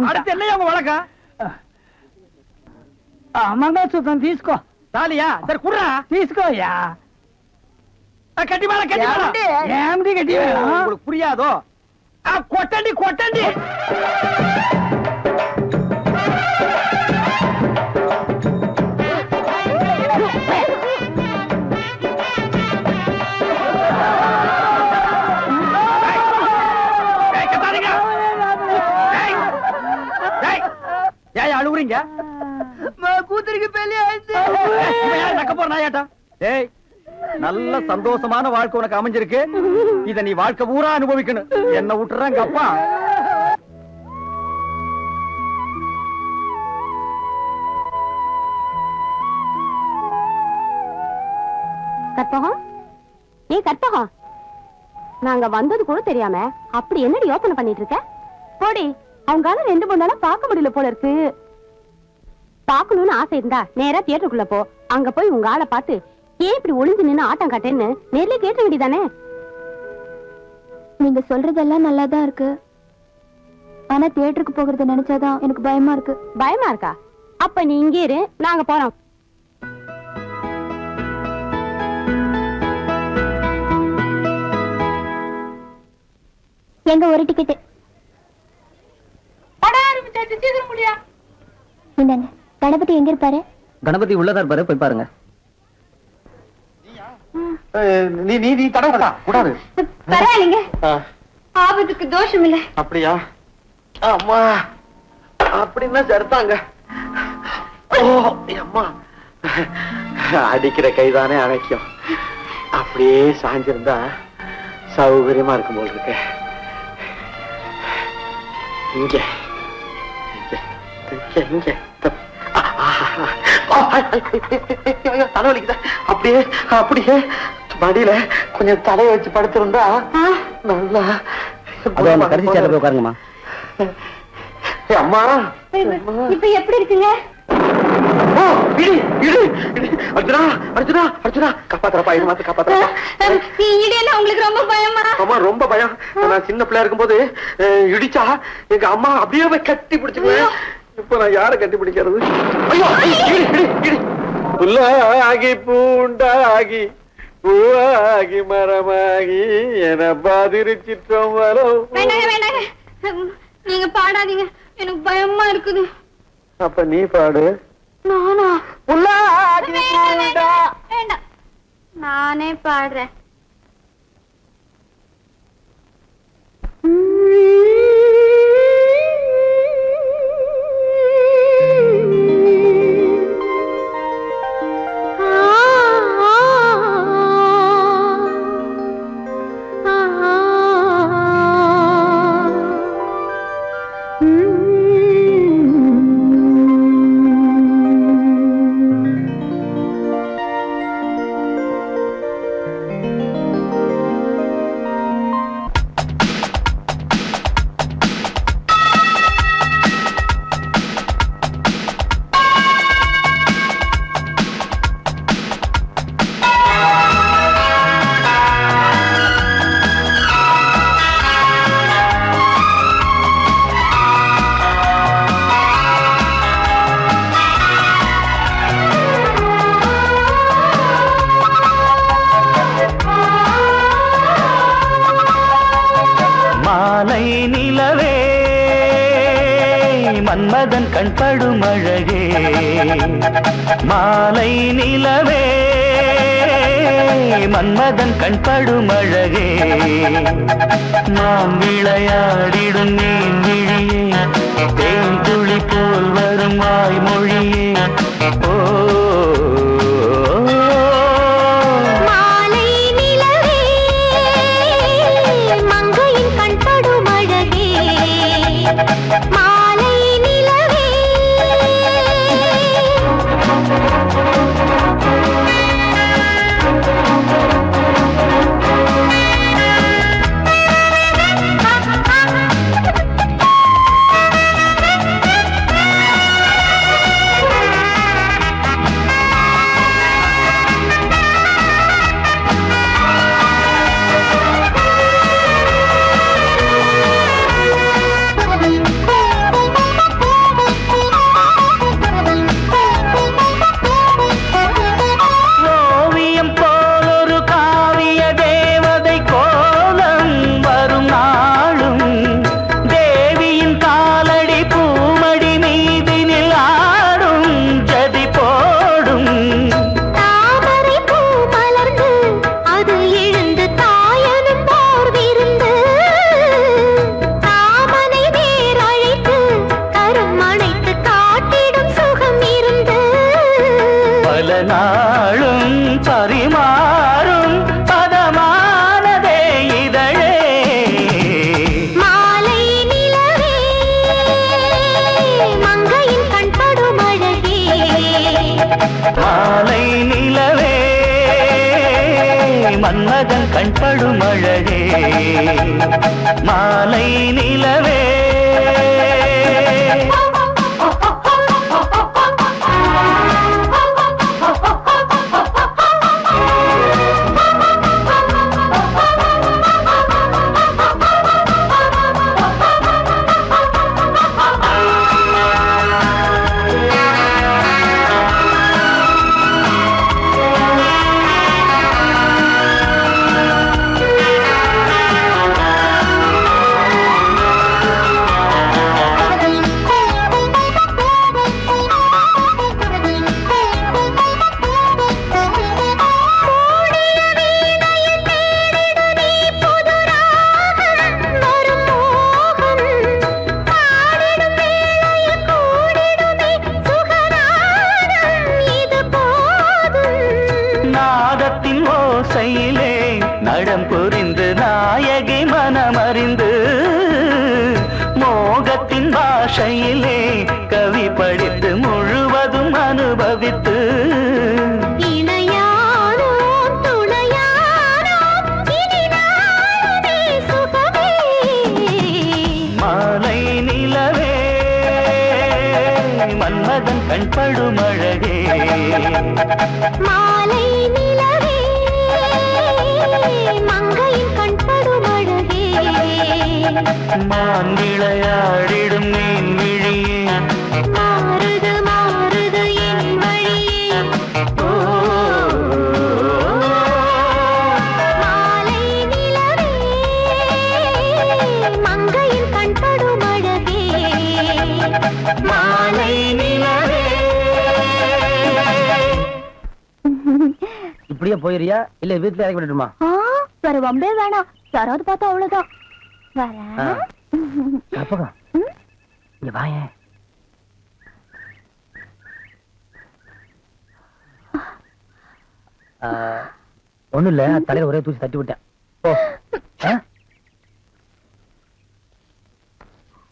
அடுத்து என்னையா உங்க வழக்கா? మంగళసూత్రం తీసుకో. தாலியா? சரி குடுறா. తీసుకోయా. கட்டி மேல கட்டி மேல. ఏమిటి గట్టి உங்களுக்கு புரியாதோ? கொட்டண்டி கொட்டண்டி. ஏன் அழுகுறீங்க? కూతురికి పెళ్లి అయితే நக்க போற நாயாட்டா. ஏய், நல்ல சந்தோஷமான வாழ்க்கை உனக்கு அமைஞ்சிருக்கு. இத நீ வாழ்க்கை பூரா அனுபவிக்கணும். என்ன விட்டுறாங்க அப்பா. கற்பகம், ஏ கற்பகம், நாங்க வந்தது கூட தெரியாம அப்படி என்னடி யோசனை பண்ணிட்டு இருக்க? போடி, அவங்களால 2-3 நாளா பார்க்க முடியல போல இருக்கு. பாக்கணும்னு ஆசை இருந்தா நேரா தியேட்டருக்குள்ள போ. அங்க போய் உங்க ஆளை பார்த்து ஏன் இப்படி ஒளிஞ்சு நின்னு ஆட்டம் காட்டேன்னு நேர்ல கேட்ட வேண்டியதானே? நீங்க சொல்றதெல்லாம் நல்லாதான் இருக்கு. ஆனா தியேட்டருக்கு போகிறத நினைச்சாதான் எனக்கு பயமா இருக்கு. பயமா இருக்கா? அப்ப நீ இங்கே இரு, நாங்க போறோம். எங்க ஒரு டிக்கெட் இந்தாங்க. கணபதி எங்க இருப்பாரு? கணபதி உள்ளதா இருப்பாரு, போய் பாருங்க. நீ நீ நீ தடவை கூடாது. பரவாயில்லைங்க, ஆபத்துக்கு தோஷம் இல்ல. அப்படியா? அம்மா அப்படின்னா சரிதாங்க. ஓ அம்மா, அடிக்கிற கைதானே அணைக்கும். அப்படியே சாஞ்சிருந்தா சௌகரியமா இருக்கும் போல் இருக்கு. இங்க இங்க தலைவலிக்குதா? அப்படியே அப்படியே மடியில கொஞ்சம் தலையை வச்சு படுத்திருந்தா நல்லா. கடைசி சேர போய் உட்காருங்கம்மா. அம்மா இப்ப எப்படி இருக்குங்க? அர்ஜுனா அர்ஜுனா அர்ஜுனா, காப்பாத்துறப்பா, இது மாத்து காப்பாத்துறப்பா. இடையில உங்களுக்கு ரொம்ப பயமா? அம்மா ரொம்ப பயம். நான் சின்ன பிள்ளையா இருக்கும்போது இடிச்சா எங்க அம்மா அப்படியே போய் கட்டி பிடிச்சுக்குவேன். இப்ப நான் யார கட்டி பிடிக்கிறது? ஐயோ, புல்லாகி பூண்டாகி பூவாகி மரமாகி என பாதிரிச்சிட்டோம் வரும். வேண்டாங்க வேண்டாங்க, நீங்க பாடாதீங்க, எனக்கு பயமா இருக்குது. அப்ப நீ பாடு. நானா? புல்லாகி பூண்டா. வேண்டாம், நானே பாடுறேன். மன்மதன் கண்படும் அழகே மாலை நிலவே மன்மதன் கண்படும் அழகே நாம் விளையாடிடும் நீன் விழியே தேன் துளி போல் வரும் வாய்மொழியே ஓ மாலை நிலவே மங்கையின் கண்படும் அழகே மாலை நிலவே ஓவியம் போலொரு காவிய தேவதை கோலம் வரும் நாளும் தேவியின் காலடி பூமடி மீதினில் ஆடும் ஜதி போடும் தாமரை பூ மலர்ந்து அது எழுந்து தாயனும் போர் விருந்து தாமனை நேர் அழைத்து கரம் அணைத்து காட்டிடும் சுகம் இருந்து பல நாளும் பரிமாறும் பதமானதே இதழே மாலை நிலவே மங்கையின் கண்படும் அழகே மாலை நிலவே மன்மதன் கண்படும் அழகே மாலை நிலவே நாதத்தின் ஓசையிலே நடம் புரிந்து நாயகி மனமறிந்து மோகத்தின் பாஷையிலே கவி படித்து முழுவதும் அனுபவித்து இணையானோம் துணையானோம் இனி நாளுமே சுகமே மாலை நிலவே மன்மதன் கண்படும் அழகே மாலை நிலவே மங்கையின் கண்படும் அழகே மான் விளையாடிடும் மீன் விழியே மாறுது மாறுது என் வழியே ஓ மாலை நிலவே மங்கையின் கண்படும் அழகே மாலை நிலவே இப்படியே போயிரியா இல்ல வீட்டுல இறக்கி விட்டுட்டுமா? வேற வம்பே வேணாம், யாராவது பார்த்தா அவ்வளவுதான். வரேன். கற்பகம் இங்க வாயேன். ஒண்ணும் இல்ல, தலையில ஒரே தூசி தட்டி விட்டேன். ஓ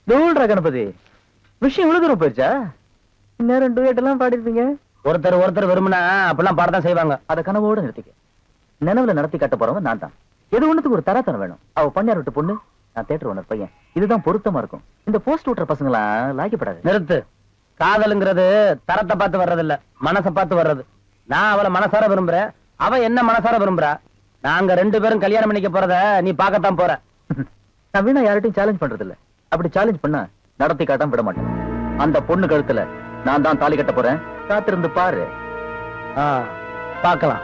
தூள்ரா கணபதி, விஷயம் இவ்வளவு தூரம் போயிடுச்சா? இன்னும் டூயட் எல்லாம் பாடிருப்பீங்க. ஒருத்தர் விரும்பினா அப்படிலாம் பாடத்தான் செய்வாங்க. அத கனவோட நிறுத்திக்க. நினைவுல நடத்தி காட்ட போறவன் நான் தான். எது ஒண்ணுத்துக்கு ஒரு தராத்தனம் வேணும். அவ பண்ணையார் விட்டு பொண்ணு, நான் தேட்டர் ஓனர் பையன். இதுதான் பொருத்தமா இருக்கும். இந்த போஸ்ட் ஓட்டுற பசங்களாம் லாய்க்கப்படாது. நிறுத்து. காதலுங்கிறது தரத்தை பார்த்து வர்றதில்ல, மனசை பார்த்து வர்றது. நான் அவளை மனசார விரும்புறேன், அவ என்ன மனசார விரும்புறா. நாங்க 2 பேரும் கல்யாணம் பண்ணிக்க போறத நீ பார்க்கத்தான் போற. நான் வீணா யார்கிட்டயும் சேலஞ்ச் பண்றது இல்ல. அப்படி சேலஞ்ச் பண்ணா நடத்தி காட்டாம விட மாட்டேன். அந்த பொண்ணு கழுத்துல நான் தான் தாலி கட்ட போறேன். காத்திருந்து பாரு. பார்க்கலாம்.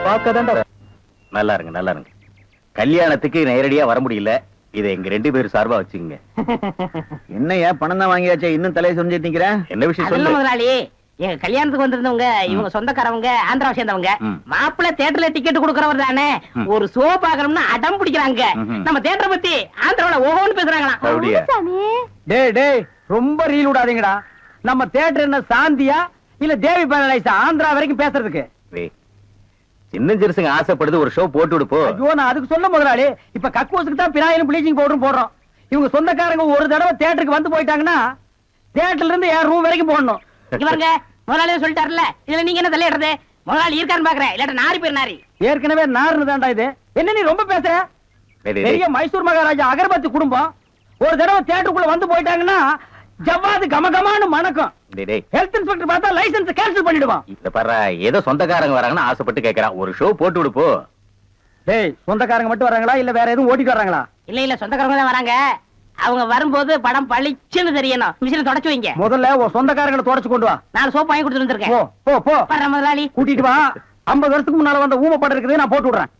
பார்க்கதான்டா. நல்லா இருங்க, நல்லா இருங்க. கல்யாணத்துக்கு நேரடியா வர முடியல, இதை எங்க 2 பேரும் சார்பா வச்சுக்கங்க. என்னையா பணம் தான் வாங்கியாச்சே இன்னும் தலையை சொரிஞ்சிட்டு நிக்கிறேன். என்ன விஷயம் அதுல சொல்லு. முதலாளி எங்க கல்யாணத்துக்கு வந்திருந்தவங்க இவங்க சொந்தக்காரவங்க ஆந்திராவை சேர்ந்தவங்க. மாப்பிள்ளை தியேட்டர்ல டிக்கெட் கொடுக்கறவர் தானே, ஒரு ஷோ பாக்கணும்னு அடம் பிடிக்கிறாங்க. நம்ம தியேட்டரை பத்தி ஆந்திராவில ஓஹோன்னு பேசுறாங்களாம். அப்படியா? டேய் ரொம்ப ரீல் விடாதீங்கடா. நம்ம தியேட்டர் என்ன சாந்தியா இல்ல தேவி பேரலைஸா ஆந்திரா வரைக்கும் பேசுறதுக்கு? சின்ன சிறுசுங்க ஆசைப்படுது, ஒரு ஷோ போட்டு விடுப்போ. ஐயோ நான் அதுக்கு சொல்ல முதலாளி, இப்ப கக்கூசுக்கு தான் பினாயிலும் ப்ளீச்சிங் பவுடரும் போடுறோம். இவங்க சொந்தக்காரங்க ஒரு தடவை தியேட்டருக்கு வந்து போயிட்டாங்கன்னா தியேட்டர்ல இருந்து என் ரூம் வரைக்கும் போடணும். இவங்க முதலாளியே சொல்லிட்டாருல, இதுல நீங்க என்ன தலையிடுறது? முதலாளி இருக்கான்னு பாக்குறேன், இல்லாட்ட நாரி பேர் நாரி. ஏற்கனவே நார்னு தான்டா இது. என்ன நீ ரொம்ப பேசுற? பெரிய மைசூர் மகாராஜா அகர்பத்தி குடும்பம் ஒரு தடவை தியேட்டருக்குள்ள வந்து போயிட்டாங்கன்னா ஜவ்வாது கமகமான்னு மணக்கும். ஹெல்த் இன்ஸ்பெக்டர் பார்த்தா லைசென்ஸ் கேன்சல் பண்ணிடுவான். இத பாரு, ஏதோ சொந்தக்காரங்க வராங்கன்னு ஆசைப்பட்டு கேக்குறான், ஒரு ஷோ போட்டு விடுப்போ. டேய் சொந்தக்காரங்க மட்டும் வராங்களா இல்ல வேற எதுவும் ஓட்டிட்டு வராங்களா? இல்ல சொந்தக்காரங்க தான் வராங்க. அவங்க வரும்போது படம் பளிச்சுன்னு தெரியணும். மிஷினை தொடச்சு வைங்க. முதல்ல உன் சொந்தக்காரங்களை தொடச்சு கொண்டு வா. 4 சோப்பு வாங்கி கொடுத்துட்டு வந்திருக்கேன். போ போ வர்ற முதலாளி. கூட்டிட்டு வா. 50 வருஷத்துக்கு முன்னால வந்த ஊமை படம் இருக்குது, நான் போட்டு விடுறேன்.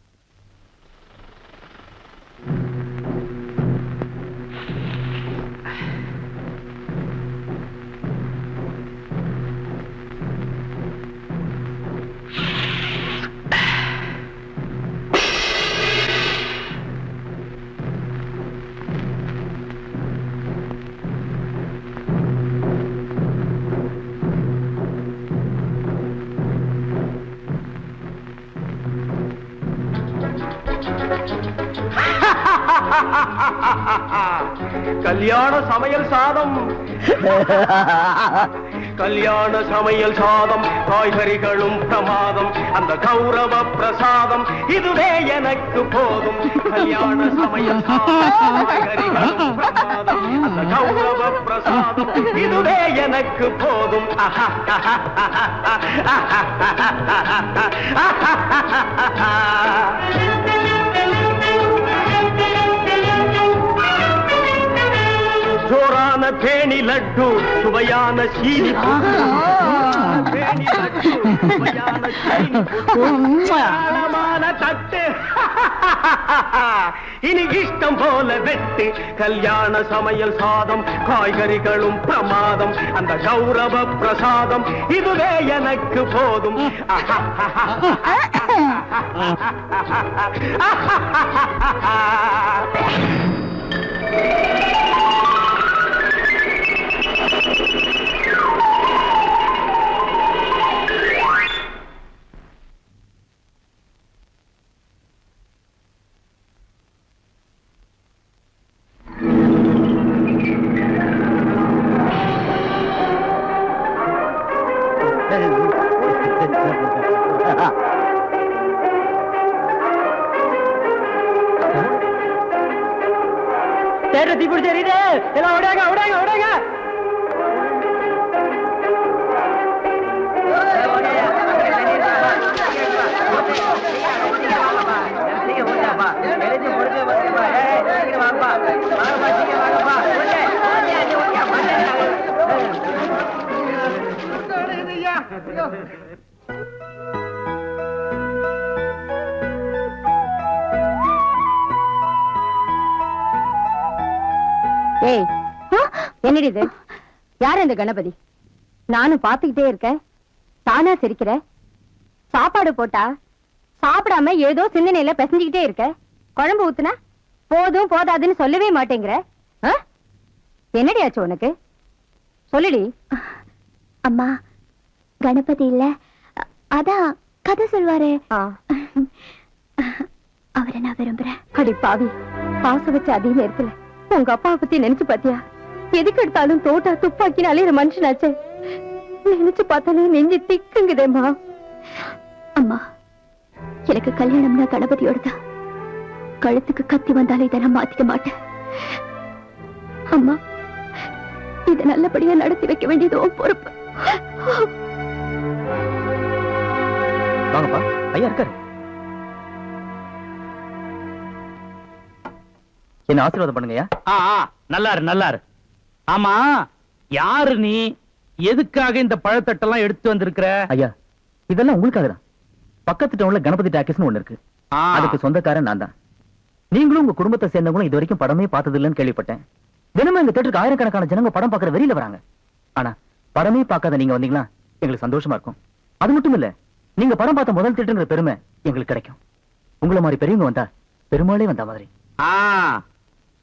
கல்யாண சமையல் சாதம், கல்யாண சமையல் சாதம், காய்கறிகளும் பிரமாதம், அந்த கௌரவ பிரசாதம் இதுவே எனக்கு போதும். கல்யாண சமையல் சாதம், காய்கறிகளும் பிரமாதம், அந்த கௌரவ பிரசாதம் இதுவே எனக்கு போதும். ஜோரான பேணி லட்டு, சுவையான சீனி தட்டு, இனி இஷ்டம் போல வெட்டு. கல்யாண சமையல் சாதம், காய்கறிகளும் பிரமாதம், அந்த கௌரவ பிரசாதம் இதுவே எனக்கு போதும். தீ பிடிச்ச எல்லாம் ஓடாங்க ஓடாங்க ஓடாங்க. ஏய் என்னடி இது? யார் இந்த கணபதி? நானும் பாத்துக்கிட்டே இருக்கேன், தானா சிரிக்கிற. சாப்பாடு போட்டா சாப்பிடாம ஏதோ சிந்தனையில பிசைஞ்சுக்கிட்டே இருக்க. குழம்பு ஊத்துனா போதும் போதாதுன்னு சொல்லவே மாட்டேங்கிற. என்னடி ஆச்சு உனக்கு? சொல்லுடி. அம்மா கணபதி இல்ல, அதான் கதை சொல்வாரு, அவரை நான் விரும்புறேன். அடி பாவி, பாச வச்ச அதே நேரத்துல உங்க அப்பாவை பத்தி நினைச்சு பாத்தியா? எதுக்கு எடுத்தாலும் தோட்டா துப்பாக்கின்னு அலையிற மனுஷனாச்சே. நினைச்சு பார்த்தாலே நெஞ்சு திக்குங்குதேம்மா. அம்மா எனக்கு கல்யாணம்னா கணபதியோட தான். கழுத்துக்கு கத்தி வந்தாலே இதை நான் மாத்திக்க மாட்டேன். அம்மா இதை நல்லபடியா நடத்தி வைக்க வேண்டியது உன் பொறுப்பு. வாங்கப்பா, ஐயா இருக்காரு. என்ன ஆசீர்வாதம் பண்ணுங்கய்யா. நல்லாரு நல்லாரு. ஆமா, யாரு நீ? எதுக்காக இந்த பழத்தட்டெல்லாம் எடுத்து வந்திருக்கிற? ஐயா இதெல்லாம் உங்களுக்காக தான். பக்கத்து டவுன்ல கணபதி டாக்கீஸ்னு ஒண்ணு இருக்கு, அதுக்கு சொந்தக்காரன் நான் தான். நீங்களும் உங்க குடும்பத்தை சேர்ந்தவங்களும் இது வரைக்கும் படமே பார்த்தது இல்லைன்னு கேள்விப்பட்டேன். தினமும் எங்க தேட்டருக்கு ஆயிரக்கணக்கான ஜனங்க படம் பார்க்கற வெளியில வராங்க. ஆனா படமே பார்க்காத நீங்க வந்தீங்களா எங்களுக்கு சந்தோஷமா இருக்கும். அது மட்டும் இல்ல, நீங்க படம் பார்த்த முதல் தேட்டருங்கிற பெருமை எங்களுக்கு கிடைக்கும். உங்களை மாதிரி பெரியவங்க வந்தா பெருமாளே வந்த மாதிரி.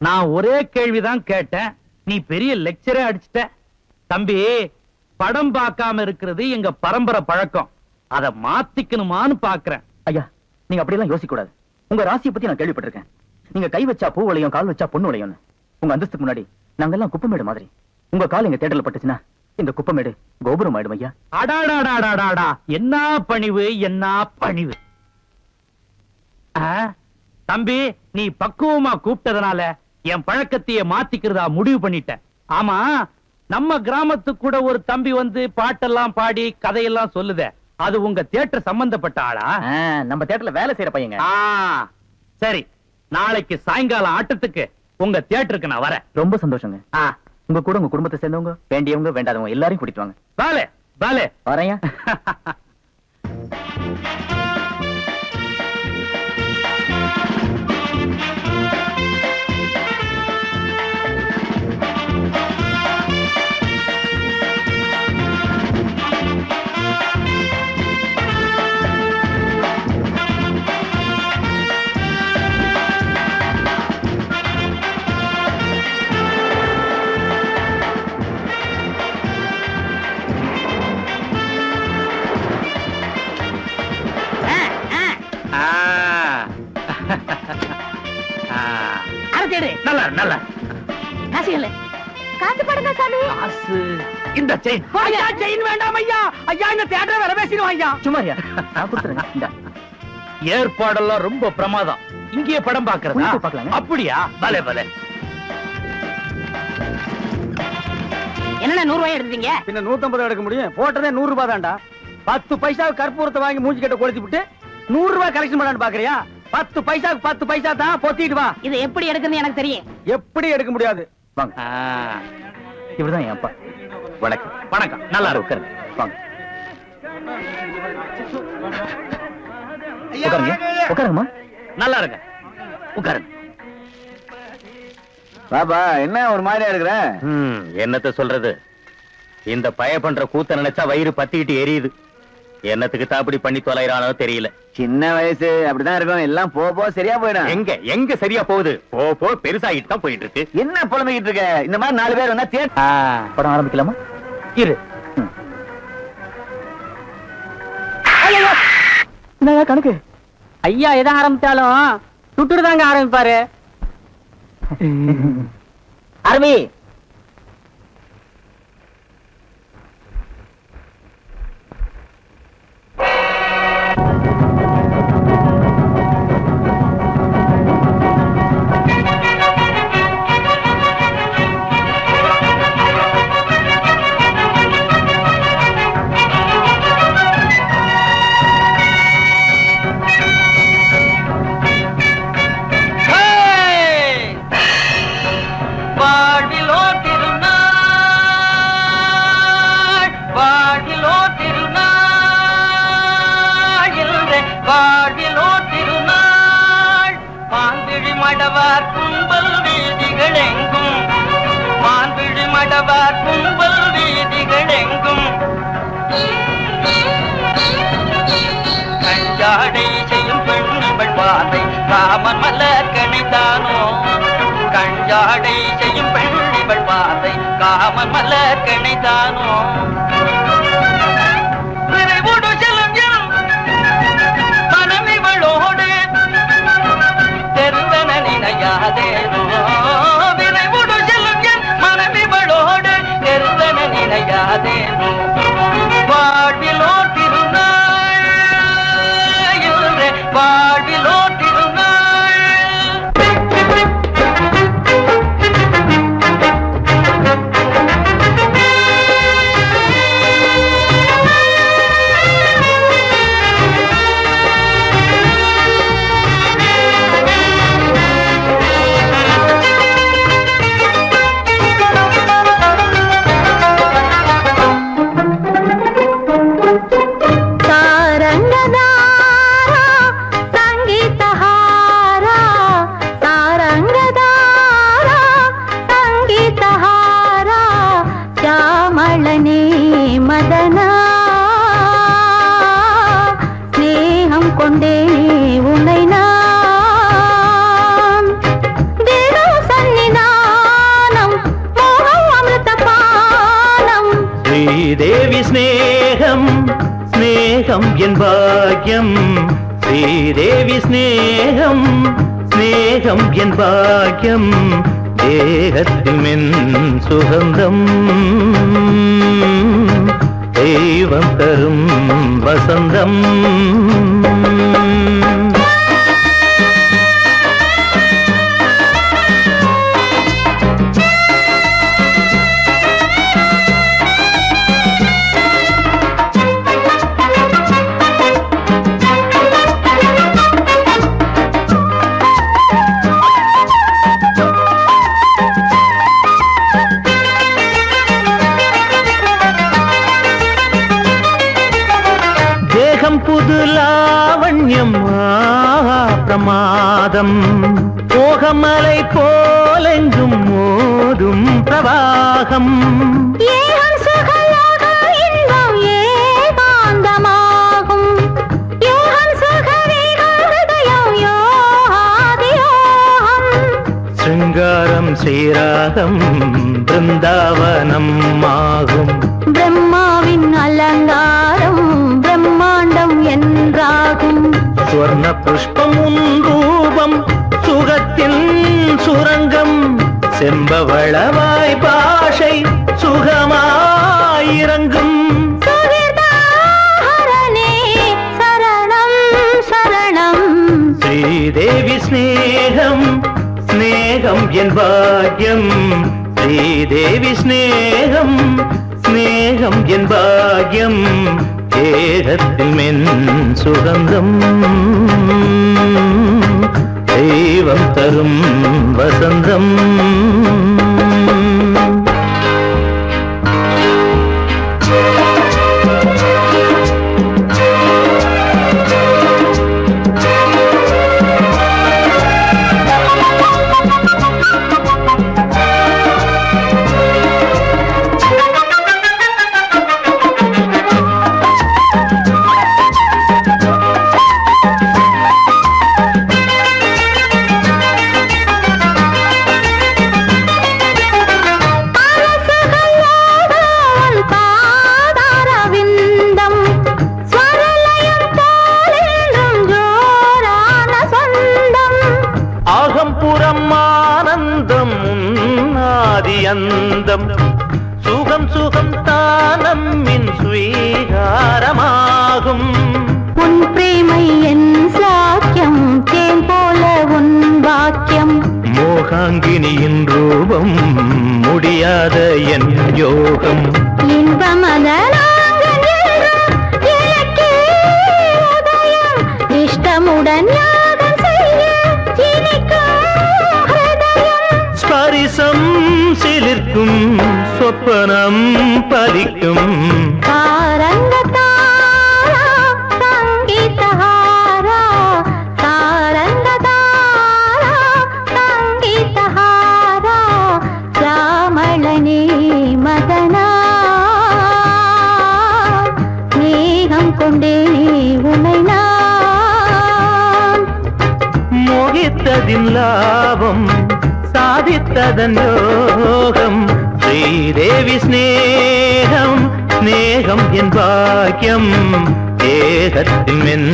நான் ஒரே கேள்விதான் கேட்டேன், நீ பெரிய லெக்சரே அடிச்சிட்ட. தம்பி, படம் பார்க்காம இருக்கிறது எங்க பரம்பரை பழக்கம், அதை மாத்திக்கணுமான்னு பாக்குறேன். ஐயா, நீங்க அப்படியெல்லாம் யோசிக்க கூடாது. உங்க ராசியை பத்தி நான் கேள்விப்பட்டிருக்கேன். நீங்க கை வச்சா பூ வளையும், கால் வச்சா பொண்ணு வளையும். உங்க அந்தஸ்துக்கு முன்னாடி நாங்கெல்லாம் குப்பமேடு மாதிரி. உங்க கால் எங்க தேட்டர்ல பட்டுச்சுன்னா இந்த குப்பமேடு கோபுரம் ஆயிடும் ஐயா. அடாடாடாடாடா, என்ன பணிவு, என்ன பணிவு. தம்பி, நீ பக்குவமா கூப்பிட்டதுனால என் பழக்கத்தையே மாத்திக்கிறதா முடிவு பண்ணிட்டேன். ஆமா, நம்ம கிராமத்துக்கு கூட ஒரு தம்பி வந்து பாட்டெல்லாம் பாடி கதையெல்லாம் சொல்லுதே, அது உங்க தியேட்டர் சம்பந்தப்பட்ட ஆளா? நம்ம தியேட்டர்ல வேலை செய்யற பையங்க. சரி, நாளைக்கு சாயங்காலம் ஆட்டத்துக்கு உங்க தியேட்டருக்கு நான் வரேன். ரொம்ப சந்தோஷங்க. உங்க கூட உங்க குடும்பத்தை சேர்ந்தவங்க, வேண்டியவங்க வேண்டாதவங்க எல்லாரையும் கூட்டிட்டு வாங்க. பாலே பாலே வரையா. நல்லா நல்லா காசு படுங்க சாமி. காசு இந்த செயின். ஐயா, செயின் வேண்டாம் ஐயா. ஐயா, இந்த தியேட்டரை வேற பேசிடுவோம் ஐயா. சும்மா ஐயா, நான் கொடுத்துறேன். இந்த ஏற்பாடெல்லாம் ரொம்ப பிரமாதம். இங்கேயே படம் பாக்குறதா? பார்க்கலாங்க. அப்படியா? பலே பலே. என்ன 100 ரூபாய் எடுத்தீங்க? பின்ன 150 எடுக்க முடியும்? போட்டதே 100 ரூபாய் தான்டா. 10 பைசாவுக்கு கற்பூரத்தை வாங்கி மூஞ்சி கட்ட கொளுத்தி விட்டு 100 ரூபாய் கலெக்ஷன் பண்ணான்னு பாக்குறியா? 10 பைசாவுக்கு 10 பைசா தான், பொத்திட்டு வா. இது எப்படி எடுக்குன்னு எனக்கு தெரியும். எப்படி எடுக்க முடியாது? வாங்க. இவர்தான் என் அப்பா. வணக்கம். வணக்கம். நல்லா உட்காருங்க. வாங்க உட்காருங்க. உட்காருங்கம்மா. நல்லா இருங்க. உட்காருங்க. பாபா, என்ன ஒரு மாதிரியா இருக்கிற? என்னத்த சொல்றது, இந்த பய பண்ற கூத்த நினைச்சா வயிறு பத்திக்கிட்டு எரியுது. என்னத்துக்கு தான் அப்படி பண்ணி தொலைறானோ தெரியல. சின்ன வயசு அப்படிதான் இருக்கும், எல்லாம் போ சரியா போயிடும். எங்க எங்க சரியா போகுது? போ பெருசாகிட்டு தான் போயிட்டு இருக்கு. என்ன புலம்பிக்கிட்டு இருக்க? இந்த மாதிரி 4 பேர் வந்தா படம் ஆரம்பிக்கலாமா? இரு. கணக்கு ஐயா எதை ஆரம்பிச்சாலும் சுட்டுட்டு தாங்க ஆரம்பிப்பாரு. அரவி, கஞ்சாடை செய்யும் பெண்ணிவள் பாதை ராமன் மலர் கணைதானோ. கஞ்சாடை செய்யும் பெண்ணிவள் பாதை காமன் மலர் கணைதானோ. விரைவுடு செல்லும் என் மனமிவளோடு தெருவன நினையாதேனோ. விரைவுடு செல்லும் என் மனமிவளோடு தெருவன நினையாதேனோ. வாழ்விலோ திருநாள், வாழ்விலோ திருநாள். ஸ்ரீதேவி ஸ்நேகம் ஸ்நேகம் என் பாக்யம் ஸ்ரீதேவி ஸ்நேகம் ஸ்நேகம் என் பாக்யம் தேகத்தில் மென் சுகந்தம் தெய்வம் தரும் வசந்தம் புது லாவண்யம் பிரமாதம் போகமலை போலெங்கும் மோதும் பிரவாகம் சிங்காரம் ஸ்ரீராகம் பிருந்தாவனம் ஆகும் பிரம்மாவின் அலங்காரம் பிரம்மாண்டம் என்றாகும் சுவர்ண புஷ்பம் ரூபம் சுகத்தின் சுரங்கம் செம்பவளவாய் பாஷை சுகமாயிரங்கும் சரணம் சரணம் ஸ்ரீதேவி ஸ்நேகம் ஸ்நேகம் என் பாக்யம் ஸ்ரீதேவி ஸ்நேகம் ஸ்நேகம் என் பாக்யம் தேகத்தில் மென் சுகந்தம் தெய்வம் தரும் வசந்தம் அந்தம் சுகம் சுகம் தானம்மின் ஸ்வீகாரமாகும் உன் பிரேமை என் சாக்கியம் தேன் போல உன் வாக்கியம் மோகாங்கினியின் ரூபம் முடியாத என் யோகம் இன்பமதனாங்கள் இஷ்டமுடன் யாகம் செய்ய ஸ்பரிசம் சிலிர்க்கும் சொப்பனம் பலிக்கும் சாரங்கதாரா சங்கீதஹாரா சாரங்கதாரா சங்கீதஹாரா ராமளனே மதனா மேகம் கொண்டே உனை நான் மோகித்ததின் லாபம் சாதித்ததன் யோகம் ஸ்ரீதேவி ஸ்நேகம் ஸ்நேகம் என் பாக்கியம் தேகத்தின் மென்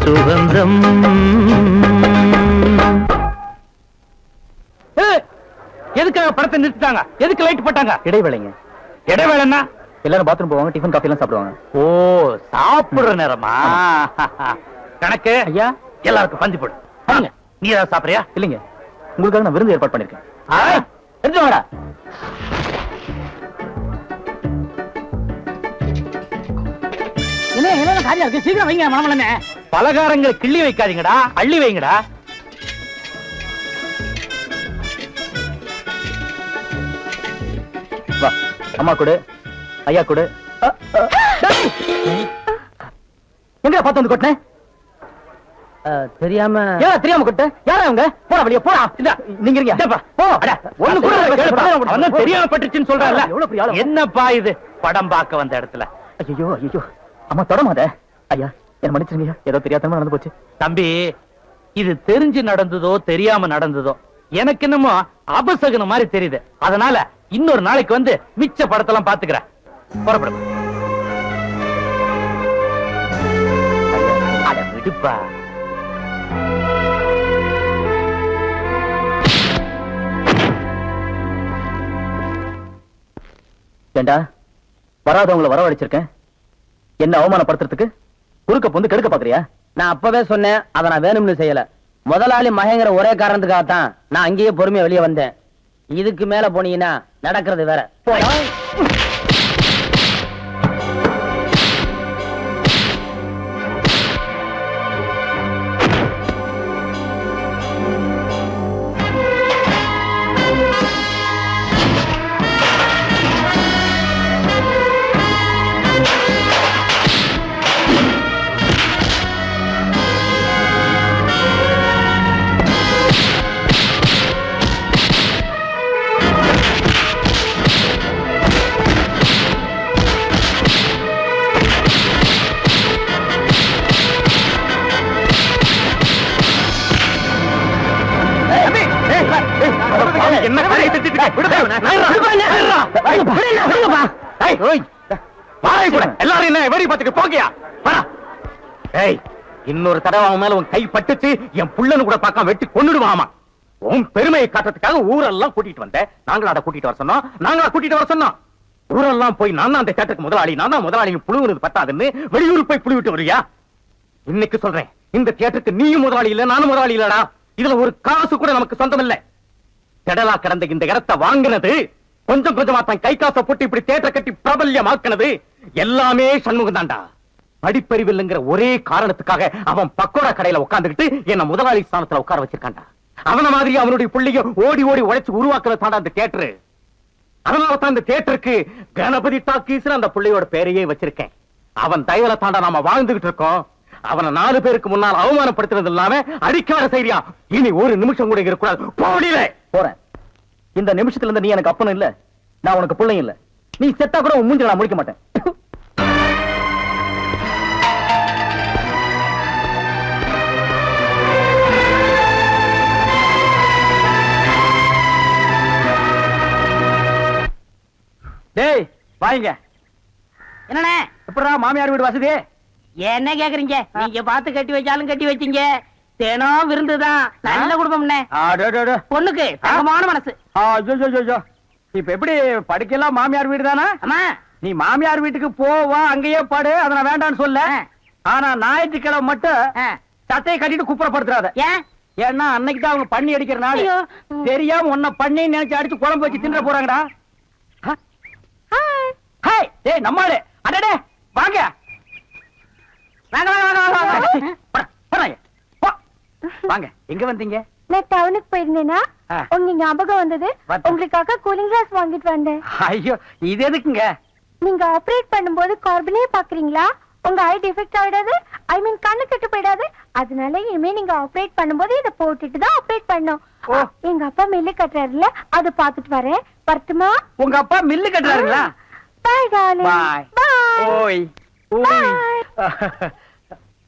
சுகந்தம் எதுக்காக படத்தை நிறுத்திட்டாங்க? எதுக்கு லைட் போட்டாங்க? இடைவேளைங்க. இடைவேளைன்னா எல்லாரும் பாத்ரூம் போவாங்க, டிஃபன் காஃபி எல்லாம் சாப்பிடுவாங்க. ஓ, சாப்பிடுற நேரமா? கணக்கு ஐயா, எல்லாருக்கும் பந்தி போடு. நீ ஏதாவது சாப்பிடுறியா? இல்லைங்க, உங்களுக்காக நான் விருந்து ஏற்பாடு பண்ணிருக்கேன். என்ன காரியம் இருக்கு, சீக்கிரம் வைங்க மாமலமே. பலகாரங்களை கிள்ளி வைக்காதீங்கடா, அள்ளி வைங்கடா. வா, அம்மா கொடு, ஐயா கொடு. எங்க பார்த்து வந்து கொட்டினேன்? தெரியாம தெரியாம கொட்ட யாரா அவங்க? போடா வெளிய போடா. நீங்க இருங்க, போ. ஒண்ணு கூட அவன் தெரியாம பட்டுச்சுன்னு சொல்றான்ல. எவ்வளவு பெரிய ஆளு. என்னப்பா இது, படம் பார்க்க வந்த இடத்துல? ஐயோ ஐயோ, அம்மா தொடமாத. ஐயா என்ன மன்னிச்சிருங்க, ஏதோ தெரியாதமா நடந்து போச்சு. தம்பி, இது தெரிஞ்சு நடந்ததோ தெரியாம நடந்ததோ எனக்கு என்னமோ அபசகுன மாதிரி தெரியுது. அதனால இன்னொரு நாளைக்கு வந்து மிச்ச படத்தெல்லாம் பாத்துக்கிறேன். புறப்படு. அட விடுப்பா. ஏண்டா வராதவங்களை வரவழைச்சிருக்கேன், என்ன அவமானப்படுத்துறதுக்கு குறுக்க பொந்து கெடுக்க பாக்குறியா? நான் அப்பவே சொன்னேன், அதை நான் வேணும்னு செய்யல. முதலாளி மகங்கிற ஒரே காரணத்துக்காகத்தான் நான் அங்கேயே பொறுமையா வெளியே வந்தேன். இதுக்கு மேல போனீங்கன்னா நடக்கிறது வேற. போடா. என்ன கரையை திட்டிட்டு எல்லாரும் என்ன வெறி பார்த்துட்டு போகியா? இன்னொரு தடவை அவன் மேல உன் கை பட்டுச்சு, என் புள்ளன்னு கூட பார்க்காம வெட்டி கொன்னுடுவாமா. உன் பெருமையை காட்டுறதுக்காக ஊரெல்லாம் கூட்டிட்டு வந்தேன். நாங்களா அதை கூட்டிட்டு வர சொன்னோம், நாங்களா கூட்டிட்டு வர சொன்னோம். ஊரெல்லாம் போய் நான் தான் அந்த தேட்டருக்கு முதலாளி, நான் தான் முதலாளியும் புழுவுறது பத்தாதுன்னு வெளியூர் போய் புழு விட்டு வரியா? இன்னைக்கு சொல்றேன், இந்த தியேட்டருக்கு நீயும் முதலாளி இல்ல, நானும் முதலாளி இல்லடா. இதுல ஒரு காசு கூட நமக்கு சொந்தம் இல்ல. கடலா கடந்த இந்த இடத்தை வாங்கினது, கொஞ்சம் கொஞ்சமா தன் கை காசை போட்டு இப்படி தியேட்டர் கட்டி பிரபல்யமாக்குனது எல்லாமே சண்முகம் தான்டா. படிப்பறிவில்லைங்கிற ஒரே காரணத்துக்காக அவன் பக்கோடா கடையில உட்கார்ந்துகிட்டு என்ன முதலாளி ஸ்தானத்துல உட்கார வச்சிருக்கான்டா. அவன மாதிரி அவனுடைய புள்ளிய ஓடி ஓடி உழைச்சு உருவாக்குறது தாண்டா அந்த தியேட்டர். அதனால தான் இந்த தியேட்டருக்கு கணபதி டாக்கீஸ் அந்த புள்ளையோட பேரையே வச்சிருக்கேன். அவன் தயவுல தாண்டா நாம வாழ்ந்துகிட்டு இருக்கோம். அவனை 4 பேருக்கு முன்னால் அவமானப்படுத்துறது இல்லாம அடிக்காத செய்யா. இனி ஒரு நிமிஷம் கூட இருக்கக்கூடாது. போடியில போறேன். இந்த நிமிஷத்துல இருந்து நீ எனக்கு அப்பனும் இல்ல, நான் உனக்கு பிள்ளையும் இல்ல. நீ செத்தா கூட உன் மூஞ்சில நான் முடிக்க மாட்டேன். டேய் வாங்க. என்னண்ணே எப்படா மாமியார் வீடு வசதி? என்ன கேக்குறீங்க? நீங்க பார்த்து கட்டி வச்சாலும் கட்டி வச்சீங்க. தினம் விருந்துதான். நல்ல குடும்பம்ண்ணே. பொண்ணுக்கு தங்கமான மனசு. இப்ப எப்படி படுக்கலாம்? மாமியார் வீடு தானா? ஆமா. நீ மாமியார் வீட்டுக்கு போவா, அங்கேயே படு, அதை நான் வேண்டான்னு சொல்ல. ஆனா ஞாயிற்றுக்கிழமை மட்டும் சட்டையை கட்டிட்டு குப்புறப்படுத்துறாத. ஏன்? ஏன்னா அன்னைக்கு தான் அவங்க பண்ணி அடிக்கிற நாள். தெரியாம உன்னை பண்ணி நினைச்சு அடிச்சு குழம்பு வச்சு தின்ற போறாங்கடா. டேய் நம்மாளு, அடடே வாங்க வாங்க வாங்க. எங்க வந்தீங்க? நான் டவுனுக்கு போயிருந்தேனா உங்க ஞாபகம் வந்தது. உங்களுக்காக கூலிங் கிளாஸ் வாங்கிட்டு வந்தேன். ஐயோ இது எதுக்குங்க? நீங்க ஆபரேட் பண்ணும்போது கார்பனே பாக்குறீங்களா? உங்க ஐ டிஃபெக்ட் ஆயிடாது, ஐ மீன் கண்ணு கெட்டு போயிடாது. அதனால இனிமே நீங்க ஆபரேட் பண்ணும்போது இத போட்டுட்டு தான் ஆபரேட் பண்ணும். எங்க அப்பா மில்லு கட்டுறாருல, அதை பாத்துட்டு வரேன். வரட்டுமா? உங்க அப்பா மில்லு கட்டுறாருங்களா? பாய் டார்லிங். பாய். ஓய் ஓய்.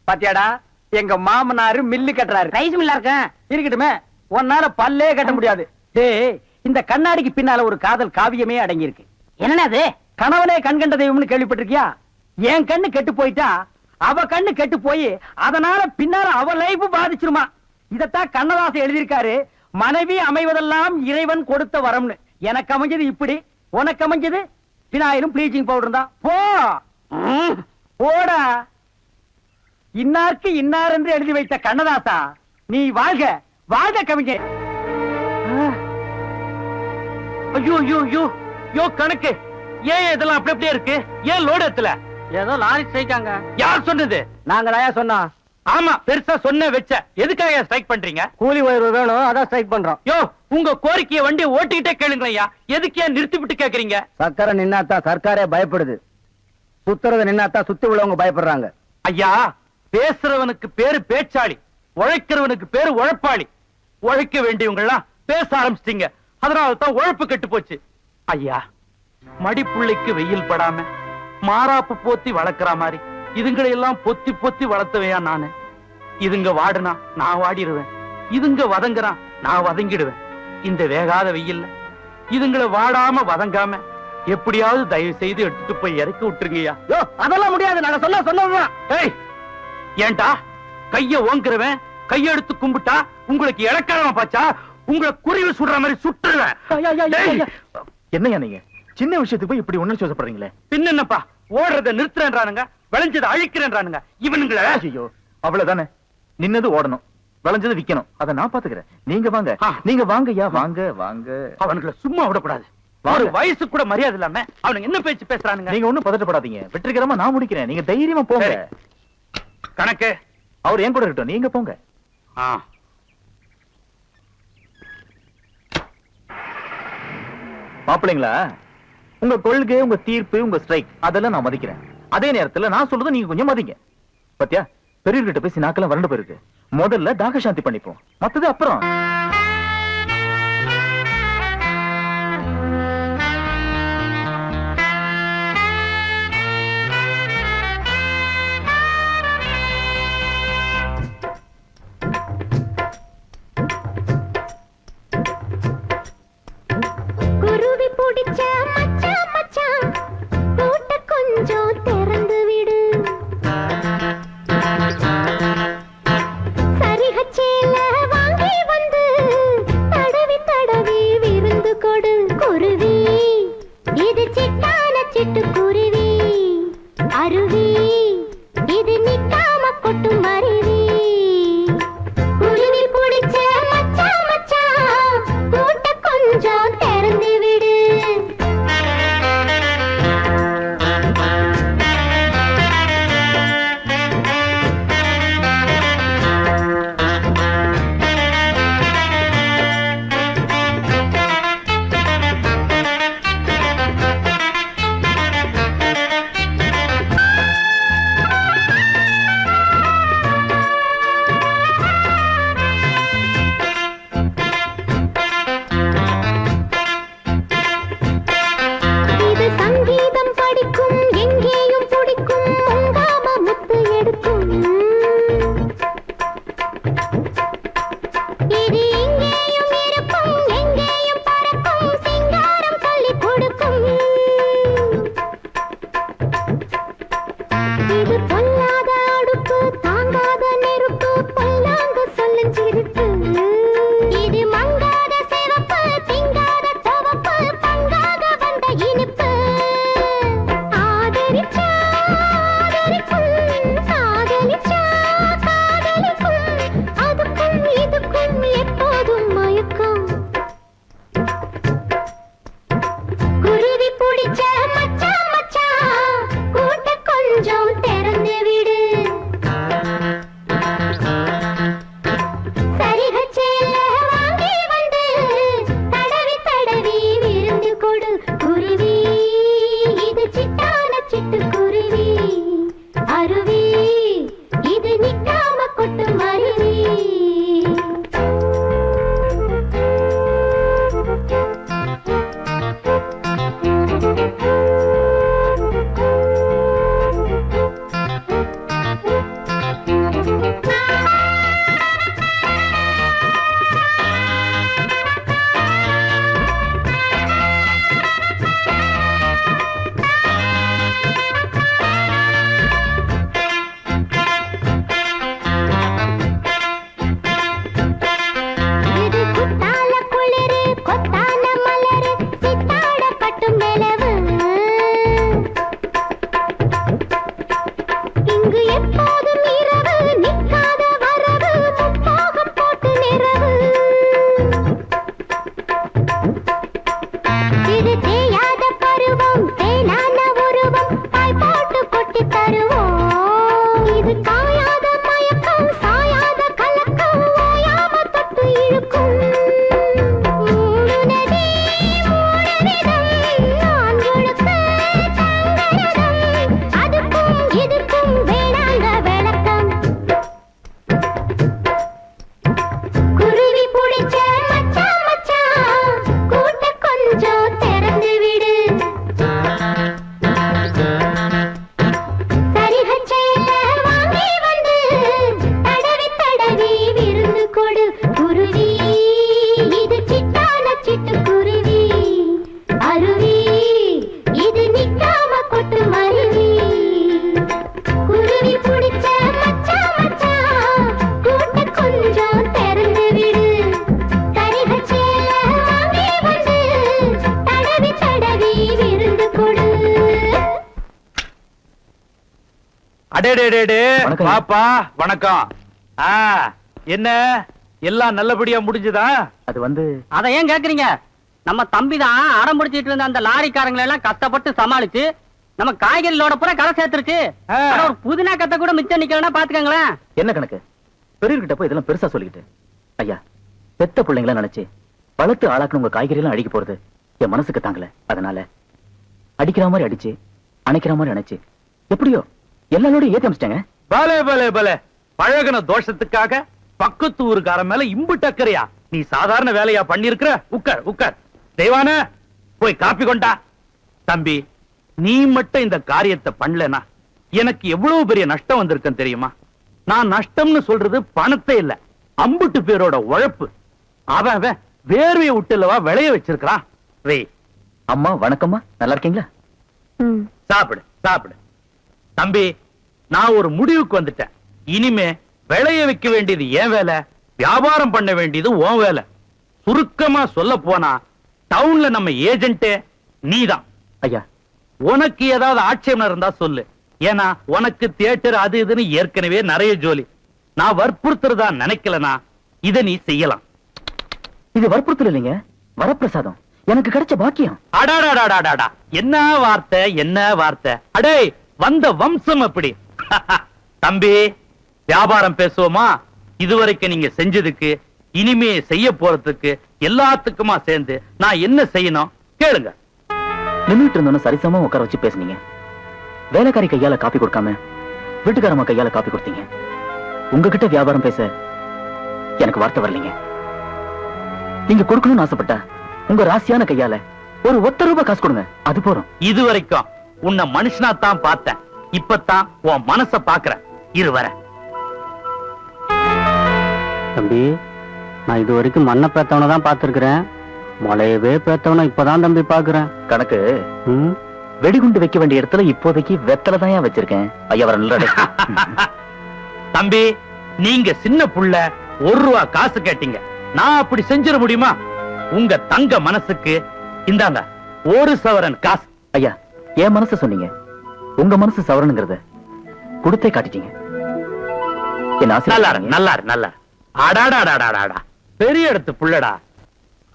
பாத்தியாடா, எங்க மாமனாரு மில்லு கட்டுறாரு. ரைஸ் மில்லா இருக்கட்டுமே, உன்னால பல்லே கட்ட முடியாது. டேய், இந்த கண்ணாடிக்கு பின்னால ஒரு காதல் காவியமே அடங்கி இருக்கு. என்னன்னா அது? கணவனே கண் கண்ட தெய்வம்னு கேள்விப்பட்டிருக்கியா? என் கண்ணு கெட்டு போயிட்டா அவ கண்ணு கெட்டு போய் அதனால பின்னால அவ லைஃப் பாதிச்சிருமா. இதத்தான் கண்ணதாசன் எழுதியிருக்காரு. மனைவி அமைவதெல்லாம் இறைவன் கொடுத்த வரம்னு. எனக்கு அமைஞ்சது இப்படி, உனக்கு அமைஞ்சது பினாயிலும் ப்ளீச்சிங் பவுடர் தான். போ போடா. இன்னாருக்கு இன்னார் என்று எழுதி வைத்த கண்ணதாசா, நீ வாழ்க வாழ்க கவிஞர். ஐயோ ஐயோ ஐயோ யோ கணக்கு. ஏன் இதெல்லாம் அப்படி அப்படியே இருக்கு? ஏன் லோடு எத்தல? ஏதோ லாரி ஸ்ட்ரைக்காங்க. யார் சொன்னது? நாங்க தான் சொன்னோம். ஆமா, பெருசா சொன்ன வச்ச. எதுக்காக ஸ்ட்ரைக் பண்றீங்க? கூலி உயர்வு வேணும், அதான் ஸ்ட்ரைக் பண்றோம். யோ, உங்க கோரிக்கையை வண்டி ஓட்டிக்கிட்டே கேளுங்கய்யா. எதுக்கு ஏன் நிறுத்தி விட்டு கேக்குறீங்க? சக்கரை நின்னாத்தா சர்க்காரே பயப்படுது. சுத்துறத நின்னாத்தா சுத்தி உள்ளவங்க பயப்படுறாங்க. ஐயா, பேசுறவனுக்கு பேரு பேச்சாளி, உழைக்கிறவனுக்கு பேரு உழைப்பாளி. உழைக்க வேண்டியவங்க எல்லாம் பேச ஆரம்பிச்சிட்டீங்க. அதனால தான் உழைப்பு கெட்டு போச்சு. ஐயா, மடிப்புள்ளைக்கு வெயில் படாம மாறாப்பு போத்தி வளர்க்கிற மாதிரி இதுங்களை எல்லாம் பொத்தி பொத்தி வளர்த்தவையா நானு. இதுங்க வாடுனா நான் வாடிடுவேன், இதுங்க வதங்குறான் நான் வதங்கிடுவேன். இந்த வேகாத வெயில்ல இதுங்களை வாடாம வதங்காம எப்படியாவது தயவு செய்து எடுத்துட்டு போய் இறக்கி விட்டுருங்கய்யா. அதெல்லாம் முடியாது, நாங்க சொன்னதுதான். ஏய், ஏன்டா கைய ஓங்குறவன் கையெடுத்து கும்பிட்டா உங்களுக்கு இலக்காரமா பாச்சா? உங்களை குருவி சுடுற மாதிரி சுட்டுருவேன். என்னையா நீங்க சின்ன விஷயத்துக்கு போய் இப்படி உணர்ச்சி வசப்படுறீங்களே? பின்ன என்னப்பா, ஓடுறத நிறுத்துறேன்றானுங்க, விளைஞ்சதை அழிக்கிறேன்றானுங்க இவனுங்கள. ஐயோ, அவ்வளவுதானே. நின்னது ஓடணும், விளைஞ்சது விக்கணும். அதை நான் பாத்துக்கிறேன். நீங்க வாங்க, நீங்க வாங்கய்யா, வாங்க வாங்க. அவனுங்களை சும்மா விடக்கூடாது. ஒரு வயசு கூட மரியாதை இல்லாம அவனுங்க என்ன பேச்சு பேசுறானுங்க? நீங்க ஒண்ணும் பதட்டப்படாதீங்க, வெற்றிகரமா நான் முடிக்கிறேன். நீங்க தைரியமா போங்க. கணக்கு அவர் என் கூட இருக்கட்டும், நீங்க போங்க. மாப்பிள்ளைங்களா, உங்க கொள்கை, உங்க தீர்ப்பு, உங்க ஸ்ட்ரைக் அதெல்லாம் நான் மதிக்கிறேன். அதே நேரத்துல நான் சொல்றது நீங்க கொஞ்சம் மதிங்க. பத்தியா, பெரியவர்கிட்ட பேசி நாக்கெல்லாம் வறண்டு போயிருக்கு. முதல்ல தாக சாந்தி பண்ணிப்போம், மத்தது அப்புறம். குருவி பிடிச்ச மச்சான் மச்சான் கூட்ட கொஞ்சம் திறந்து விடு. சரிகச்சேல வாங்கி வந்து அடேடே வணக்கம். பாப்பா வணக்கம். என்ன எல்லாம் நல்லபடியா முடிஞ்சுதா? அது வந்து அத ஏன் கேக்குறீங்க? நம்ம தம்பி தான் அடம் பிடிச்சிட்டு இருந்த அந்த லாரிக்காரங்களை எல்லாம் கஷ்டப்பட்டு சமாளிச்சு நம்ம காய்கறிகளோட பூரா கரை சேர்த்துருச்சு. ஆனா ஒரு புதினா கத்த கூட மிச்சம் நிக்கலன்னா பாத்துக்கங்களேன். என்ன கணக்கு? பெரியர்கிட்ட போய் இதெல்லாம் பெருசா சொல்லிக்கிட்டு ஐயா, பெத்த பிள்ளைங்கள நினைச்சு வளர்த்து ஆளாக்குன உங்க காய்கறி எல்லாம் அடிக்க போறது என் மனசுக்கு தாங்கல. அதனால அடிக்கிற மாதிரி அடிச்சு அணைக்கிற மாதிரி அணைச்சு எப்படியோ எல்லாரோடையும் ஏத்தி அமைச்சிட்டாங்க. பலே பலே பலே, பழகுன தோஷத்துக்காக பக்கத்து ஊருக்காரன் மேல இம்பு டக்கறியா? நீ சாதாரண வேலையா பண்ணிருக்கிற? உட்கார் உட்கார். தெய்வான போய் காப்பி கொண்டா. தம்பி, நீ மட்டும் இந்த காரியத்தை பண்ணலனா எனக்கு எவ்வளவு பெரிய நஷ்டம் வந்திருக்கும் தெரியுமா? நான் நஷ்டம்னு சொல்றது பணத்தை இல்ல, அம்புட்டு பேரோட உழைப்பு. அவன் வேர்வையை விட்டுலவா விளைய வச்சிருக்கான். அம்மா வணக்கம்மா, நல்லா இருக்கீங்களா? சாப்பிடு சாப்பிடு. தம்பி, நான் ஒரு முடிவுக்கு வந்துட்டேன். இனிமே விளைய வைக்க வேண்டியது என் வேலை, வியாபாரம் பண்ண வேண்டியது உன் வேலை. சுருக்கமா சொல்ல போனா டவுன்ல நம்ம ஏஜென்ட்டே நீதான். ஐயா, உனக்கு ஏதாவது ஆட்சேபம் இருந்தா சொல்லு. ஏன்னா உனக்கு தியேட்டர் அது இதுன்னு ஏற்கனவே நிறைய ஜோலி. நான் வற்புறுத்துறதா நினைக்கலனா இத நீ செய்யலாம். இது வற்புறுத்தல் இல்லைங்க, வரப்பிரசாதம், எனக்கு கிடைச்ச பாக்கியம். அடாடாடாடாடா, என்ன வார்த்தை என்ன வார்த்தை! அடே, வந்த வம்சம் அப்படி. தம்பி, வியாபாரம் பேசுவோமா? இதுவரைக்கும் நீங்க செஞ்சதுக்கு இனிமே செய்ய போறதுக்கு எல்லாத்துக்குமா சேர்ந்து நான் என்ன செய்யணும் கேளுங்க. நின்னுட்டு இருந்தோன்னு சரிசமா உட்கார வச்சு பேசுனீங்க. வேலைக்காரி கையால காப்பி கொடுக்காம வீட்டுக்காரமா கையால காப்பி கொடுத்தீங்க. உங்ககிட்ட வியாபாரம் பேச எனக்கு வார்த்தை வரலீங்க. நீங்க கொடுக்கணும்னு ஆசைப்பட்டா உங்க ராசியான கையால ஒரு ₹1 காசு கொடுங்க, அது போறோம். இதுவரைக்கும் உன்னை மனுஷனா தான் பார்த்தேன், இப்பதான் உன் மனச பாக்குறேன். இரு வர. தம்பி, நான் இது வரைக்கும் மண்ணை பேத்தவனை தான் பாத்துருக்கிறேன், மழையவே பேத்தவனை இப்பதான் தம்பி பாக்குறேன். கணக்கு வெடிகுண்டு வைக்க வேண்டிய இடத்துல இப்போதைக்கு வெத்தலை தான் வச்சிருக்கேன். ஐயா வர நல்ல தம்பி, நீங்க சின்ன புள்ள ₹1 காசு கேட்டீங்க, நான் அப்படி செஞ்சிட முடியுமா? உங்க தங்க மனசுக்கு இந்தாங்க 1 சவரன் காசு. ஐயா, என் மனசு சொன்னீங்க, உங்க மனசு சவரனுங்கிறத கொடுத்தே காட்டிட்டீங்க. என் ஆசை நல்லா அடாடாடாடாடா, பெரிய இடத்து புள்ளடா.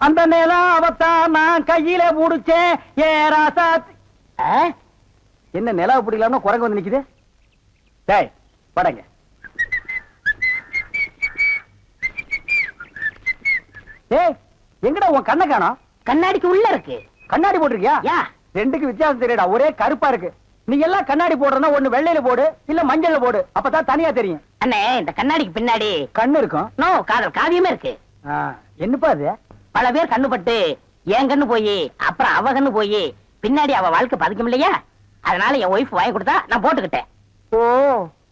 அந்த நிலம் அவத்தான் நான் கையில புடிச்சேன். ஏ ராசா, என்ன நிலவு பிடிக்கலாம்னு குரங்கு வந்து நிக்குது. டேய் படங்க. ஏய், எங்கடா உன் கண்ணை காணோம்? கண்ணாடிக்கு உள்ள இருக்கு. கண்ணாடி போட்டிருக்கியா? ரெண்டுக்கு வித்தியாசம் தெரியடா, ஒரே கருப்பா இருக்கு. நீ எல்லாம் கண்ணாடி போடுறனா ஒண்ணு வெள்ளையில போடு, இல்ல மஞ்சள்ல போடு, அப்பதான் தனியா தெரியும். அண்ணே, இந்த கண்ணாடிக்கு பின்னாடி கண்ணு இருக்கும். நோ, காதல் காவியமே இருக்கு. என்னப்பா அது? பல பேர் கண்ணு பட்டு என் கண்ணு போய் அப்புறம் அவ கண்ணு போய் பின்னாடி அவ வாழ்க்கை பதிக்கும் இல்லையா? அதனால என் ஒய்ஃப் வாங்கி கொடுத்தா நான் போட்டுக்கிட்டேன். ஓ,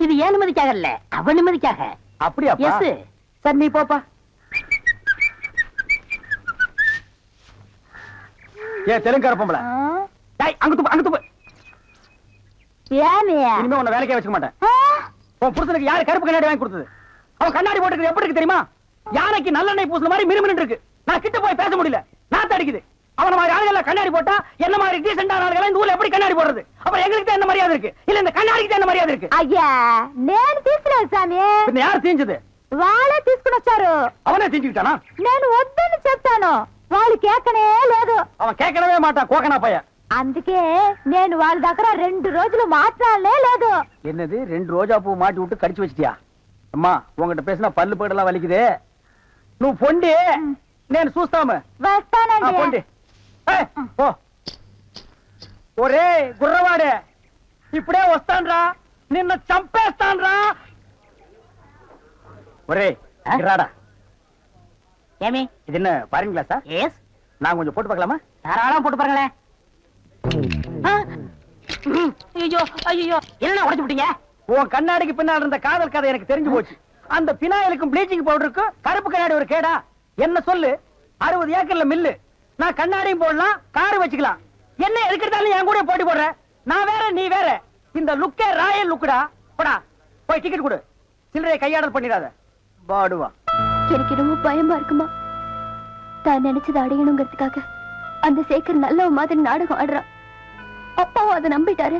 இது ஏன் நிம்மதிக்காக இல்ல, அவ நிம்மதிக்காக. அப்படியா? எஸ் சரி, நீ போப்பா. ஏ தெலுங்கார பொம்பளை, டேய் அங்க போ. இனிமே உன்னை வேலைக்கே வச்சுக்க மாட்டேன். உன் புருஷனுக்கு யாரு கருப்பு கண்ணாடி வாங்கி கொடுத்தது? அவன் கண்ணாடி போட்டுக்கிறது எப்படி இருக்கு தெரியுமா? யானைக்கு நல்லெண்ணெய் பூசுன மாதிரி மினுமினு இருக்கு. நான் கிட்ட போய் பேச முடியல, நாத்து அடிக்குது. அவன மாதிரி ஆளுகள் கண்ணாடி போட்டா என்ன மாதிரி டீசென்டான ஆளுகள் இந்த ஊர்ல எப்படி கண்ணாடி போடுறது? அப்புறம் எங்களுக்கு என்ன மரியாதை இருக்கு? இல்ல இந்த கண்ணாடிக்கு என்ன மரியாதை இருக்கு? అయ్యా నేను తీసుకున్నాను సామి. பின்ன யார் தீஞ்சது? వాళ్ళే తీసుకుని వచ్చారు. அவனே தீஞ்சுக்கிட்டானா? నేను వద్దని చెప్తాను, వాళ్ళు కేకనే లేదు. அவன் கேட்கவே மாட்டான், கோகனா பைய. అందుకే నేను వాళ్ళ దగ్గర 2 రోజులు మాట్లాడలే లేదు. என்னது 2 ரோஜா பூ மாட்டி விட்டு கடிச்சு வச்சிட்டியா? அம்மா, உங்ககிட்ட பேசினா பல்லு பேடெல்லாம் வலிக்குது. నువ్వు పొండి, నేను చూస్తాము. వస్తానండి. పొండి. ఓ ఒరే గుర్రవాడే, ఇప్పుడే వస్తాన్రా, నిన్ను చంపేస్తాన్రా. ఒరే రాడా. ஏமி, இது என்ன பாருங்க கிளாஸா? எஸ், நான் கொஞ்சம் போட்டு பார்க்கலாமா? தாராளம் போட்டு பாருங்களேன். ஐயோ ஐயோ, என்ன உடைச்சு விட்டீங்க? உன் கண்ணாடிக்கு பின்னால் இருந்த காதல் கதை எனக்கு தெரிஞ்சு போச்சு. அந்த பினாயிலுக்கும் ப்ளீச்சிங் பவுடருக்கும் கருப்பு கண்ணாடி ஒரு கேடா? என்ன சொல்லு, 60 ஏக்கர்ல மில்லு, நான் கண்ணாடியும் போடலாம், காரு வச்சுக்கலாம். என்ன எதுக்கிறதாலும் என் கூட போட்டி போடுற? நான் வேற நீ வேற. இந்த லுக்கே ராயல் லுக்குடா. போடா, போய் டிக்கெட் கொடு, சில்லறையை கையாடல் பண்ணிடாத. பாடுவா. எனக்கு ரொம்ப பயமா இருக்குமா? தான் நினைச்சதை அடையணுங்கிறதுக்காக அந்த சேகர் நல்ல மாதிரி நாடகம் ஆடுறான். அப்பாவும் அதை நம்பிட்டாரு.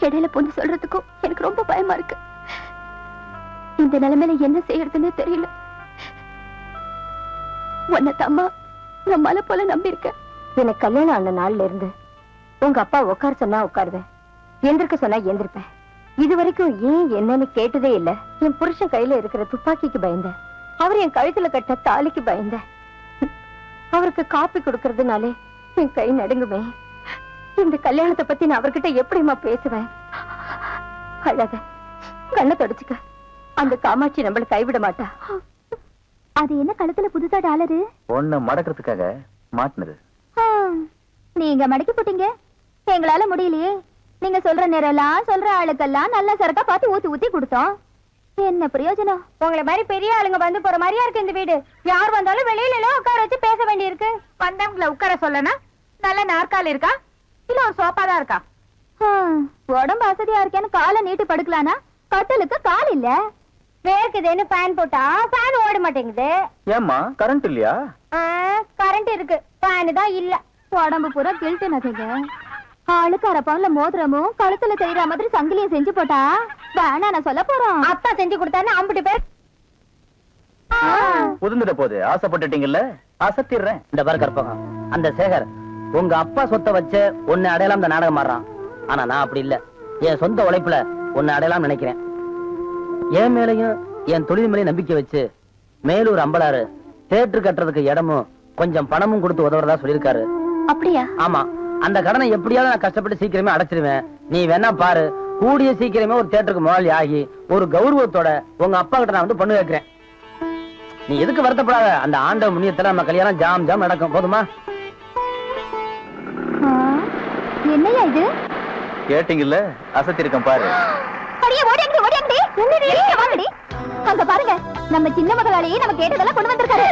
இடையில பொண்ணு சொல்றதுக்கும் எனக்கு ரொம்ப பயமா இருக்கு. இந்த நிலைமையில என்ன செய்யறதுன்னு தெரியல. உன்னை தம்மா நான் மலை போல நம்பி இருக்கேன். எனக்கு கல்யாணம் ஆன நாள்ல இருந்து உங்க அப்பா உட்கார சொன்னா உட்காருவேன், எந்திருக்க சொன்னா எந்திருப்பேன். இது வரைக்கும் ஏன் என்னன்னு கேட்டதே இல்ல. என் புருஷன் கையில இருக்கிற துப்பாக்கிக்கு பயந்தேன், அவர் என் கழுத்துல கட்ட தாலிக்கு பயந்தேன். அவருக்கு காப்பி கொடுக்கறதுனாலே என் கை நடுங்குமே. இந்த கல்யாணத்தை பத்தி நான் அவர்கிட்ட எப்படிமா பேசுவேன்? அழாத, கண்ணை தொடச்சுக்க. அந்த காமாட்சி நம்மள கைவிட மாட்டா. அது என்ன கழுத்துல புதுசா டாலரு? ஒண்ணு மடக்கிறதுக்காக மாட்டினது. நீங்க மடக்கி போட்டீங்க, எங்களால முடியலையே. நீங்க சொல்ற நேரம் சொல்ற ஆளுக்கெல்லாம் நல்ல சரக்கா பார்த்து ஊத்தி ஊத்தி கொடுத்தோம். என்ன பிரயோஜனம்? உங்களை மாதிரி பெரிய ஆளுங்க வந்து போற மாதிரியா இருக்கு இந்த வீடு. யார் வந்தாலும் வெளியில எல்லாம் உட்கார வச்சு பேச வேண்டி இருக்கு. வந்தவங்களை உட்கார சொல்லனா நல்ல நாற்காலி இருக்கா இல்ல ஒரு சோஃபா தான் இருக்கா? உடம்பு வசதியா இருக்கேன்னு காலை நீட்டி படுக்கலானா கட்டலுக்கு கால் இல்ல. வேர்க்குதுன்னு ஃபேன் போட்டா ஃபேன் ஓட மாட்டேங்குது. ஏம்மா கரண்ட் இல்லையா? கரண்ட் இருக்கு, ஃபேன் தான் இல்ல. உடம்பு பூரா கில்ட்டு நகைங்க, ஆளுக்கார பவுன்ல மோதிரமும் கழுத்துல தெரியுற மாதிரி சங்கிலியும் செஞ்சு போட்டா வேணா நான் சொல்ல போறோம். அப்பா செஞ்சு கொடுத்தான்னு அம்பிட்டு பேர் புதுந்துட போது ஆசைப்பட்டுட்டீங்கல்ல, அசத்திடுறேன். இந்த பாரு கற்பகம், அந்த சேகர் உங்க அப்பா சொத்தை வச்சு உன்னை அடையலாம் இந்த நாடகம் மாறான். ஆனா நான் அப்படி இல்ல, என் சொந்த உழைப்புல உன்னை அடையலாம் நினைக்கிறேன். என் மேலையும் என் தொழில் மேலையும் நம்பிக்கை வச்சு மேலூர் அம்பலாறு தேட்டர் கட்டுறதுக்கு இடமும் கொஞ்சம் பணமும் கொடுத்து உதவுறதா சொல்லியிருக்காரு. அப்படியா? ஆமா, அந்த கடனை எப்படியாவது நான் கஷ்டப்பட்டு சீக்கிரமே அடைச்சிருவேன். நீ வேணா பாரு, கூடிய சீக்கிரமே ஒரு தேட்டருக்கு முதலாளி ஆகி ஒரு கௌரவத்தோட உங்க அப்பா கிட்ட நான் வந்து பொண்ணு வைக்கிறேன். நீ எதுக்கு வருத்தப்படாத, அந்த ஆண்ட முன்னியத்துல நம்ம கல்யாணம் ஜாம் ஜாம் நடக்கும். போதுமா? என்னையா இது? கேட்டீங்கல்ல, அசத்திருக்கேன் பாரு. அங்க பாருங்க, நம்ம சின்ன மகளாலேயே நம்ம கேட்டதெல்லாம் கொண்டு வந்திருக்காரு.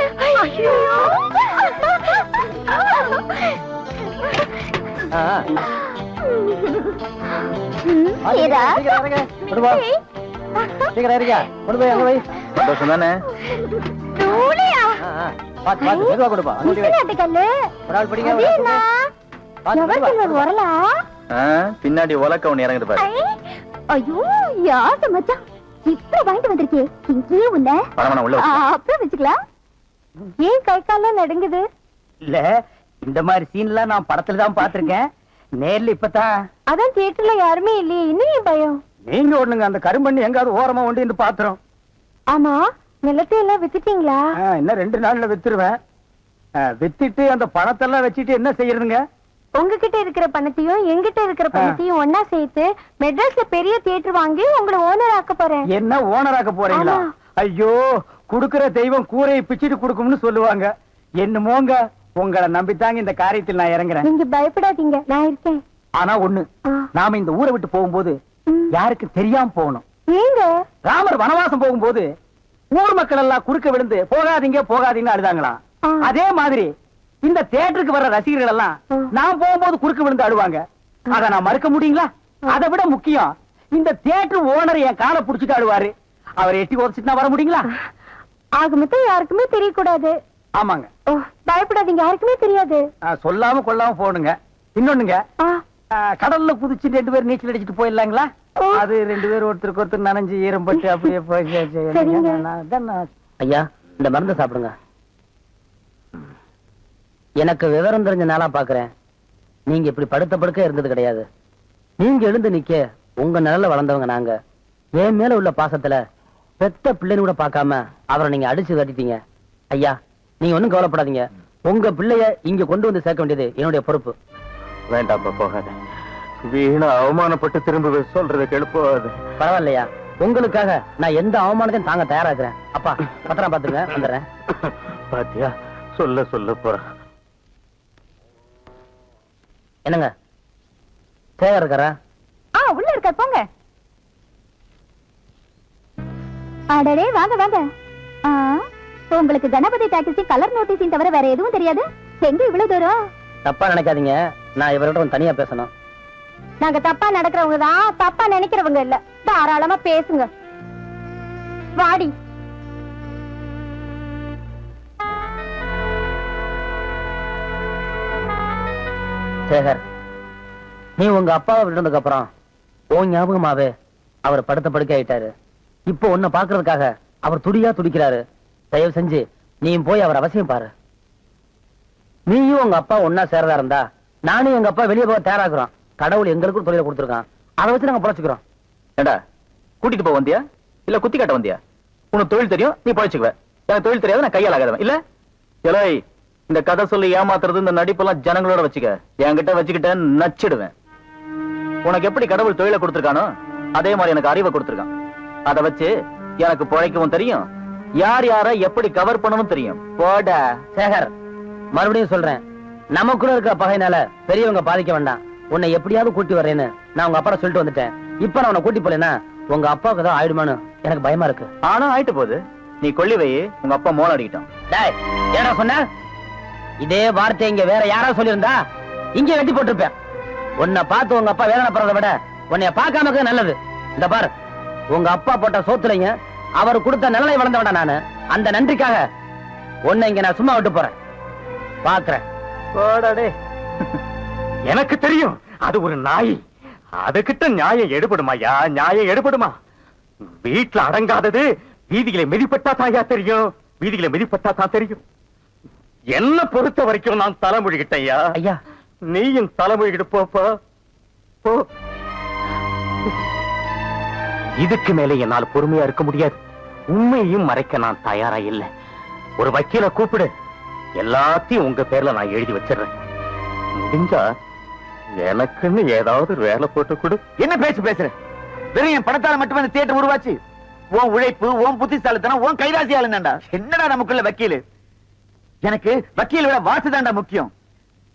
சந்தோஷம் தானே? பின்னாடி உலக்க ஒண்ணு இறங்குது பாரு. ஐயோ யாரு மச்சான் இப்ப வாங்கிட்டு வந்திருக்கே, இங்கேயே உள்ள அப்புறம் வச்சுக்கலாம். ஏன் கை காலம் நடுங்குது? இல்ல, இந்த மாதிரி சீன்லாம் நான் படத்துல தான் பாத்திருக்கேன், நேர்ல இப்பதான். அதான் தியேட்டர்ல யாருமே இல்லையே, இன்னும் பயம். நீங்க ஒண்ணுங்க, அந்த கரும்பண்ணி எங்காவது ஓரமா உண்டு என்று பாத்துறோம். ஆமா, நிலத்தை எல்லாம் வித்துட்டீங்களா? இன்னும் 2 நாள்ல வித்துருவேன். வித்துட்டு அந்த பணத்தெல்லாம் வச்சுட்டு என்ன செய்யறதுங்க? உங்ககிட்ட இருக்கிற பணத்தையும் எங்கிட்ட இருக்கிற பணத்தையும் ஒன்னா சேர்த்து மெட்ராஸ்ல பெரிய தியேட்டர் வாங்கி உங்களை ஓனர் ஆக்க போறேன். என்ன ஓனர் ஆக்க போறீங்களா? ஐயோ, குடுக்கிற தெய்வம் கூரையை பிச்சுட்டு கொடுக்கும்னு சொல்லுவாங்க. என்னமோங்க, உங்களை நம்பித்தாங்க இந்த காரியத்தில் நான் இறங்குறேன். நீங்க பயப்படாதீங்க, நான் இருக்கேன். ஆனா ஒண்ணு, நாம இந்த ஊரை விட்டு போகும்போது யாருக்கு தெரியாம போகணும். ஏங்க? ராமர் வனவாசம் போகும்போது ஊர் மக்கள் எல்லாம் குறுக்க விழுந்து போகாதீங்க போகாதீங்கன்னு அழுதாங்களாம். அதே மாதிரி இந்த தியேட்டருக்கு வர்ற ரசிகர்கள் எல்லாம் நான் போகும்போது குறுக்க விழுந்து அழுவாங்க. அத நான் மறுக்க முடியுங்களா? அதை விட முக்கியம், இந்த தியேட்டர் ஓனர் என் காலை புடிச்சிட்டு அழுவாரு. அவர் எட்டி உதச்சிட்டு நான் வர முடியுங்களா? ஆக மொத்தம் யாருக்குமே தெரியக்கூடாது. ஆமாங்க. பயப்படாதீங்க, யாருக்குமே தெரியாது. சொல்லாம கொள்ளாம போகணுங்க. இன்னொன்னுங்க, கடல்ல குதிச்சு 2 பேர் நீச்சல் அடிச்சுட்டு போயிடலாங்களா? அது 2 பேர் ஒருத்தருக்கு ஒருத்தர் நனைஞ்சு ஈரம்பட்டு அப்படியே போய். ஐயா, இந்த மருந்து சாப்பிடுங்க. எனக்கு விவரம் தெரிஞ்ச நாளா பாக்குறேன், நீங்க இப்படி படுத்த படுக்க இருந்தது கிடையாது. நீங்க எழுந்து நிக்க உங்க நிழல்ல வளர்ந்தவங்க நாங்க. என் மேல உள்ள பாசத்துல பெத்த பிள்ளைன்னு கூட பார்க்காம அவரை நீங்க அடிச்சு கட்டிட்டீங்க. ஐயா, நீங்க ஒண்ணும் கவலைப்படாதீங்க. உங்க பிள்ளைய இங்க கொண்டு வந்து சேர்க்க வேண்டியது என்னுடைய பொறுப்பு. வேண்டாம், போகாத. வீணா அவமானப்பட்டு திரும்ப சொல்றதை கெழுப்பாது. பரவாயில்லையா, உங்களுக்காக நான் எந்த அவமானத்தையும் தாங்க தயாராக்குறேன். அப்பா, பத்திரம் பாத்துங்க, வந்துடுறேன். பாத்தியா, சொல்ல சொல்ல போறேன். என்னங்க, சேகர் இருக்காரா? உள்ள இருக்க, போங்க. அடடே, வாங்க வாங்க. உங்களுக்கு கணபதி டாக்ஸி கலர் நோட்டீஸின் தவிர வேற எதுவும் தெரியாது? எங்க இவ்வளவு தூரம்? தப்பா நினைக்காதீங்க, நான் இவரோட தனியா பேசணும். நாங்க தப்பா நடக்கிறவங்க தான், தப்பா நினைக்கிறவங்க இல்ல. தாராளமா பேசுங்க. வாடி. சேகர், நீ உங்க அப்பாவை விட்டதுக்கு அப்புறம் ஓ ஞாபகமாவே அவர் படுத்த படுக்க ஆயிட்டாரு. இப்போ உன்னை பாக்குறதுக்காக அவர் துடியா துடிக்கிறாரு. தயவு செஞ்சு நீயும் போய் அவர் அவசியம் பாரு. நீயும் உங்க அப்பா ஒன்னா சேரதா இருந்தா நானும் எங்க அப்பா வெளியே போக தயாராக்குறோம். கடவுள் எங்களுக்கும் தொழில கொடுத்துருக்கான். அதை வச்சு நாங்க பொழைச்சுக்கிறோம். ஏண்டா கூட்டிட்டு போக வந்தியா இல்ல குத்தி காட்ட வந்தியா? உனக்கு தொழில் தெரியும், நீ பொழைச்சுக்குவ. எனக்கு தொழில் தெரியாது, நான் கையால் ஆகாதவன் இல்ல. எலை இந்த கதை சொல்லி ஏமாத்துறது இந்த நடிப்பெல்லாம் ஜனங்களோட வச்சுக்க. என்கிட்ட வச்சுக்கிட்ட நச்சிடுவேன். உனக்கு எப்படி கடவுள் தொழிலை கொடுத்துருக்கானோ அதே மாதிரி எனக்கு அறிவை கொடுத்துருக்கான். அதை வச்சு எனக்கு பொழைக்கவும் தெரியும், யார் யார எப்படி கவர் பண்ணணும் தெரியும். போடா சேகர், மறுபடியும் சொல்றேன், நமக்குள்ள இருக்கிற பகையினால பெரியவங்க பாதிக்க வேண்டாம். உன்னை எப்படியாவது கூட்டி வரேன்னு நான் உங்க அப்பா சொல்லிட்டு வந்துட்டேன். இப்ப நான் உன்னை கூட்டி போலேன்னா உங்க அப்பாவுக்கு தான் ஆயிடுமான்னு எனக்கு பயமா இருக்கு. ஆனா ஆயிட்டு போகுது. நீ கொல்லி வை, உங்க அப்பா மோளம் அடிக்கிட்டோம். டேய், ஏடா சொன்ன? இதே வார்த்தை இங்க வேற யாராவது சொல்லியிருந்தா இங்க வெட்டி போட்டிருப்பேன். உன்னை பார்த்து உங்க அப்பா வேதனை படுறதை விட உன்னைய பார்க்காம இருக்கிறது நல்லது. இந்த பாரு, உங்க அப்பா போட்ட சோத்துலைங்க அவர் கொடுத்த நிழலை வளர்ந்த வேண்டாம். நானு அந்த நன்றிக்காக உன்னை இங்க நான் சும்மா விட்டு போறேன். பாக்குறேன். எனக்கு தெரியும், அது ஒரு நாய். அதுகிட்ட நியாயம் எடுபடுமாயா? நியாயம் எடுபடுமா? வீட்டுல அடங்காதது வீதிகளை மிதிப்பட்டா தாயா தெரியும். வீதிகளை மிதிப்பட்டா தான் தெரியும். என்ன பொறுத்த வரைக்கும் நான் தலைமொழிகிட்டையா. ஐயா, நீயும் தலைமொழிகிட்டு போப்பா போ. இதுக்கு மேல என்னால் பொறுமையா இருக்க முடியாது. உண்மையையும் மறைக்க நான் தயாரா இல்லை. ஒரு வக்கீல கூப்பிடு, எல்லாத்தையும் உங்க பேர்ல நான் எழுதி வச்சிடுறேன். முடிஞ்சா எனக்குன்னு ஏதாவது வேலை போட்டு கொடு. என்ன பேசுற? வெறும் என் படத்தால மட்டுமே இந்த தியேட்டர் உருவாச்சு. உன் உழைப்பு, உன் புத்திசாலித்தனம், உன் கைராசி ஆளுந்தாண்டா. என்னடா நமக்குள்ள வக்கீல்? எனக்கு வக்கீல் விட வார்த்தை தாண்டா முக்கியம்.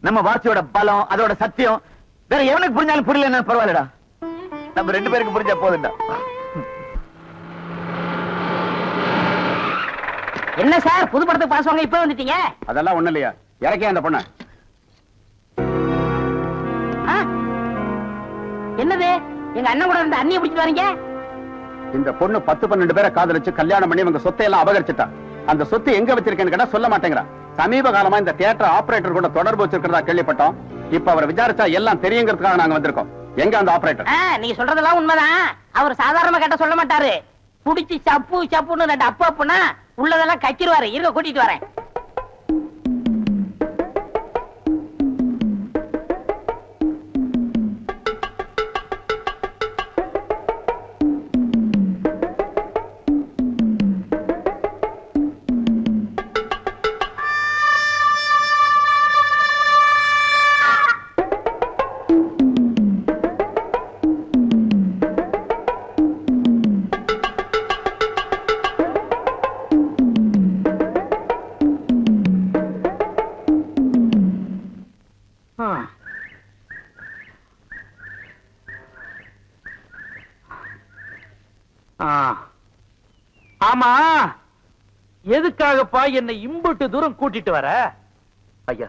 நம்ம வார்த்தையோட பலம், அதோட சத்தியம் வேற எவனுக்கு புரிஞ்சாலும் புரியல பரவாயில்லடா. நம்ம 2 பேருக்கு புரிஞ்சா போதுண்டா. என்ன சார் புது படத்துக்கு பாஸ் வாங்க இப்ப வந்துட்டீங்க? அதெல்லாம் ஒண்ணு இல்லையா, இறக்கே அந்த பொண்ண. என்னது எங்க அண்ணன் கூட இருந்த அண்ணியை பிடிச்சிட்டு வரீங்க? இந்த பொண்ணு 10-12 பேரை காதலிச்சு கல்யாணம் பண்ணி இவங்க சொத்தை எல்லாம் அபகரிச்சுட்டா. அந்த சொத்து எங்க வச்சிருக்கேன்னு கேட்டா சொல்ல மாட்டேங்கிறா. சமீப காலமா இந்த தியேட்டர் ஆபரேட்டர் கூட தொடர்பு வச்சிருக்கிறதா கேள்விப்பட்டோம். இப்ப அவரை விசாரிச்சா எல்லாம் தெரியுங்கிறதுக்காக நாங்க வந்திருக்கோம். எங்க அந்த ஆபரேட்டர்? நீங்க சொல்றதெல்லாம் உண்மைதான். அவர் சாதாரணமா கேட்ட சொல்ல மாட்டாரு. புடிச்சு சப்பு சப்புன்னு 2 அப்பு அப்புனா உள்ளதெல்லாம் கக்கிடுவாரு. இருக்க கூட்டிட்டு வரேன். ஆமா, எதுக்காகப்பா என்னை இம்புட்டு தூரம் கூட்டிட்டு வர? ஐயா,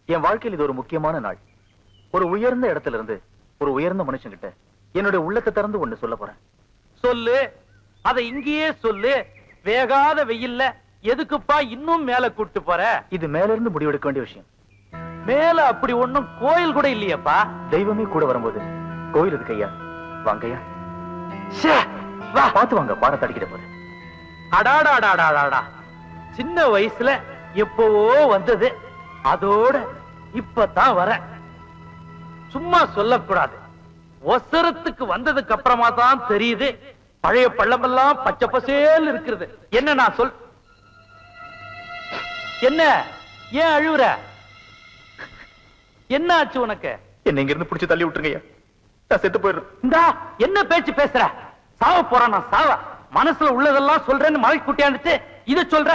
என் வாழ்க்கையில் இது ஒரு முக்கியமான நாள். ஒரு உயர்ந்த இடத்துல இருந்து ஒரு உயர்ந்த மனுஷங்கிட்ட என்னுடைய உள்ளத்தை திறந்து ஒண்ணு சொல்ல போறேன். சொல்லு, அதை இங்கேயே சொல்லு. வேகாத வெயில்ல எதுக்குப்பா இன்னும் மேல கூட்டு போற? இது மேல இருந்து முடிவெடுக்க வேண்டிய விஷயம். மேல அப்படி ஒண்ணும் கோயில் கூட இல்லையப்பா. தெய்வமே கூட வரும்போது கோயில் இருக்கு ஐயா. வாங்கய்யா, வா. பார்த்து வாங்க, பாடம் தடிக்கிட்ட போது. அடாடாடாடாடா, சின்ன வயசுல எப்பவோ வந்தது, அதோட இப்பதான் வர. சும்மா சொல்லக்கூடாது. ஒசரத்துக்கு வந்ததுக்கு அப்புறமா தான் தெரியுது பழைய பள்ளமெல்லாம் பச்சை பசேல் இருக்கிறது. என்ன நான் சொல், என்ன ஏன் அழுவுற? என்ன ஆச்சு உனக்கு? என்ன இங்க இருந்து புடிச்சு தள்ளி விட்டுருங்க ஐயா, நான் செத்து போயிடுறேன். இந்தா என்ன பேச்சு பேசுற? சாவ போறான் நான் சாவ. மனசுல உள்ளதெல்லாம் சொல்றேன்னு மலை குட்டியாந்துட்டு இத சொல்ற.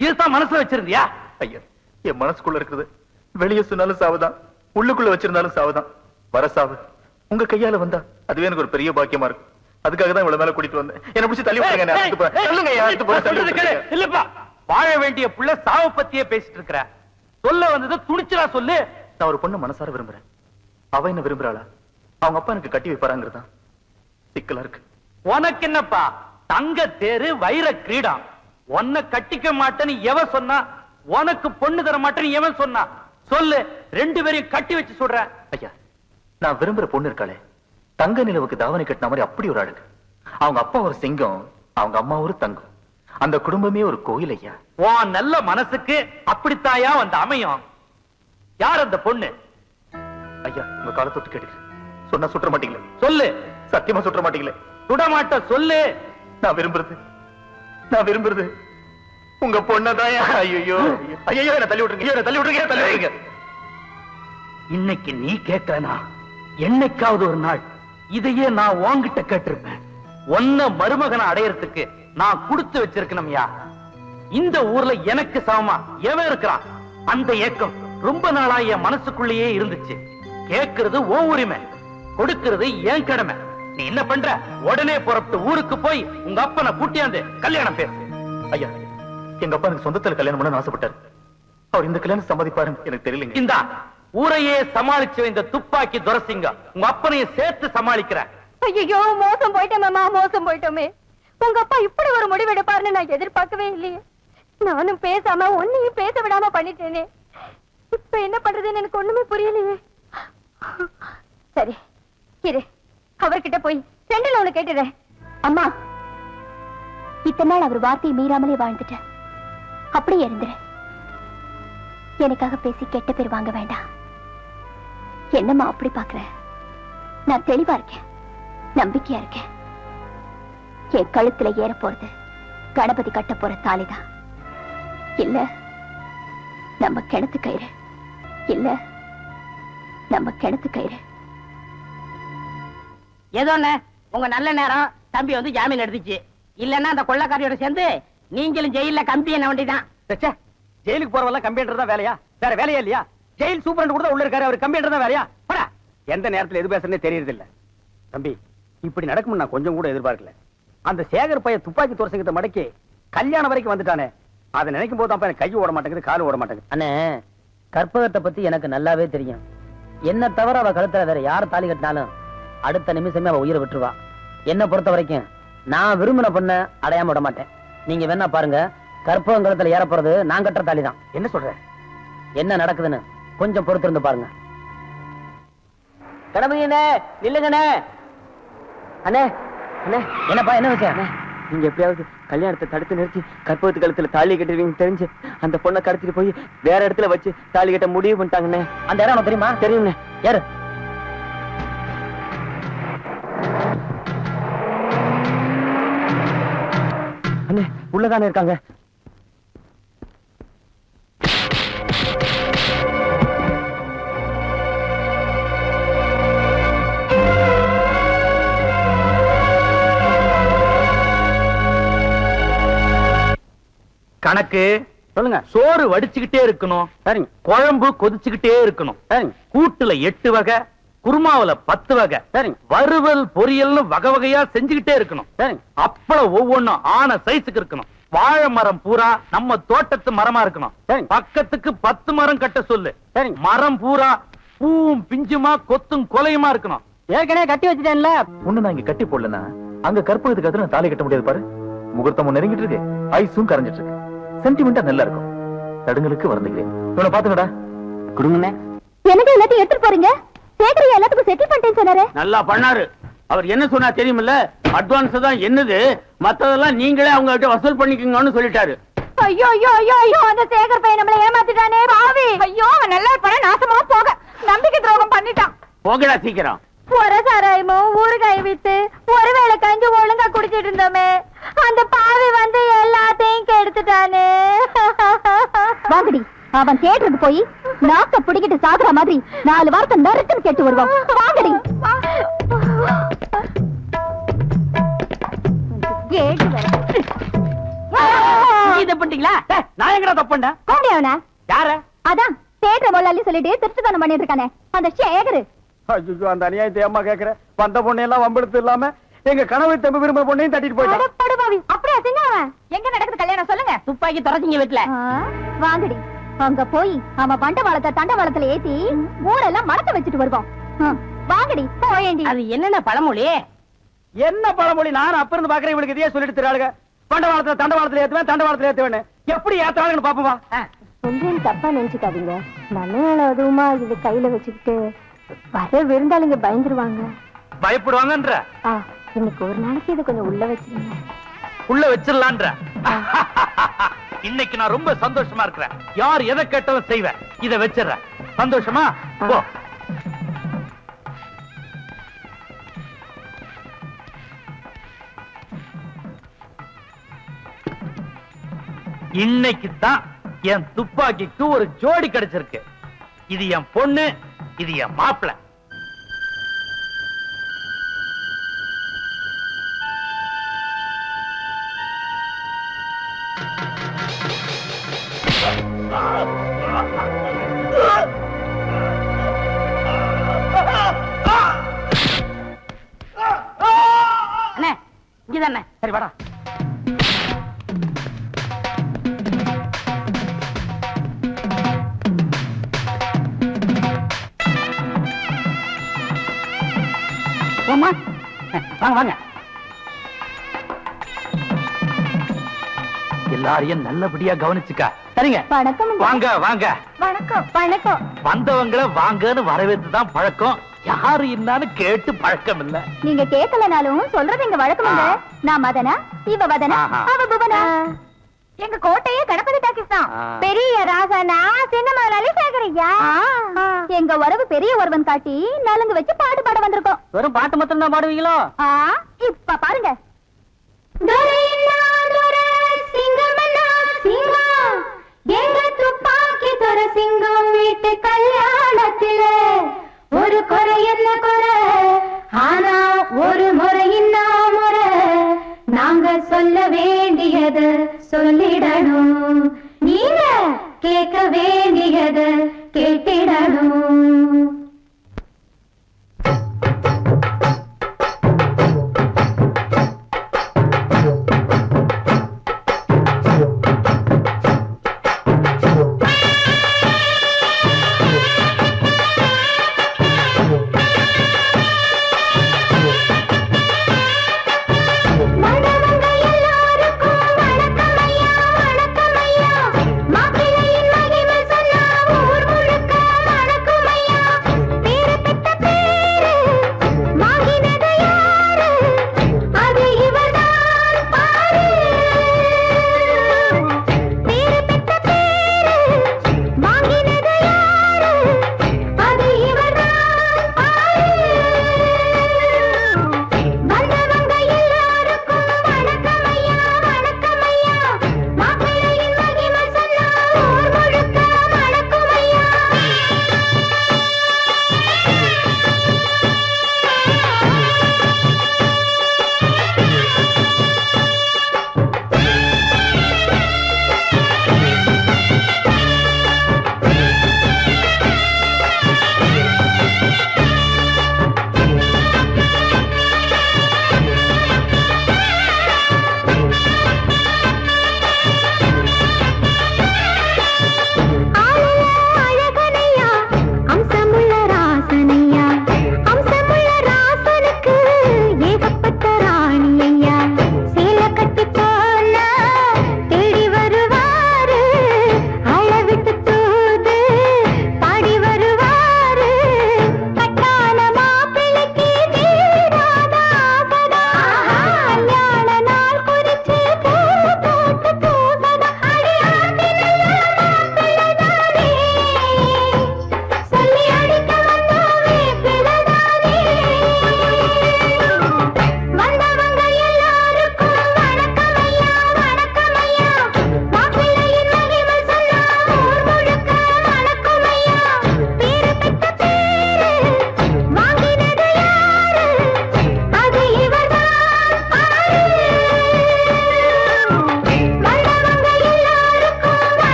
இதுதான் மனசுல வச்சிருந்தியா? ஐயா, என் மனசுக்குள்ள இருக்குது வெளியே சொன்னாலும் சாவுதான், உள்ளுக்குள்ள வச்சிருந்தாலும் சாவுதான். வர சாவு உங்க கையால வந்தா அதுவே எனக்கு ஒரு பெரிய பாக்கியமா இருக்கும். அதுக்காக தான் இவ்வளவு மேல கூட்டிட்டு வந்தேன். என்ன பிடிச்சி தள்ளி விட்டுருங்க. இல்லப்பா, வாழ வேண்டிய புள்ள சாவ பத்தியே பேசிட்டு இருக்கிற. சொல்ல வந்தது துணிச்சலா சொல்லு. நான் ஒரு பொண்ணு மனசார விரும்புறேன். அவ என்ன விரும்புறாளா? அவங்க அப்பா எனக்கு கட்டி வைப்பாராங்கிறதான் சிக்கலா இருக்கு. உனக்கு என்னப்பா, தங்க தேரு வைர கிரீடம். உன்னை கட்டிக்க மாட்டேன்னு எவன் சொன்னா? உனக்கு பொண்ணு தர மாட்டேன்னு எவன் சொன்னா? சொல்லு, 2 பேரையும் கட்டி வச்சு சொல்ற. ஐயா, நான் விரும்புற பொண்ணு இருக்காளே, தங்க நிலவுக்கு தாவணி கட்டின மாதிரி அப்படி ஒரு அழகு. அவங்க அப்பா ஒரு சிங்கம், அவங்க அம்மா ஒரு தங்கம். அந்த குடும்பமே ஒரு கோயில் ஐயா. உன் நல்ல மனசுக்கு அப்படித்தாயா வந்து அமையும். யார் அந்த பொண்ணு? ஐயா உங்க காலை தொட்டு கேட்டுக்கிறேன். சொன்னா சுற்ற மாட்டீங்களே? சொல்லு. சத்தியமா சுற்ற மாட்டீங்களே? சுடமாட்ட சொல்லு. நான் விரும்புறது உங்க பொண்ணதான். ஐயோ ஐயோ என்ன தள்ளி விட்டுருங்க, என்ன தள்ளி விட்டுருங்க, தள்ளி விட்டுருங்க. இன்னைக்கு நீ கேட்கலனா என்னைக்காவது ஒரு நாள் இதையே நான் உன்கிட்ட கேட்டிருப்பேன். ஒன்ன மருமகனை அடையறதுக்கு நான் கொடுத்து வச்சிருக்கணும்யா. இந்த ஊர்ல எனக்கு சமமா எவன் இருக்கிறான்? அந்த ஏக்கம் ரொம்ப நாளா என் மனசுக்குள்ளேயே இருந்துச்சு. கேட்கிறது ஓ உரிமை, கொடுக்கிறது ஏன் கடமை. நீ என்ன பண்ற? உடனே புறப்பட்டு ஊருக்கு போய் உங்க அப்பனை கூட்டியாந்து கல்யாணம் பேசு. ஐயா எங்க அப்பா எனக்கு சொந்தத்துல கல்யாணம் பண்ண ஆசைப்பட்டாரு. அவர் இந்த கல்யாணம் சம்மதிப்பாருன்னு எனக்கு தெரியலங்க. இந்த ஊரையே சமாளிச்சு இந்த துப்பாக்கி துரசிங்க உங்க அப்பனையும் சேர்த்து சமாளிக்கிற. ஐயோ மோசம் போயிட்டோம் மாமா, மோசம் போயிட்டோமே. உங்க அப்பா இப்படி ஒரு முடிவு எடுப்பாருன்னு நான் எதிர்பார்க்கவே இல்லையே. நானும் பேசாம ஒன்னையும் பேச விடாம பண்ணிட்டேனே. இப்ப என்ன பண்றதுன்னு எனக்கு ஒண்ணுமே புரியலையே. சரி இரு, அவர்கிட்ட போய் ரெண்டுல ஒண்ணு கேட்டுறேன். அம்மா, இத்தனை நாள் அவர் வார்த்தையை மீறாமலே வாழ்ந்துட்டேன். அப்படியே இருந்துரு. எனக்காக பேசி கெட்ட பேர் வாங்க வேண்டாம். என்னம்மா அப்படி பாக்குற? நான் தெளிவா இருக்கேன், நம்பிக்கையா இருக்கேன். என் கழுத்துல ஏற போறது கணபதி கட்ட போற தாலிதான். இல்ல நம்ம கிணத்து கயிறு, இல்ல நம்ம கிணத்து கயிறு. ஏதோ உங்க நல்ல நேரம் தம்பி வந்து ஜாமீன் எடுத்துச்சு. இல்லன்னா அந்த கொள்ளக்காரியோட சேர்ந்து நீங்களும் ஜெயில கம்பி என்ன வேண்டிதான். ஜெயிலுக்கு போறவெல்லாம் கம்பியன்றது தான் வேலையா? வேற வேலையா இல்லையா? ஜெயில் சூப்பரண்ட் கூட உள்ள இருக்காரு, அவர் கம்பியன்றது தான் வேலையா? போடா. எந்த நேரத்துல எது பேசுறதே தெரியறது இல்ல. தம்பி இப்படி நடக்கும் நான் கொஞ்சம் கூட எதிர்பார்க்கல. அந்த சேகர் பையன் துப்பாக்கி துரசங்கத்தை மடக்கி கல்யாணம் வரைக்கும் வந்துட்டானே, அதை நினைக்கும் போது அப்ப எனக்கு கை ஓட மாட்டேங்குது, கால் ஓட மாட்டேங்குது. அண்ணே, கற்பகத்தை பத்தி எனக்கு நல்லாவே தெரியும். என்ன தவிர அவ கழுத்துல வேற யார் தாலி கட்டினாலும் அடுத்த நிமிஷமே அவ உயிரை விட்டுருவா. என்ன பொறுத்த வரைக்கும் நான் விரும்பின பொண்ண அடையாம விட மாட்டேன். நீங்க வேணா பாருங்க, கற்பகம் கழுத்துல ஏற போறது நான் கட்டுற தாலி தான். என்ன சொல்ற? என்ன நடக்குதுன்னு கொஞ்சம் பொறுத்திருந்து பாருங்க. கணபதினே இல்லங்கண்ணே. அண்ணே அண்ணே, என்னப்பா என்ன விஷயம்? நீங்க எப்படியாவது கல்யாணத்தை தடுத்து நிறுத்தி கற்பகத்து கழுத்துல தாலி கட்டுவீங்க தெரிஞ்சு அந்த பொண்ணை கடத்திட்டு போய் வேற இடத்துல வச்சு தாலி கட்ட முடிவு பண்ணிட்டாங்கண்ணே. அந்த இடம் உனக்கு தெரியுமா? தெரியும்ண்ணே. யாரு? அண்ணே உள்ளதானே இருக்காங்க. கணக்கு சொல்லுங்க. சோறு வடிச்சுக்கிட்டே இருக்கணும். சரிங்க. குழம்பு கொதிச்சுக்கிட்டே இருக்கணும். சரிங்க. கூட்டுல 8 வகை, குருமாவுல 10 வகை, சரிங்க. வறுவல் பொரியல்னு வகை வகையா செஞ்சுக்கிட்டே இருக்கணும். சரிங்க. அப்பளம் ஒவ்வொன்னும் ஆன சைஸுக்கு இருக்கணும். வாழை மரம் பூரா நம்ம தோட்டத்து மரமா இருக்கணும். சரிங்க. பக்கத்துக்கு 10 மரம் கட்ட சொல்லு. சரிங்க. மரம் பூரா பூவும் பிஞ்சுமா கொத்தும் கொலையுமா இருக்கணும். ஏற்கனவே கட்டி வச்சுட்டேன்ல. ஒண்ணு நான் இங்க கட்டி போடலன்னா அங்க கற்பகத்துக்கு அதுல தாலி கட்ட முடியாது பாரு. முகூர்த்தமும் நெருங்கிட்டு இருக்கு, ஐஸும் கரைஞ்சிட்டு இருக்கு. சென்டிமெண்டா நல்லா இருக்கும். தடுங்களுக்கு வருந்துகிறேன். இவனை பாத்துக்கடா. கொடுங்கண்ணே. எனக்கு எல்லாத்தையும் எடுத்துட்டு போறீங்க? சேகரி எல்லாத்துக்கும் செட்டில் பண்ணிட்டேன்னு சொன்னாரு. நல்லா பண்ணாரு. அவர் என்ன சொன்னா தெரியுமில்ல? அட்வான்ஸ் தான் என்னது, மத்ததெல்லாம் நீங்களே அவங்க கிட்ட வசூல் பண்ணிக்கோங்கன்னு சொல்லிட்டாரு. ஐயோ ஐயோ ஐயோ ஐயோ, அந்த சேகர் பையன் நம்மளை ஏமாத்திட்டானே பாவி. ஐயோ, அவன் நல்லா இருப்பான, நாசமா போக. நம்பிக்கை துரோகம் பண்ணிட்டான். போகடா சீக்கிரம். ஒரு சாராயமும் ஊறுகாய் வித்து ஒருவேளை கஞ்சி ஒழுங்கா குடிச்சிட்டு இருந்தோமே, அந்த பாவி வந்து எல்லாத்தையும் கெடுத்துட்டானே. வாங்கடி, அவன் தேட்டருக்கு போய் நாக்க பிடிக்கிட்டு சாகுற மாதிரி 4 வாரத்தை நறுக்குன்னு கேட்டு வருவான். வாங்கடி. கேட்டு வர. இத பண்ணிட்டீங்களா? நான் எங்கடா தப்புண்டா? கூப்பிடு அவன. யார? அதான் தேட்டர் முதலாளி சொல்லிட்டு திருட்டுத்தனம் பண்ணிட்டு இருக்கானே அந்த சேகரு. ஐயோ, அந்த அநியாயத்தை அம்மா கேக்குற. வந்த பொண்ணையெல்லாம் வம்பெடுத்து இல்லாம எங்க கனவை தம்பி விரும்ப பொண்ணையும் தட்டிட்டு போயிட்டான். படுபாவி, அப்படியே செஞ்ச அவன். எங்க நடக்குது கல்யாணம் சொல்லுங்க. துப்பாக்கி துறச்சிங்க வீட்டுல. வாங்கடி, அங்க போய் அவன் பண்டவாளத்தை தண்டவாளத்துல ஏத்தி ஊரெல்லாம் மறக்க வச்சுட்டு வருவான். வாங்கடி போயேண்டி. அது என்னென்ன பழமொழி? என்ன பழமொழி? நான் அப்ப இருந்து பாக்குறேன். இவளுக்கு இதையே சொல்லிட்டு திராளுங்க. பண்டவாளத்துல தண்டவாளத்துல ஏத்துவேன், தண்டவாளத்துல ஏத்துவேன். எப்படி ஏத்தாளுன்னு பாப்போமா? சொல்றேன், தப்பா நினைச்சுக்காதீங்க. நல்ல நாள் அதுவுமா இது கையில வச்சுக்கிட்டு வர விருந்தாளிங்க பயந்துருவாங்க. பயப்படுவாங்கன்ற இன்னைக்கு ஒரு நாளைக்கு இது கொஞ்சம் உள்ள வச்சிருங்க. உள்ள வச்சிடலான்ற இன்னைக்கு நான் ரொம்ப சந்தோஷமா இருக்கிறேன். யார் எதை கேட்டாலும் செய்வேன். இத வச்சிடறேன். சந்தோஷமா போ. இன்னைக்கு தான் என் துப்பாக்கிக்கு ஒரு ஜோடி கிடைச்சிருக்கு. இது என் பொண்ணு, இது என் மாப்பிள்ளை. அண்ணே இங்கதானே, சரி வாடா. போமா, வாங்க வாங்க. எல்லாரையும் நல்லபடியா கவனிச்சுக்கா. சரிங்க. வணக்கம். வாங்க வாங்க. வணக்கம். வணக்கம். வந்தவங்கள வாங்கன்னு வரவேற்று தான் பழக்கம். யாரு என்னன்னு கேட்டு பழக்கம் இல்ல. நீங்க கேட்கலனாலும் சொல்றது எங்க வழக்கம் இல்ல. நான் மதனா, இவ வதனா, அவ புவனா. எங்க கோட்டையே கணபதி டாக்கிஸ் தான். பெரிய ராசனா சின்ன முதலாளி சேகரையா. எங்க உறவு பெரிய ஒருவன் காட்டி நலுங்கு வச்சு பாட்டு பாட வந்திருக்கோம். வெறும் பாட்டு மட்டும் தான் பாடுவீங்களோ? இப்ப பாருங்க. சிங்கம் வீட்டு கல்யாணத்தில ஒரு குறை என்ன குறை, ஆனா ஒரு முறையின்னா முறை. நாங்க சொல்ல வேண்டியது சொல்லிடணும், நீங்க கேட்க வேண்டியது கேட்டிடணும்.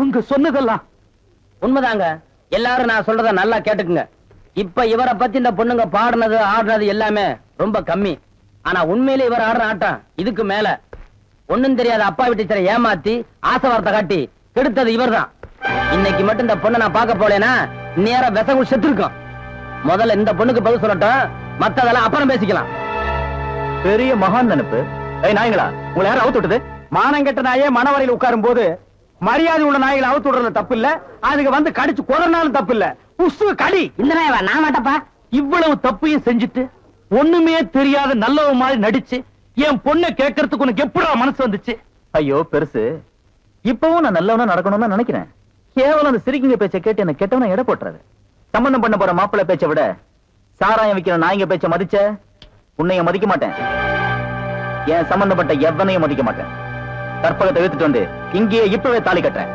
அவங்க சொன்னதெல்லாம் உண்மைதாங்க. எல்லாரும் நான் சொல்றத நல்லா கேட்டுக்குங்க. இப்ப இவரை பத்தி இந்த பொண்ணுங்க பாடுனது ஆடுனது எல்லாமே ரொம்ப கம்மி. ஆனா உண்மையிலே இவர் ஆடுற ஆட்டம் இதுக்கு மேல. ஒண்ணும் தெரியாத அப்பா வீட்டு ஏமாத்தி ஆசை வார்த்தை காட்டி கெடுத்தது இவர்தான். இன்னைக்கு மட்டும் இந்த பொண்ணை நான் பார்க்க போலேனா நேரம் விஷம் செத்து இருக்கும். முதல்ல இந்த பொண்ணுக்கு பதில் சொல்லட்டும், மத்ததெல்லாம் அப்புறம் பேசிக்கலாம். பெரிய மகான் நினைப்பு. நாய்களா, உங்களை யாரும் அவுத்து விட்டது? மானங்கெட்ட நாயே மணவரையில் உட்காரும் போது மரியாதை உள்ள நாய்களை அவுத்து விடுறதுல தப்பு இல்ல, அதுக்கு வந்து கடிச்சு கொதறினாலும் தப்பு இல்ல. புசு கடி. இந்த நாயவா நான் மாட்டப்பா. இவ்வளவு தப்பையும் செஞ்சுட்டு ஒண்ணுமே தெரியாத நல்லவ மாதிரி நடிச்சு என் பொண்ணை கேட்கறதுக்கு உனக்கு எப்படா மனசு வந்துச்சு? ஐயோ பெருசு, இப்பவும் நான் நல்லவனா நடக்கணும்னு தான் நினைக்கிறேன். கேவலம் அந்த சிரிக்கிங்க பேச்சை கேட்டு என்ன கெட்டவனா எடை போட்டுறது. சம்பந்தம் பண்ண போற மாப்பிள்ளை பேச்சை விட சாராயம் விக்கிற நாய்ங்க பேச்ச மதிச்ச உன்னைய மதிக்க மாட்டேன். என் சம்பந்தப்பட்ட எவனையும் மதிக்க மாட்டேன். கற்பகத்தை எடுத்துட்டு வந்து இங்கேயே இப்பவே தாலி கட்டுறேன்.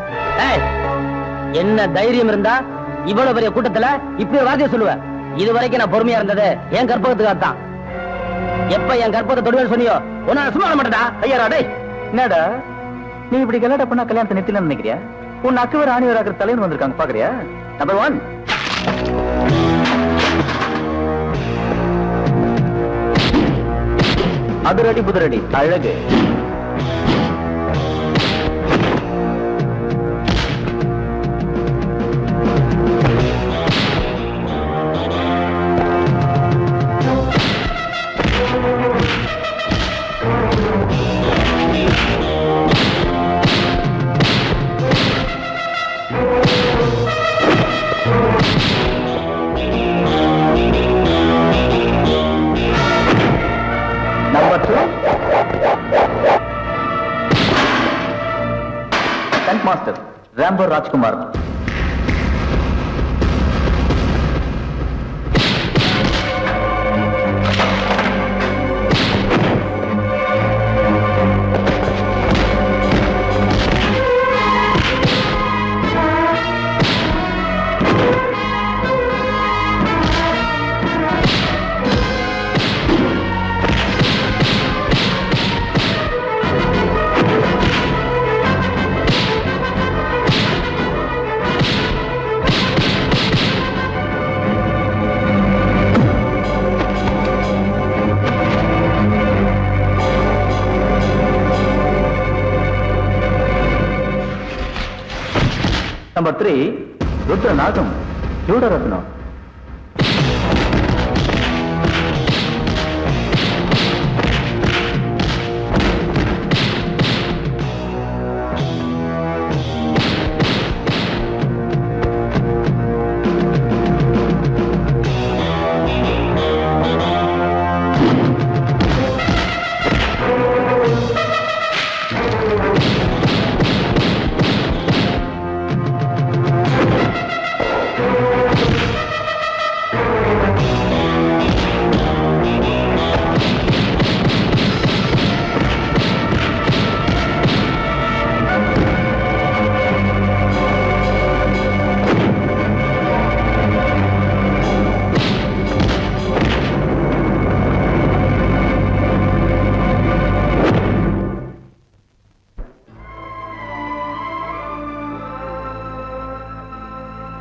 என்ன தைரியம் இருந்தா இவ்வளவு பெரிய கூட்டத்துல இப்படி ஒரு வார்த்தையை சொல்லுவ? இது வரைக்கும் நான் பொறுமையா இருந்தது என் கற்பகத்துக்காகத்தான். எப்ப என் கற்பகத்தை தொடுவேன்னு சொன்னியோ உன்னை சும்மா விட மாட்டேடா. ஐயா டேய், என்னடா நீ இப்படி கலாட்ட பண்ணா கல்யாணத்தை நிறுத்தலன்னு நினைக்கிறியா? உன் அக்குவர் ஆணிவர் ஆகிற தலைவன் வந்திருக்காங்க பாக்குறியா? நம்பர் 1 அதிரடி புதிரடி அழகு. Number 2 stunt master Rambo Rajkumar. Number 3 ருத்ரநாகம் யூடரத்னம்.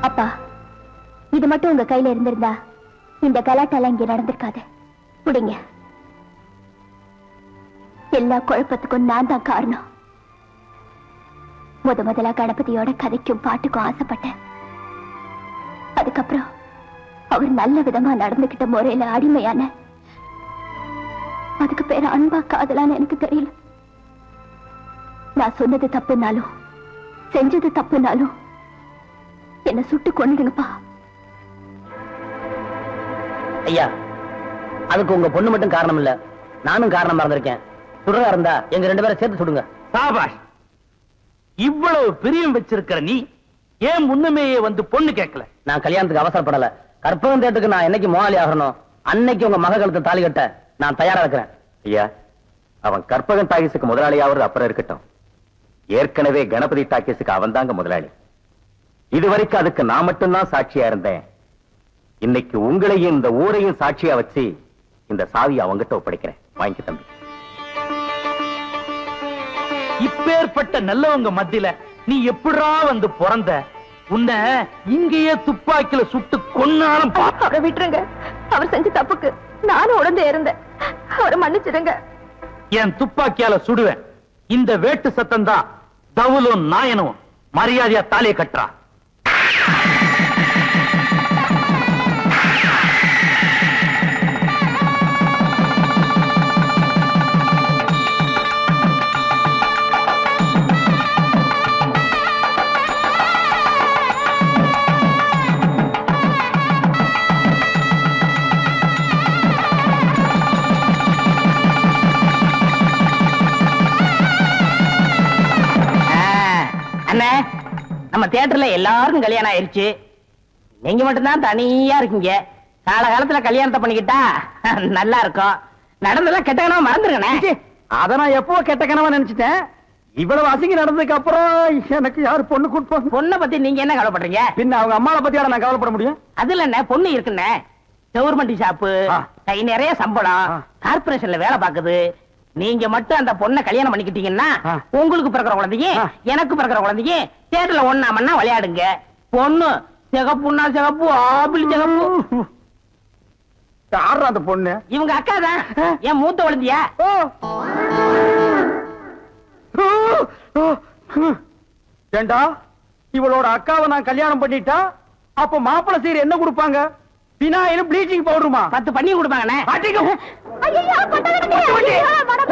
அப்பா, இது மட்டும் உங்க கையில இருந்திருந்தா இந்த கலாட்டெல்லாம் இங்க நடந்திருக்காது. புடிங்க. எல்லா குழப்பத்துக்கும் நான் தான் காரணம். முதலா கணபதியோட கதைக்கும் பாட்டுக்கும் ஆசைப்பட்டேன். அதுக்கப்புறம் அவர் நல்ல விதமா நடந்துகிட்ட முறையில அடிமையான. அதுக்கு பேர் அன்பா காதலான்னு எனக்கு தெரியல. நான் சொன்னது தப்புனாலும் செஞ்சது தப்புனாலும் என்ன சுட்டு கொன்னுடுங்கப்பா. ஐயா, அதுக்கு உங்க பொண்ணு மட்டும் காரணம் இல்ல, நானும் காரணமா இருந்திருக்கேன். சுடுறதா இருந்தா எங்க 2 பேரை சேர்த்து சுடுங்க. சாபாஷ். இவ்வளவு பிரியம் வச்சிருக்கிற நீ ஏன் முன்னமேயே வந்து பொண்ணு கேட்கல? நான் கல்யாணத்துக்கு அவசரப்படல. கற்பகம் தேட்டருக்கு நான் என்னைக்கு மோகாலி ஆகணும் அன்னைக்கு உங்க மக கழுத்தை தாலி கட்ட நான் தயாரா இருக்கிறேன். ஐயா, அவன் கற்பகம் டாக்கீஸுக்கு முதலாளியாவது அப்புறம் இருக்கட்டும். ஏற்கனவே கணபதி டாக்கீஸுக்கு அவன் தாங்க முதலாளி. இதுவரைக்கும் அதுக்கு நான் மட்டும்தான் சாட்சியா இருந்தேன். இன்னைக்கு உங்களையும் இந்த ஊரையும் சாட்சியா வச்சு இந்த சாவியை அவங்கிட்ட ஒப்படைக்கிறேன். வாங்கி தம்பி. இப்பேற்பட்ட நல்லவங்க மத்தியில நீ எப்படா வந்து பிறந்த? உன்னை இங்கேயே துப்பாக்கில சுட்டு கொன்னாலும் அவரை விட்டுருங்க. அவர் செஞ்ச தப்புக்கு நானும் உடந்தே இருந்தேன். அவரை மன்னிச்சிடுங்க. என் துப்பாக்கியால சுடுவேன். இந்த வேட்டு சத்தம் தான் தவுலும் நாயனும் மரியாதையா தாலியை கட்டுறா. நம்ம தியேட்டர்ல எல்லாருக்கும் கல்யாணம் ஆயிருச்சு. நீங்க மட்டும்தான் தனியா இருக்கீங்க. காலகாலத்துல கல்யாணத்தை பண்ணிக்கிட்டா நல்லா இருக்கும். நடந்ததெல்லாம் கெட்ட கனவா மறந்துருக்கனே. அத நான் எப்போ கெட்ட கனவா நினைச்சிட்டேன். இவ்வளவு அசிங்க நடந்ததுக்கு அப்புறம் எனக்கு யாரு பொண்ணு கூட்டுவாங்க? பொண்ணை பத்தி நீங்க என்ன கவலைப்படுறீங்க? பின்ன அவங்க அம்மாவை பத்தி நான் கவலைப்பட முடியும்? அதுல என்ன பொண்ணு இருக்குன்னு கவர்மெண்ட் ஷாப்பு, கை நிறைய சம்பளம், கார்பரேஷன்ல வேலை பாக்குது. நீங்க மட்டும் அந்த பொண்ணை கல்யாணம் பண்ணிக்கிட்டீங்கன்னா உங்களுக்கு பிறக்கிற குழந்தையும் எனக்கு பிறக்கிற குழந்தையும் தேட்டர்ல ஒண்ணாமன்னா விளையாடுங்க. பொண்ணு சிகப்புன்னா சிகப்பு, ஆப்பிள் சிகப்பு. யாரா அந்த பொண்ணு? இவங்க அக்கா தான், என் மூத்த குழந்தையா. ஏண்டா இவளோட அக்காவை நான் கல்யாணம் பண்ணிட்டா அப்ப மாப்பிள்ளை சீர் என்ன கொடுப்பாங்க? பினாயிலும் ப்ளீச்சிங் பவுடருமா? 10 பண்ணி கொடுப்பாங்கண்ணே. ஐயையோ, கொட்டாதீங்க. ஐயோ, மனசு.